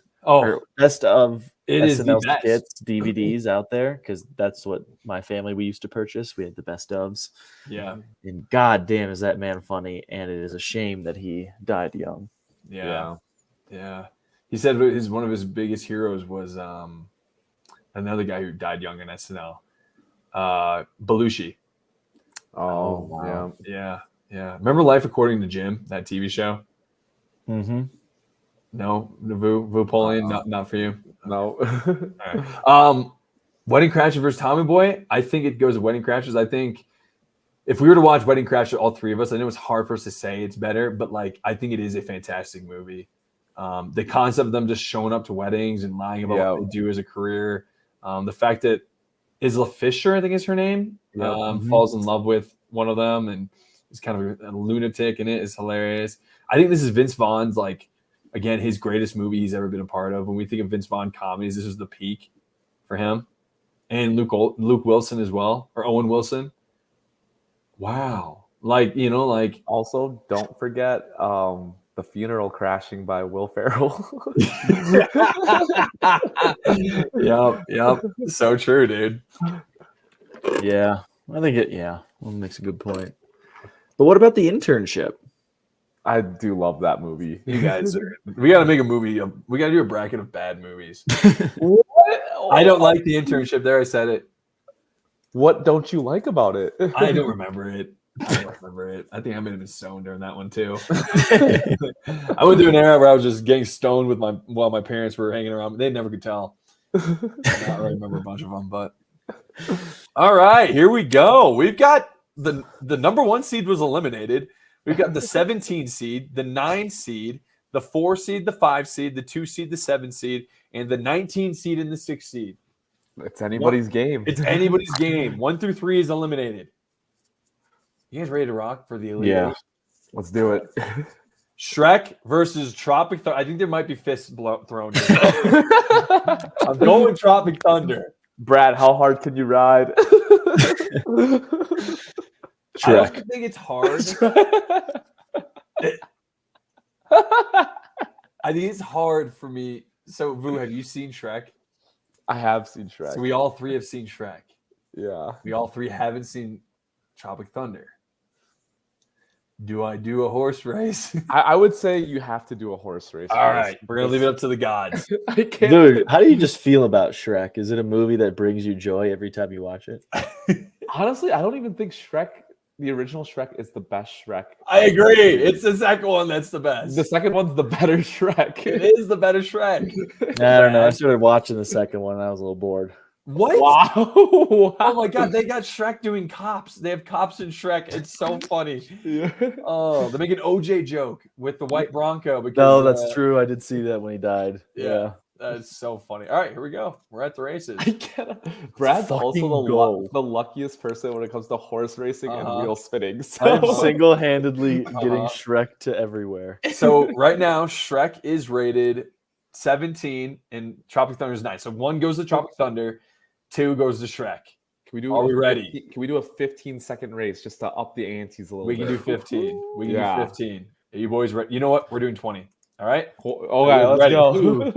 Best of SNL skits DVDs out there, because that's what my family we used to purchase. We had the best ofs. Yeah. And goddamn, is that man funny? And it is a shame that he died young. Yeah. He said one of his biggest heroes was another guy who died young in SNL, Belushi. Oh wow. Yeah. Remember Life According to Jim, that TV show? Mm-hmm. No, Vu Polian, not for you. No. Right. Wedding Crashers versus Tommy Boy. I think it goes to Wedding Crashers. I think if we were to watch Wedding Crashers, all three of us, I know it's hard for us to say it's better, but I think it is a fantastic movie. The concept of them just showing up to weddings and lying about what they do as a career. The fact that Isla Fisher, I think is her name, falls in love with one of them and is kind of a lunatic in it, is hilarious. I think this is Vince Vaughn's, again, his greatest movie he's ever been a part of. When we think of Vince Vaughn comedies, this is the peak for him. And Luke Wilson as well, or Owen Wilson. Wow. Also, don't forget the The Funeral Crashing by Will Ferrell. Yep. So true, dude. Yeah, I think it. Yeah, that makes a good point. But what about The Internship? I do love that movie. You guys we got to make a movie. We got to do a bracket of bad movies. What? I don't like The Internship. There, I said it. What don't you like about it? I don't remember it. I think I might have been stoned during that one too. I went through an era where I was just getting stoned while my parents were hanging around. They never could tell. I don't really remember a bunch of them, but all right, here we go. We've got the number 1 seed was eliminated. We've got the 17 seed, the 9 seed, the 4 seed, the 5 seed, the 2 seed, the 7 seed, and the 19 seed and the 6 seed. It's anybody's game. It's anybody's game. 1 through 3 is eliminated. You guys ready to rock for the elite? Yeah, let's do it. Shrek versus Tropic Thunder. I think there might be fists thrown. I'm going Tropic Thunder. Brad, how hard can you ride? I don't think it's hard. I think it's hard for me. So, Vu, have you seen Shrek? I have seen Shrek. So we all 3 have seen Shrek. Yeah. We all 3 haven't seen Tropic Thunder. Do I do a horse race? I would say you have to do a horse race. All right. We're going to leave it up to the gods. I can't. dude, how do you just feel about Shrek? Is it a movie that brings you joy every time you watch it? Honestly, I don't even think the original Shrek, is the best Shrek. I agree. It's the second one that's the best. The second one's the better Shrek. It is the better Shrek. I don't know. I started watching the second one and I was a little bored. What? Wow. Oh my god, they got Shrek doing cops. They have cops in Shrek. It's so funny. Yeah. Oh, they make an OJ joke with the white Bronco. Because, No, that's true. I did see that when he died. Yeah. That is so funny. All right, here we go. We're at the races. I cannot. Brad's Fucking also go. the luckiest person when it comes to horse racing and wheel spinning. I'm So. single-handedly getting Shrek to everywhere. So right now, Shrek is rated 17 and Tropic Thunder is 9. So 1 goes to Tropic Thunder, 2 goes to Shrek. Can we do? Are we ready? Can we do a 15-second race just to up the antes a little We bit? can do 15. We can do 15. Are you boys ready? You know what? We're doing 20. All right? Okay, let's ready? go.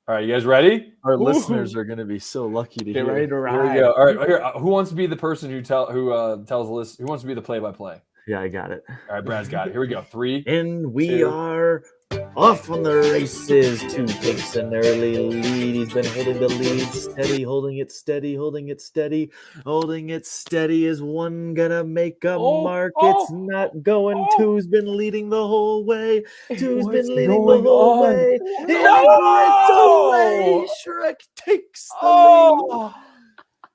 All right, you guys ready? Our listeners are going to be so lucky to Get hear. ready to Here ride. we go. All right, here. Who wants to be the person who tells the list? Who wants to be the play-by-play? Yeah, I got it. All right, Brad's got it. Here we go. 3. And we 2. are off on the races. 2 takes an early lead. He's been holding the lead steady, holding it steady, holding it steady, holding it steady. Is 1 gonna make a mark? It's not going. 2's been leading the whole way. 2's been leading the whole way. It's away. Shrek takes the lead.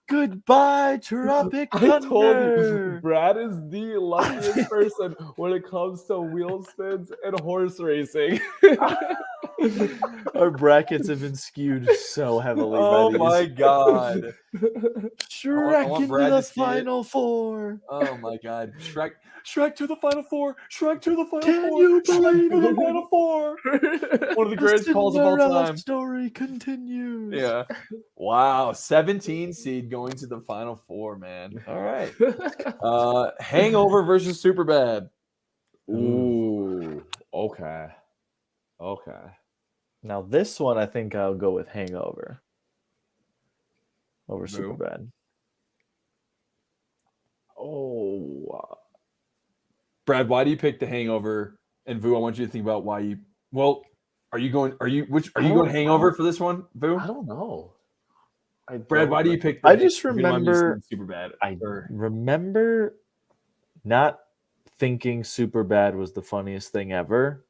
Goodbye, Tropic I Thunder. told you, Brad is the luckiest person when it comes to wheel spins and horse racing. Our brackets have been skewed so heavily. Oh by my these. god. Shrek want into Brad the to see it. final 4. Oh my god. Shrek to the final 4. Shrek to the final 4. Can you believe to the it? final 4. One of the greatest calls of all Cinderella time. story continues. Yeah. Wow. 17 seed going to the final 4, man. All right. Hangover versus Superbad. Ooh. Okay. Now this one, I think I'll go with Hangover over Boo. Superbad. Oh. Brad, why do you pick the Hangover? And Vu, I want you to think about why you. Well, are you going Hangover for this one, Vu? I don't know. Brad, why do you pick? I just remember Superbad. I remember not thinking Superbad was the funniest thing ever.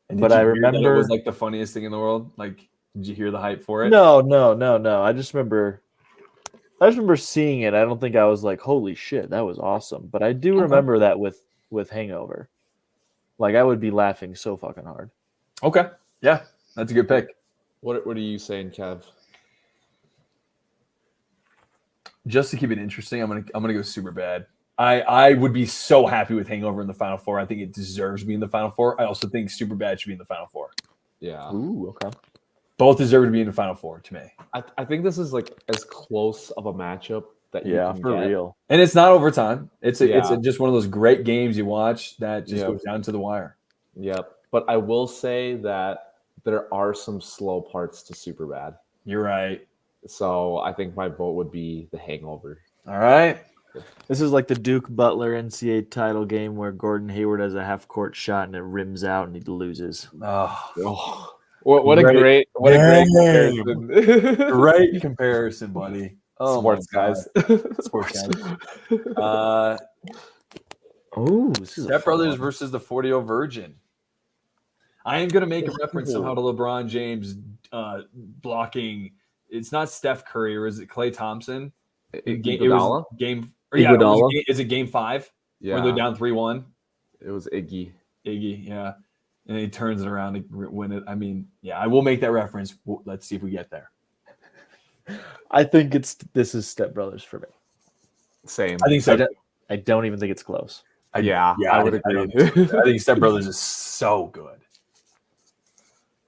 But I remember it was like the funniest thing in the world. Like, did you hear the hype for it? No. I just remember seeing it. I don't think I was like, "Holy shit, that was awesome!" But I do remember that with Hangover. Like, I would be laughing so fucking hard. Okay, yeah, that's a good pick. What are you saying, Kev? Just to keep it interesting, I'm gonna go Superbad. I would be so happy with Hangover in the Final 4. I think it deserves to be in the Final 4. I also think Superbad should be in the Final 4. Yeah. Ooh, okay. Both deserve to be in the Final 4 to me. I think this is like as close of a matchup that you can for get. real. And it's not overtime. It's Yeah. just one of those great games you watch that just goes down to the wire. Yep. but I will say that there are some slow parts to Superbad. You're right. So I think my vote would be The Hangover. All right. This is like the Duke Butler NCAA title game where Gordon Hayward has a half-court shot and it rims out and he loses. Oh, What a great comparison. Great comparison, buddy. Oh, Sports guys. Sports guys. This is Step Brothers versus the 40-year Virgin. I am going to make a reference somehow to LeBron James blocking. It's not Steph Curry, or is it Klay Thompson? It was game. Is it game 5? Yeah. Where they're down 3-1? It was Iggy. Yeah. And he turns it around to win it. I mean, yeah, I will make that reference. Let's see if we get there. I think this is Step Brothers for me. Same. I think so. I don't even think it's close. I would agree. I think Step Brothers is so good.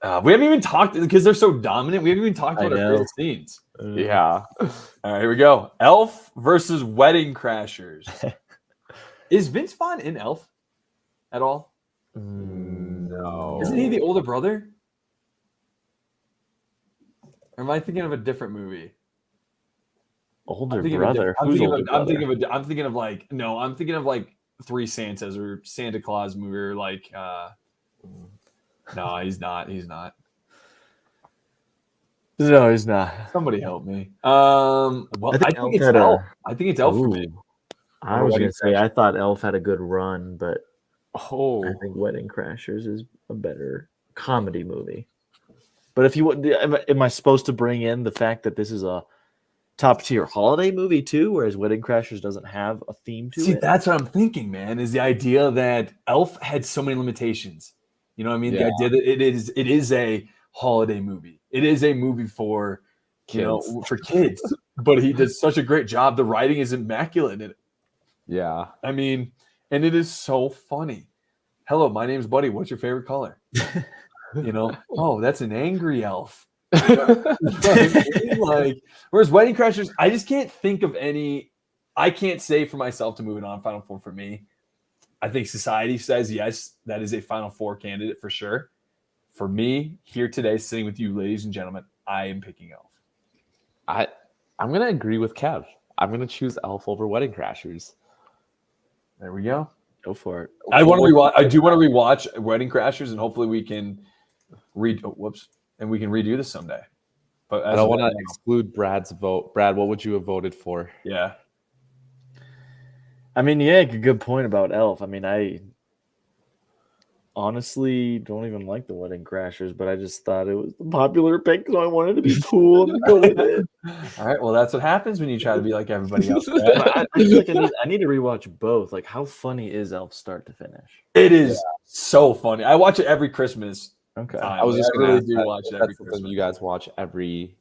We haven't even talked because they're so dominant. We haven't even talked about our favorite scenes. Yeah. All right, here we go. Elf versus Wedding Crashers. Is Vince Vaughn in Elf at all? No. Isn't he the older brother? Or am I thinking of a different movie? Older brother. I'm thinking of like Three Santas or Santa Claus movie or like no, he's not. No, he's not. Somebody help me. Well, I think it's Elf. I think it's Elf for me. I was gonna say I thought Elf had a good run, but I think Wedding Crashers is a better comedy movie. But if you am I supposed to bring in the fact that this is a top tier holiday movie too, whereas Wedding Crashers doesn't have a theme to it? See, that's what I'm thinking, man. Is the idea that Elf had so many limitations. You know what I mean? Yeah. The idea that it is a holiday movie. It is a movie for kids. For kids. But he did such a great job. The writing is immaculate in it. Yeah. I mean, and it is so funny. Hello, my name's Buddy. What's your favorite color? Oh, that's an angry elf. Like, whereas Wedding Crashers, I just can't think of any. I can't say for myself to moving on. Final Four for me. I think society says yes, that is a Final Four candidate for sure. For me, here today, sitting with you, ladies and gentlemen, I am picking Elf. I'm gonna agree with Kev. I'm gonna choose Elf over Wedding Crashers. There we go. Go for it. I want to rewatch. I do want to rewatch Wedding Crashers, and hopefully we can redo this someday. But I don't want to exclude Brad's vote. Brad, what would you have voted for? Yeah. I mean, yeah, good point about Elf. I mean, I honestly don't even like the Wedding Crashers, but I just thought it was the popular pick, so I wanted to be cool and go with it. All right, well, that's what happens when you try to be like everybody else. I feel like I need to rewatch both. Like, how funny is Elf start to finish? It is so funny. I watch it every Christmas. Okay, I was just really do watch it every Christmas. Christmas. You guys watch every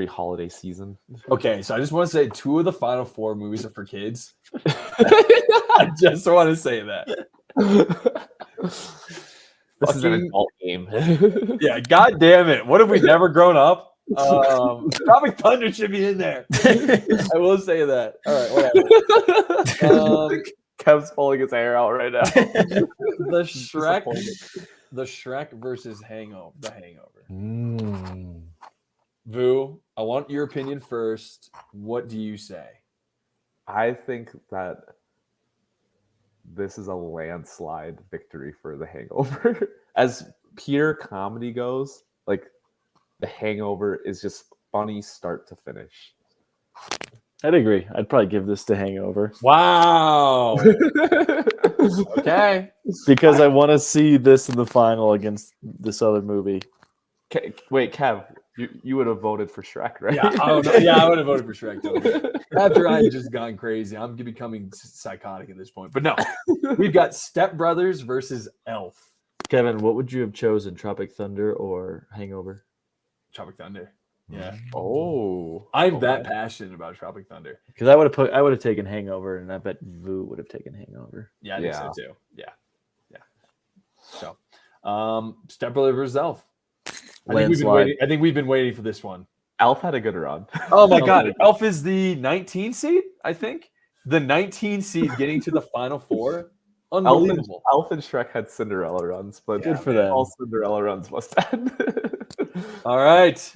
holiday season. Okay, so I just want to say 2 of the Final Four movies are for kids. I just want to say that. This is an adult game. Yeah, god damn it. What have we never grown up? Tropic Thunder should be in there. I will say that. All right, whatever. Kev's pulling his hair out right now. The Shrek versus Hangover. The Hangover. Vu, I want your opinion first. What do you say? I think that this is a landslide victory for The Hangover. As pure comedy goes, like The Hangover is just funny start to finish. I'd agree. I'd probably give this to Hangover. Wow. Okay. Because I want to see this in the final against this other movie. Wait, Kev, you would have voted for Shrek, right? Yeah, I would have voted for Shrek too. After I had just gone crazy, I'm becoming psychotic at this point. But no, we've got Step Brothers versus Elf. Kevin, what would you have chosen, Tropic Thunder or Hangover? Tropic Thunder. Yeah. Oh, I'm that passionate about Tropic Thunder. Because I would have taken Hangover, and I bet Vu would have taken Hangover. Yeah, I think so too. Yeah. So, Step Brothers versus Elf. I think we've been waiting for this one. Elf had a good run. Oh my god, Elf is the 19 seed, I think. The 19 seed getting to the Final Four. Unbelievable. Elf and Shrek had Cinderella runs, but Good for them. all Cinderella runs must end. All right.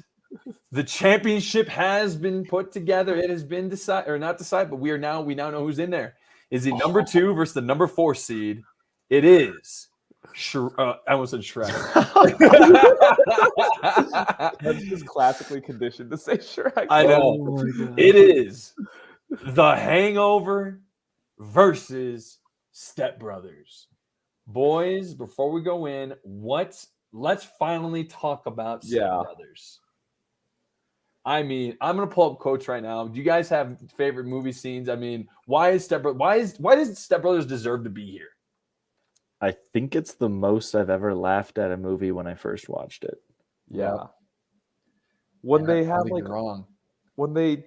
The championship has been put together. It has been decided, or not decided, but we now know who's in there. Is it number 2 versus the number 4 seed? It is. I almost said Shrek. That's just classically conditioned to say Shrek. I know. Oh my God. It is The Hangover versus Step Brothers. Boys, before we go in, let's finally talk about Step Brothers. I mean, I'm gonna pull up quotes right now. Do you guys have favorite movie scenes? I mean, why does Step Brothers deserve to be here? I think it's the most I've ever laughed at a movie when I first watched it. Yeah. When they have like wrong. When they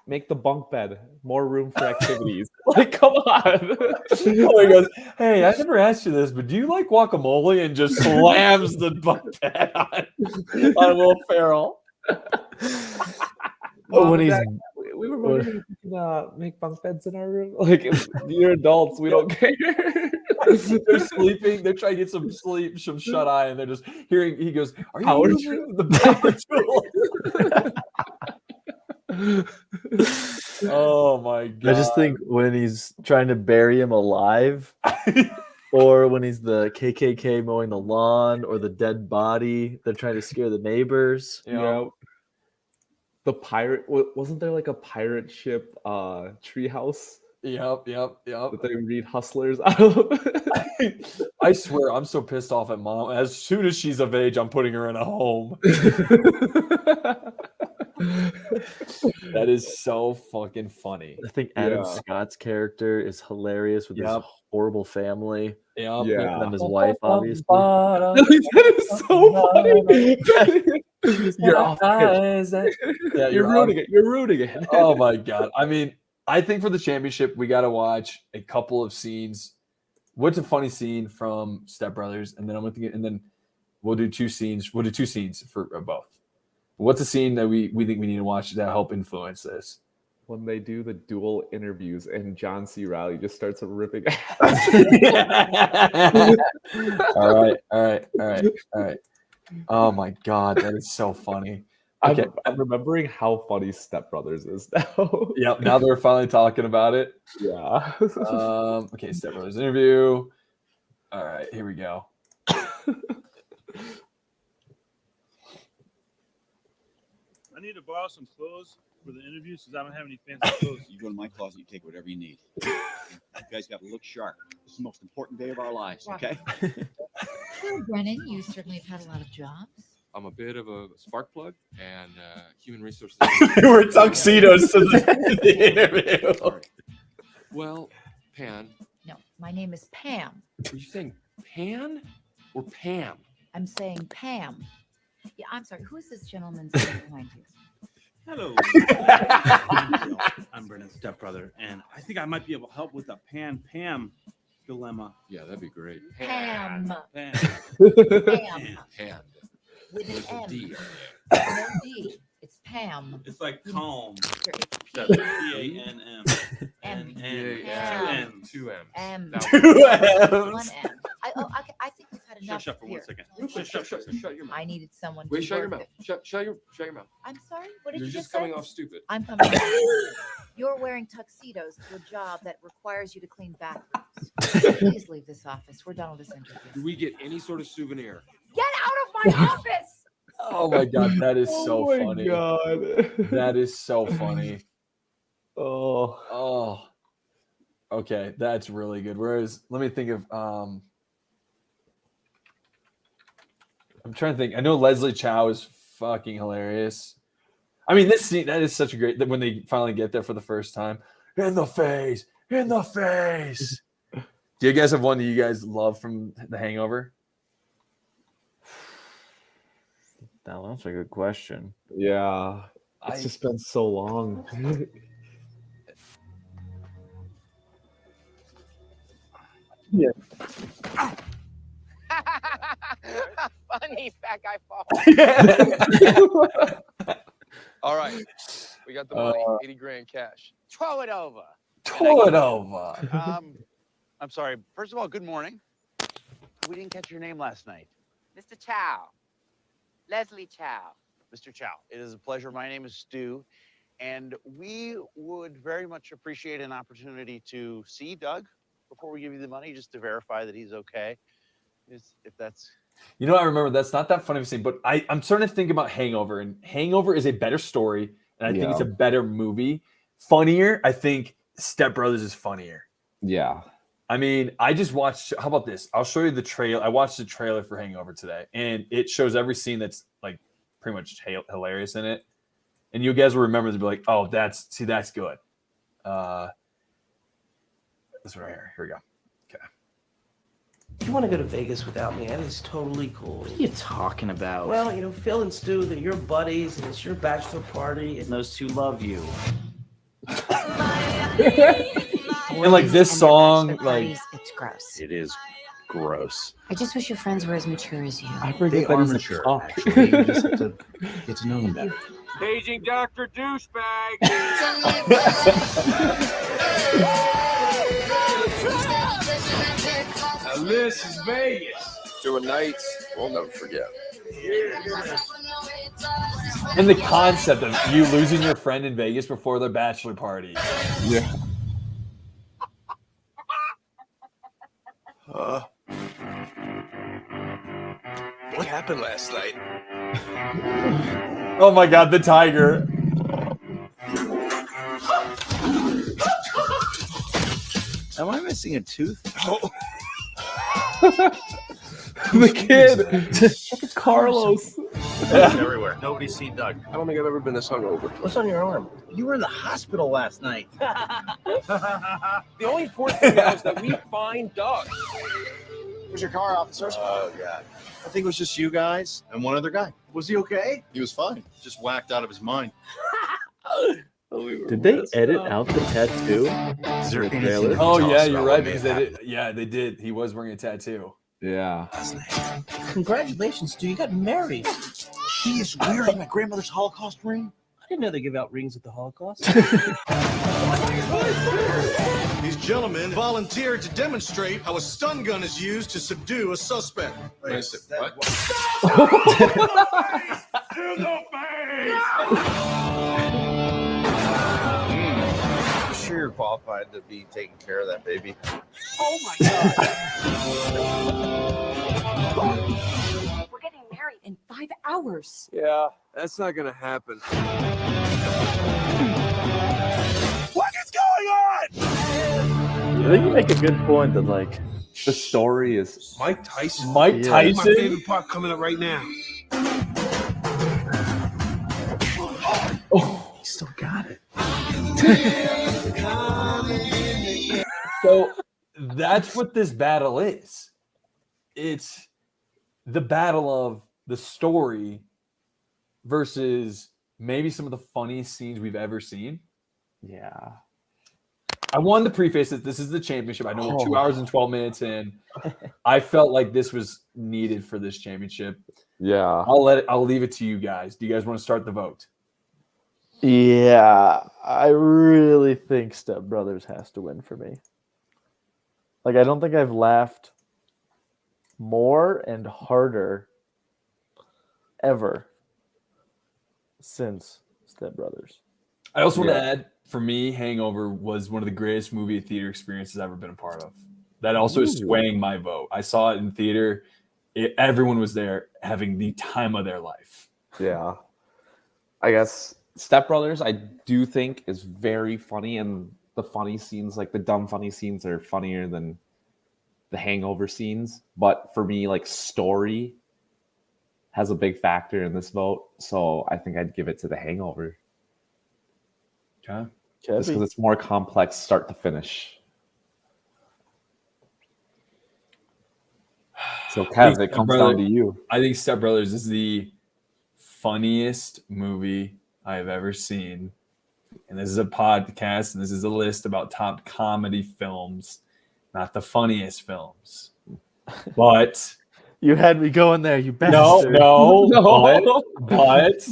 make the bunk bed, more room for activities. Like, come on. Oh, he goes, hey, I never asked you this, but do you like guacamole? And just slams the bunk bed on Will Ferrell. When he's we were wondering if we can make bunk beds in our room. Like, if you're adults, we don't care. They're sleeping. They're trying to get some sleep, some shut eye, and they're just hearing. He goes, "Are you Power using the power tool?" Oh my God! I just think when he's trying to bury him alive, or when he's the KKK mowing the lawn, or the dead body, they're trying to scare the neighbors. Yeah. The pirate, wasn't there like a pirate ship treehouse? Yep. That they read Hustlers out of. I swear, I'm so pissed off at Mom. As soon as she's of age, I'm putting her in a home. That is so fucking funny. I think Adam Scott's character is hilarious with his horrible family. Yeah. And then his wife, obviously. That is so funny. You're off. Yeah, You're rooting it. Oh my God. I mean, I think for the championship, we got to watch a couple of scenes. What's a funny scene from Step Brothers? And then and then we'll do 2 scenes. We'll do 2 scenes for both. What's a scene that we think we need to watch that help influence this? When they do the dual interviews and John C. Reilly just starts ripping ass. All right. Oh my God, that is so funny. Okay. I'm remembering how funny Step Brothers is now. Yep, now they're finally talking about it. Yeah. Okay, Step Brothers interview. All right, here we go. I need to borrow some clothes for the interview since I don't have any fancy clothes. You go to my closet, you take whatever you need. You guys got to look sharp. This is the most important day of our lives, okay? Well, Brennan, you certainly have had a lot of jobs. I'm a bit of a spark plug and human resources. We're tuxedos to the interview. Well, Pan. No, my name is Pam. Are you saying Pan or Pam? I'm saying Pam. Yeah, I'm sorry. Who is this gentleman sitting behind you? Hello. I'm Brennan's stepbrother, and I think I might be able to help with the Pan-Pam dilemma. Yeah, that'd be great. Pam. Pan. Pam. Pan. With There's an a M. D. No D. It's Pam. It's like calm. Here, it's P-A-N-M. M. N. Two M's. M. That Two One M. I think we've had enough. Shut for here. 1 second. Shut your mouth. I needed someone Wait, to shut your work mouth. it. Shut your mouth. I'm sorry? What did You're you just say? coming off stupid. I'm coming off. You're wearing tuxedos to a job that requires you to clean bathrooms. Please leave this office. We're done with this interview. Do we get any sort of souvenir? Get out of my office! Oh my God, that is so Oh my funny. God. That is so funny. Oh. Okay, that's really good. Whereas, let me think of I'm trying to think. I know Leslie Chow is fucking hilarious. I mean, this scene, that is such a great, that when they finally get there for the first time. In the face. Do you guys have one that you guys love from The Hangover? That's a good question. Yeah. It's just been so long. Yeah. Funny fat guy fall. All right, we got the money, 80 grand cash. Throw it over. I'm sorry. First of all, good morning. We didn't catch your name last night. Mr. Chow. Leslie Chow. Mr. Chow, it is a pleasure. My name is Stu, and we would very much appreciate an opportunity to see Doug before we give you the money, just to verify that he's okay. If that's... You know, I remember that's not that funny of a scene, but I'm starting to think about Hangover, and Hangover is a better story, and I think it's a better movie. Funnier, I think Step Brothers is funnier. Yeah. I mean, I just watched. How about this? I'll show you the trailer. I watched the trailer for Hangover today, and it shows every scene that's like pretty much hilarious in it. And you guys will remember to be like, "Oh, that's good." This one right here. Here we go. Okay. If you want to go to Vegas without me, that is totally cool. What are you talking about? Well, you know, Phil and Stu, they're your buddies, and it's your bachelor party, and those two love you. And like this song, like it's gross. It is gross. I just wish your friends were as mature as you. I forget that he's mature. Actually, you just have to get to know them better. Paging Dr. Douchebag. Now this is Vegas. Doing nights, we'll never forget. and the concept of you losing your friend in Vegas before their bachelor party. Yeah. What happened last night? Oh my God, the tiger. Am I missing a tooth? Oh. The kid. It's Carlos. Everywhere. Nobody's seen Doug. I don't think I've ever been this hungover. What's on your arm? You were in the hospital last night. The only important thing now is that we find Doug. Where's your car, officers? Oh, God. I think it was just you guys and one other guy. Was he okay? He was fine. Just whacked out of his mind. Did they edit out the tattoo? Is there anything trailer? you can Oh tell yeah, us you're about right what may because have they happened? did. Yeah, they did. He was wearing a tattoo. Yeah. Congratulations, Stu. You got married. He is wearing my grandmother's Holocaust ring. I didn't know they give out rings at the Holocaust. These gentlemen volunteered to demonstrate how a stun gun is used to subdue a suspect. Wait a second, what? To the face! I'm sure you're qualified to be taking care of that baby. Oh my God. We're getting married in 5 hours. Yeah, that's not gonna happen. What is going on? I think you make a good point that like The story is Mike Tyson. Mike Yeah. My Tyson. favorite part coming up right now. oh, he still got it. So that's what this battle is. It's the battle of the story versus maybe some of the funniest scenes we've ever seen. yeah. I wanted to preface that this is the championship. I know we're 2 Oh. hours and 12 minutes in. I felt like this was needed for this championship. Yeah. I'll leave it to you guys. Do you guys want to start the vote? Yeah, I really think Step Brothers has to win for me. Like, I don't think I've laughed more and harder ever since Step Brothers. I also want to Yeah. add, for me, Hangover was one of the greatest movie theater experiences I've ever been a part of. That also is swaying my vote. I saw it in theater. Everyone was there having the time of their life. Yeah. I guess Step Brothers, I do think is very funny, and the funny scenes, like the dumb funny scenes, are funnier than the Hangover scenes. But for me, like, story has a big factor in this vote, so I think I'd give it to the Hangover. Okay. Just because it's more complex start to finish. So Kev, it comes down to you. I think Step Brothers is the funniest movie I have ever seen. And this is a podcast, and this is a list about top comedy films, not the funniest films. But You had me going there, you no, bastard. no, but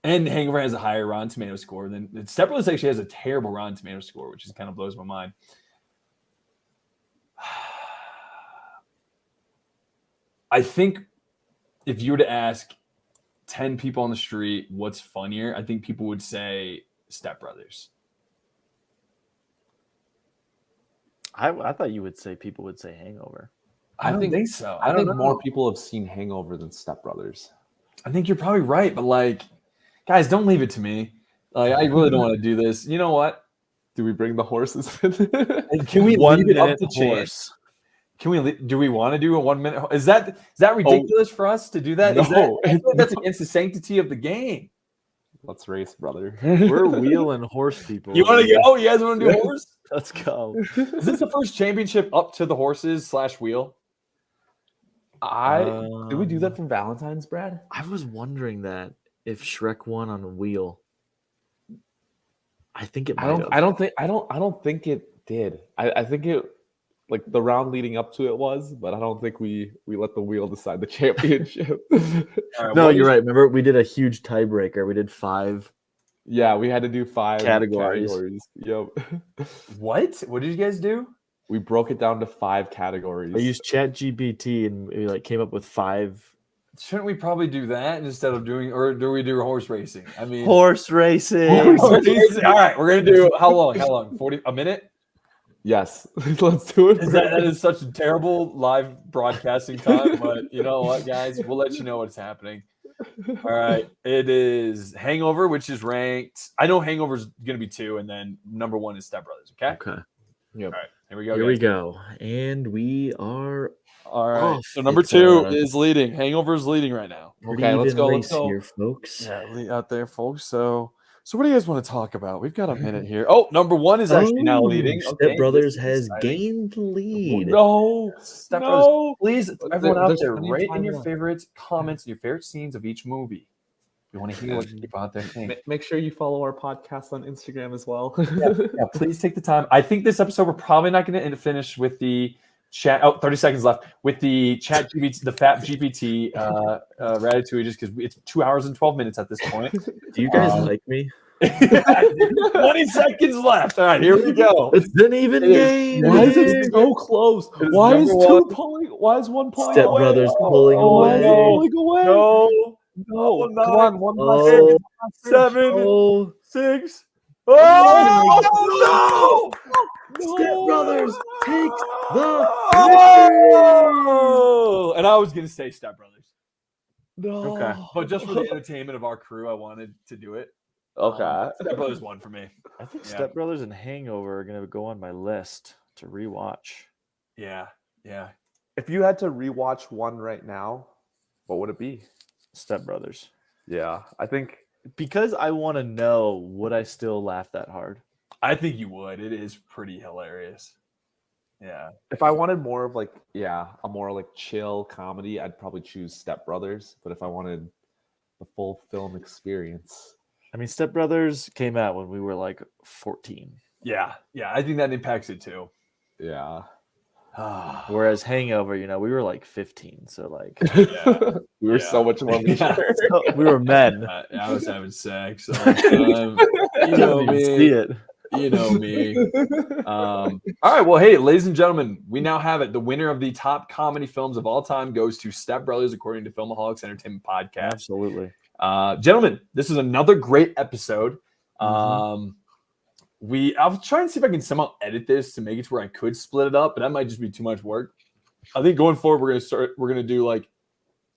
And Hangover has a higher Rotten Tomato score than Step Brothers actually has a terrible Rotten Tomato score, which is kind of blows my mind. I think if you were to ask 10 people on the street what's funnier, I think people would say Step Brothers. I thought you would say people would say Hangover. I don't think so. I think more people have seen Hangover than Step Brothers. I think you're probably right, but like, guys, don't leave it to me. Like, I really don't want to do this. You know what? Do we bring the horses? Can we leave it up to chance? Can we? Do we want to do a 1 minute? Is that ridiculous for us to do that? No. That's against the sanctity of the game. Let's race, brother. We're wheel and horse people. You want to go? You guys want to do horse? Let's go. Is this the first championship up to the horses / wheel? Did we do that for Valentine's, Brad? I was wondering that if Shrek won on a wheel. I think it might have. I don't think it did. I think it, like, the round leading up to it was, but I don't think we let the wheel decide the championship. No, you're right. Remember, we did a huge tiebreaker. We did 5. Yeah, we had to do 5 categories. Yep. What did you guys do? We broke it down to 5 categories. I used ChatGPT and we came up with 5. Shouldn't we probably do that instead of doing, or do we do horse racing? I mean, horse racing. Horse racing. All right, we're gonna do how long? 40 a minute? Yes, let's do it. That is such a terrible live broadcasting time, but you know what, guys? We'll let you know what's happening. All right, it is Hangover, which is ranked. I know Hangover is gonna be 2, and then number 1 is Step Brothers. Okay. Yep. All right. Here we go. Here we go. And we are all right. off. So number 2 is leading. Hangover is leading right now. Okay, let's go. Let's go here, folks. Yeah, out there, folks. So what do you guys want to talk about? We've got a minute here. Oh, number 1 is actually now leading. Step Brothers has gained the lead. No, Step Brothers. Please, everyone out there's there, plenty of rate in time your left. favorite comments and your favorite scenes of each movie. We want to hear what people out there think. Make sure you follow our podcast on Instagram as well. Yeah, please take the time. I think this episode we're probably not going to finish with the chat. 30 seconds left with the chat GPT, the FapGPT Ratatouille, just because it's 2 hours and 12 minutes at this point. Do you guys like me? 20 seconds left. All right, here we go. It's an even game. Why is it so close? Why is 2 pulling? Why is 1 pulling Step away? Brothers pulling away. Pulling away. No, come on, 1 Oh, 7, 6. Oh, no! Step Brothers takes the Oh! And I was going to say Step Brothers. No. Okay. But just for the entertainment of our crew, I wanted to do it. Okay. Step Brothers won for me. I think Step Brothers and Hangover are going to go on my list to rewatch. Yeah. If you had to rewatch one right now, what would it be? Step Brothers. Yeah, I think because I want to know, would I still laugh that hard? I think you would. It is pretty hilarious. Yeah. if I wanted more of a more like chill comedy, I'd probably choose Step Brothers. But if I wanted the full film experience, I mean, Step Brothers came out when we were like 14. Yeah, I think that impacts it too. Yeah. Whereas Hangover, we were like 15, so like we were so much more mature. We were men. I was having sex. So, you know me. See it. You know me. All right. Well, hey, ladies and gentlemen, we now have it. The winner of the top comedy films of all time goes to Step Brothers, according to Filmaholics Entertainment Podcast. Absolutely. Gentlemen, this is another great episode. I'll try and see if I can somehow edit this to make it to where I could split it up, but that might just be too much work. I think going forward, we're gonna do like,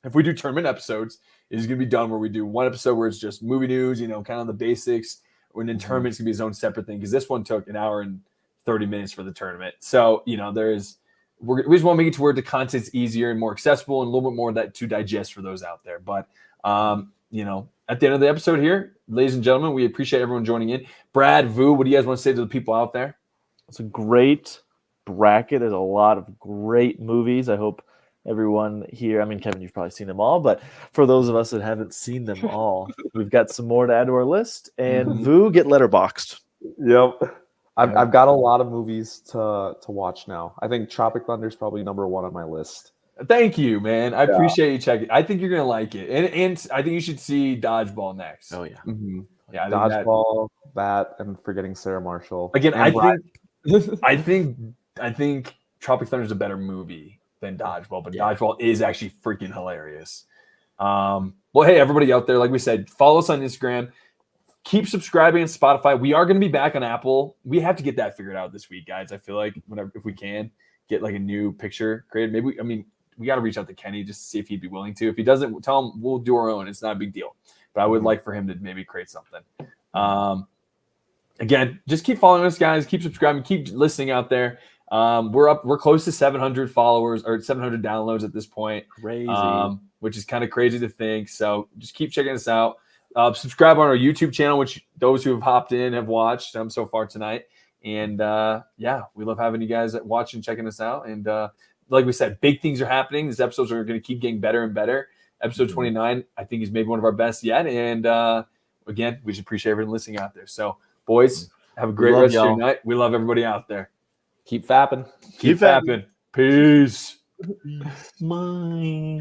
if we do tournament episodes, it's gonna be done where we do one episode where it's just movie news, kind of the basics. When in tournament's gonna be its own separate thing, because this one took an hour and 30 minutes for the tournament. So we just want to make it to where the content's easier and more accessible and a little bit more of that to digest for those out there. But at the end of the episode here, ladies and gentlemen, we appreciate everyone joining in. Brad, Vu, what do you guys want to say to the people out there? It's a great bracket. There's a lot of great movies. I hope everyone here, I mean, Kevin, you've probably seen them all, but for those of us that haven't seen them all, we've got some more to add to our list. And Vu, get letterboxed. Yep. I've got a lot of movies to watch now. I think Tropic Thunder is probably number 1 on my list. Thank you, man. I appreciate you checking. I think you're gonna like it, and I think you should see Dodgeball next. Oh yeah, yeah. I think Dodgeball, that, and Forgetting Sarah Marshall. Again, and I think Tropic Thunder is a better movie than Dodgeball, but Dodgeball is actually freaking hilarious. Well, hey, everybody out there, like we said, follow us on Instagram. Keep subscribing on Spotify. We are going to be back on Apple. We have to get that figured out this week, guys. I feel like if we can get like a new picture created, we got to reach out to Kenny just to see if he'd be willing to. If he doesn't, tell him we'll do our own. It's not a big deal. But I would like for him to maybe create something. Again, just keep following us, guys. Keep subscribing. Keep listening out there. We're close to 700 followers or 700 downloads at this point. Crazy. Which is kind of crazy to think. So just keep checking us out. Subscribe on our YouTube channel, which those who have hopped in have watched so far tonight. And we love having you guys watching, checking us out. And like we said, big things are happening. These episodes are going to keep getting better and better. Episode 29, I think, is maybe one of our best yet. And again, we just appreciate everyone listening out there. So, boys, have a great rest of your night. We love everybody out there. Keep fapping. Keep fapping. Peace. Mine.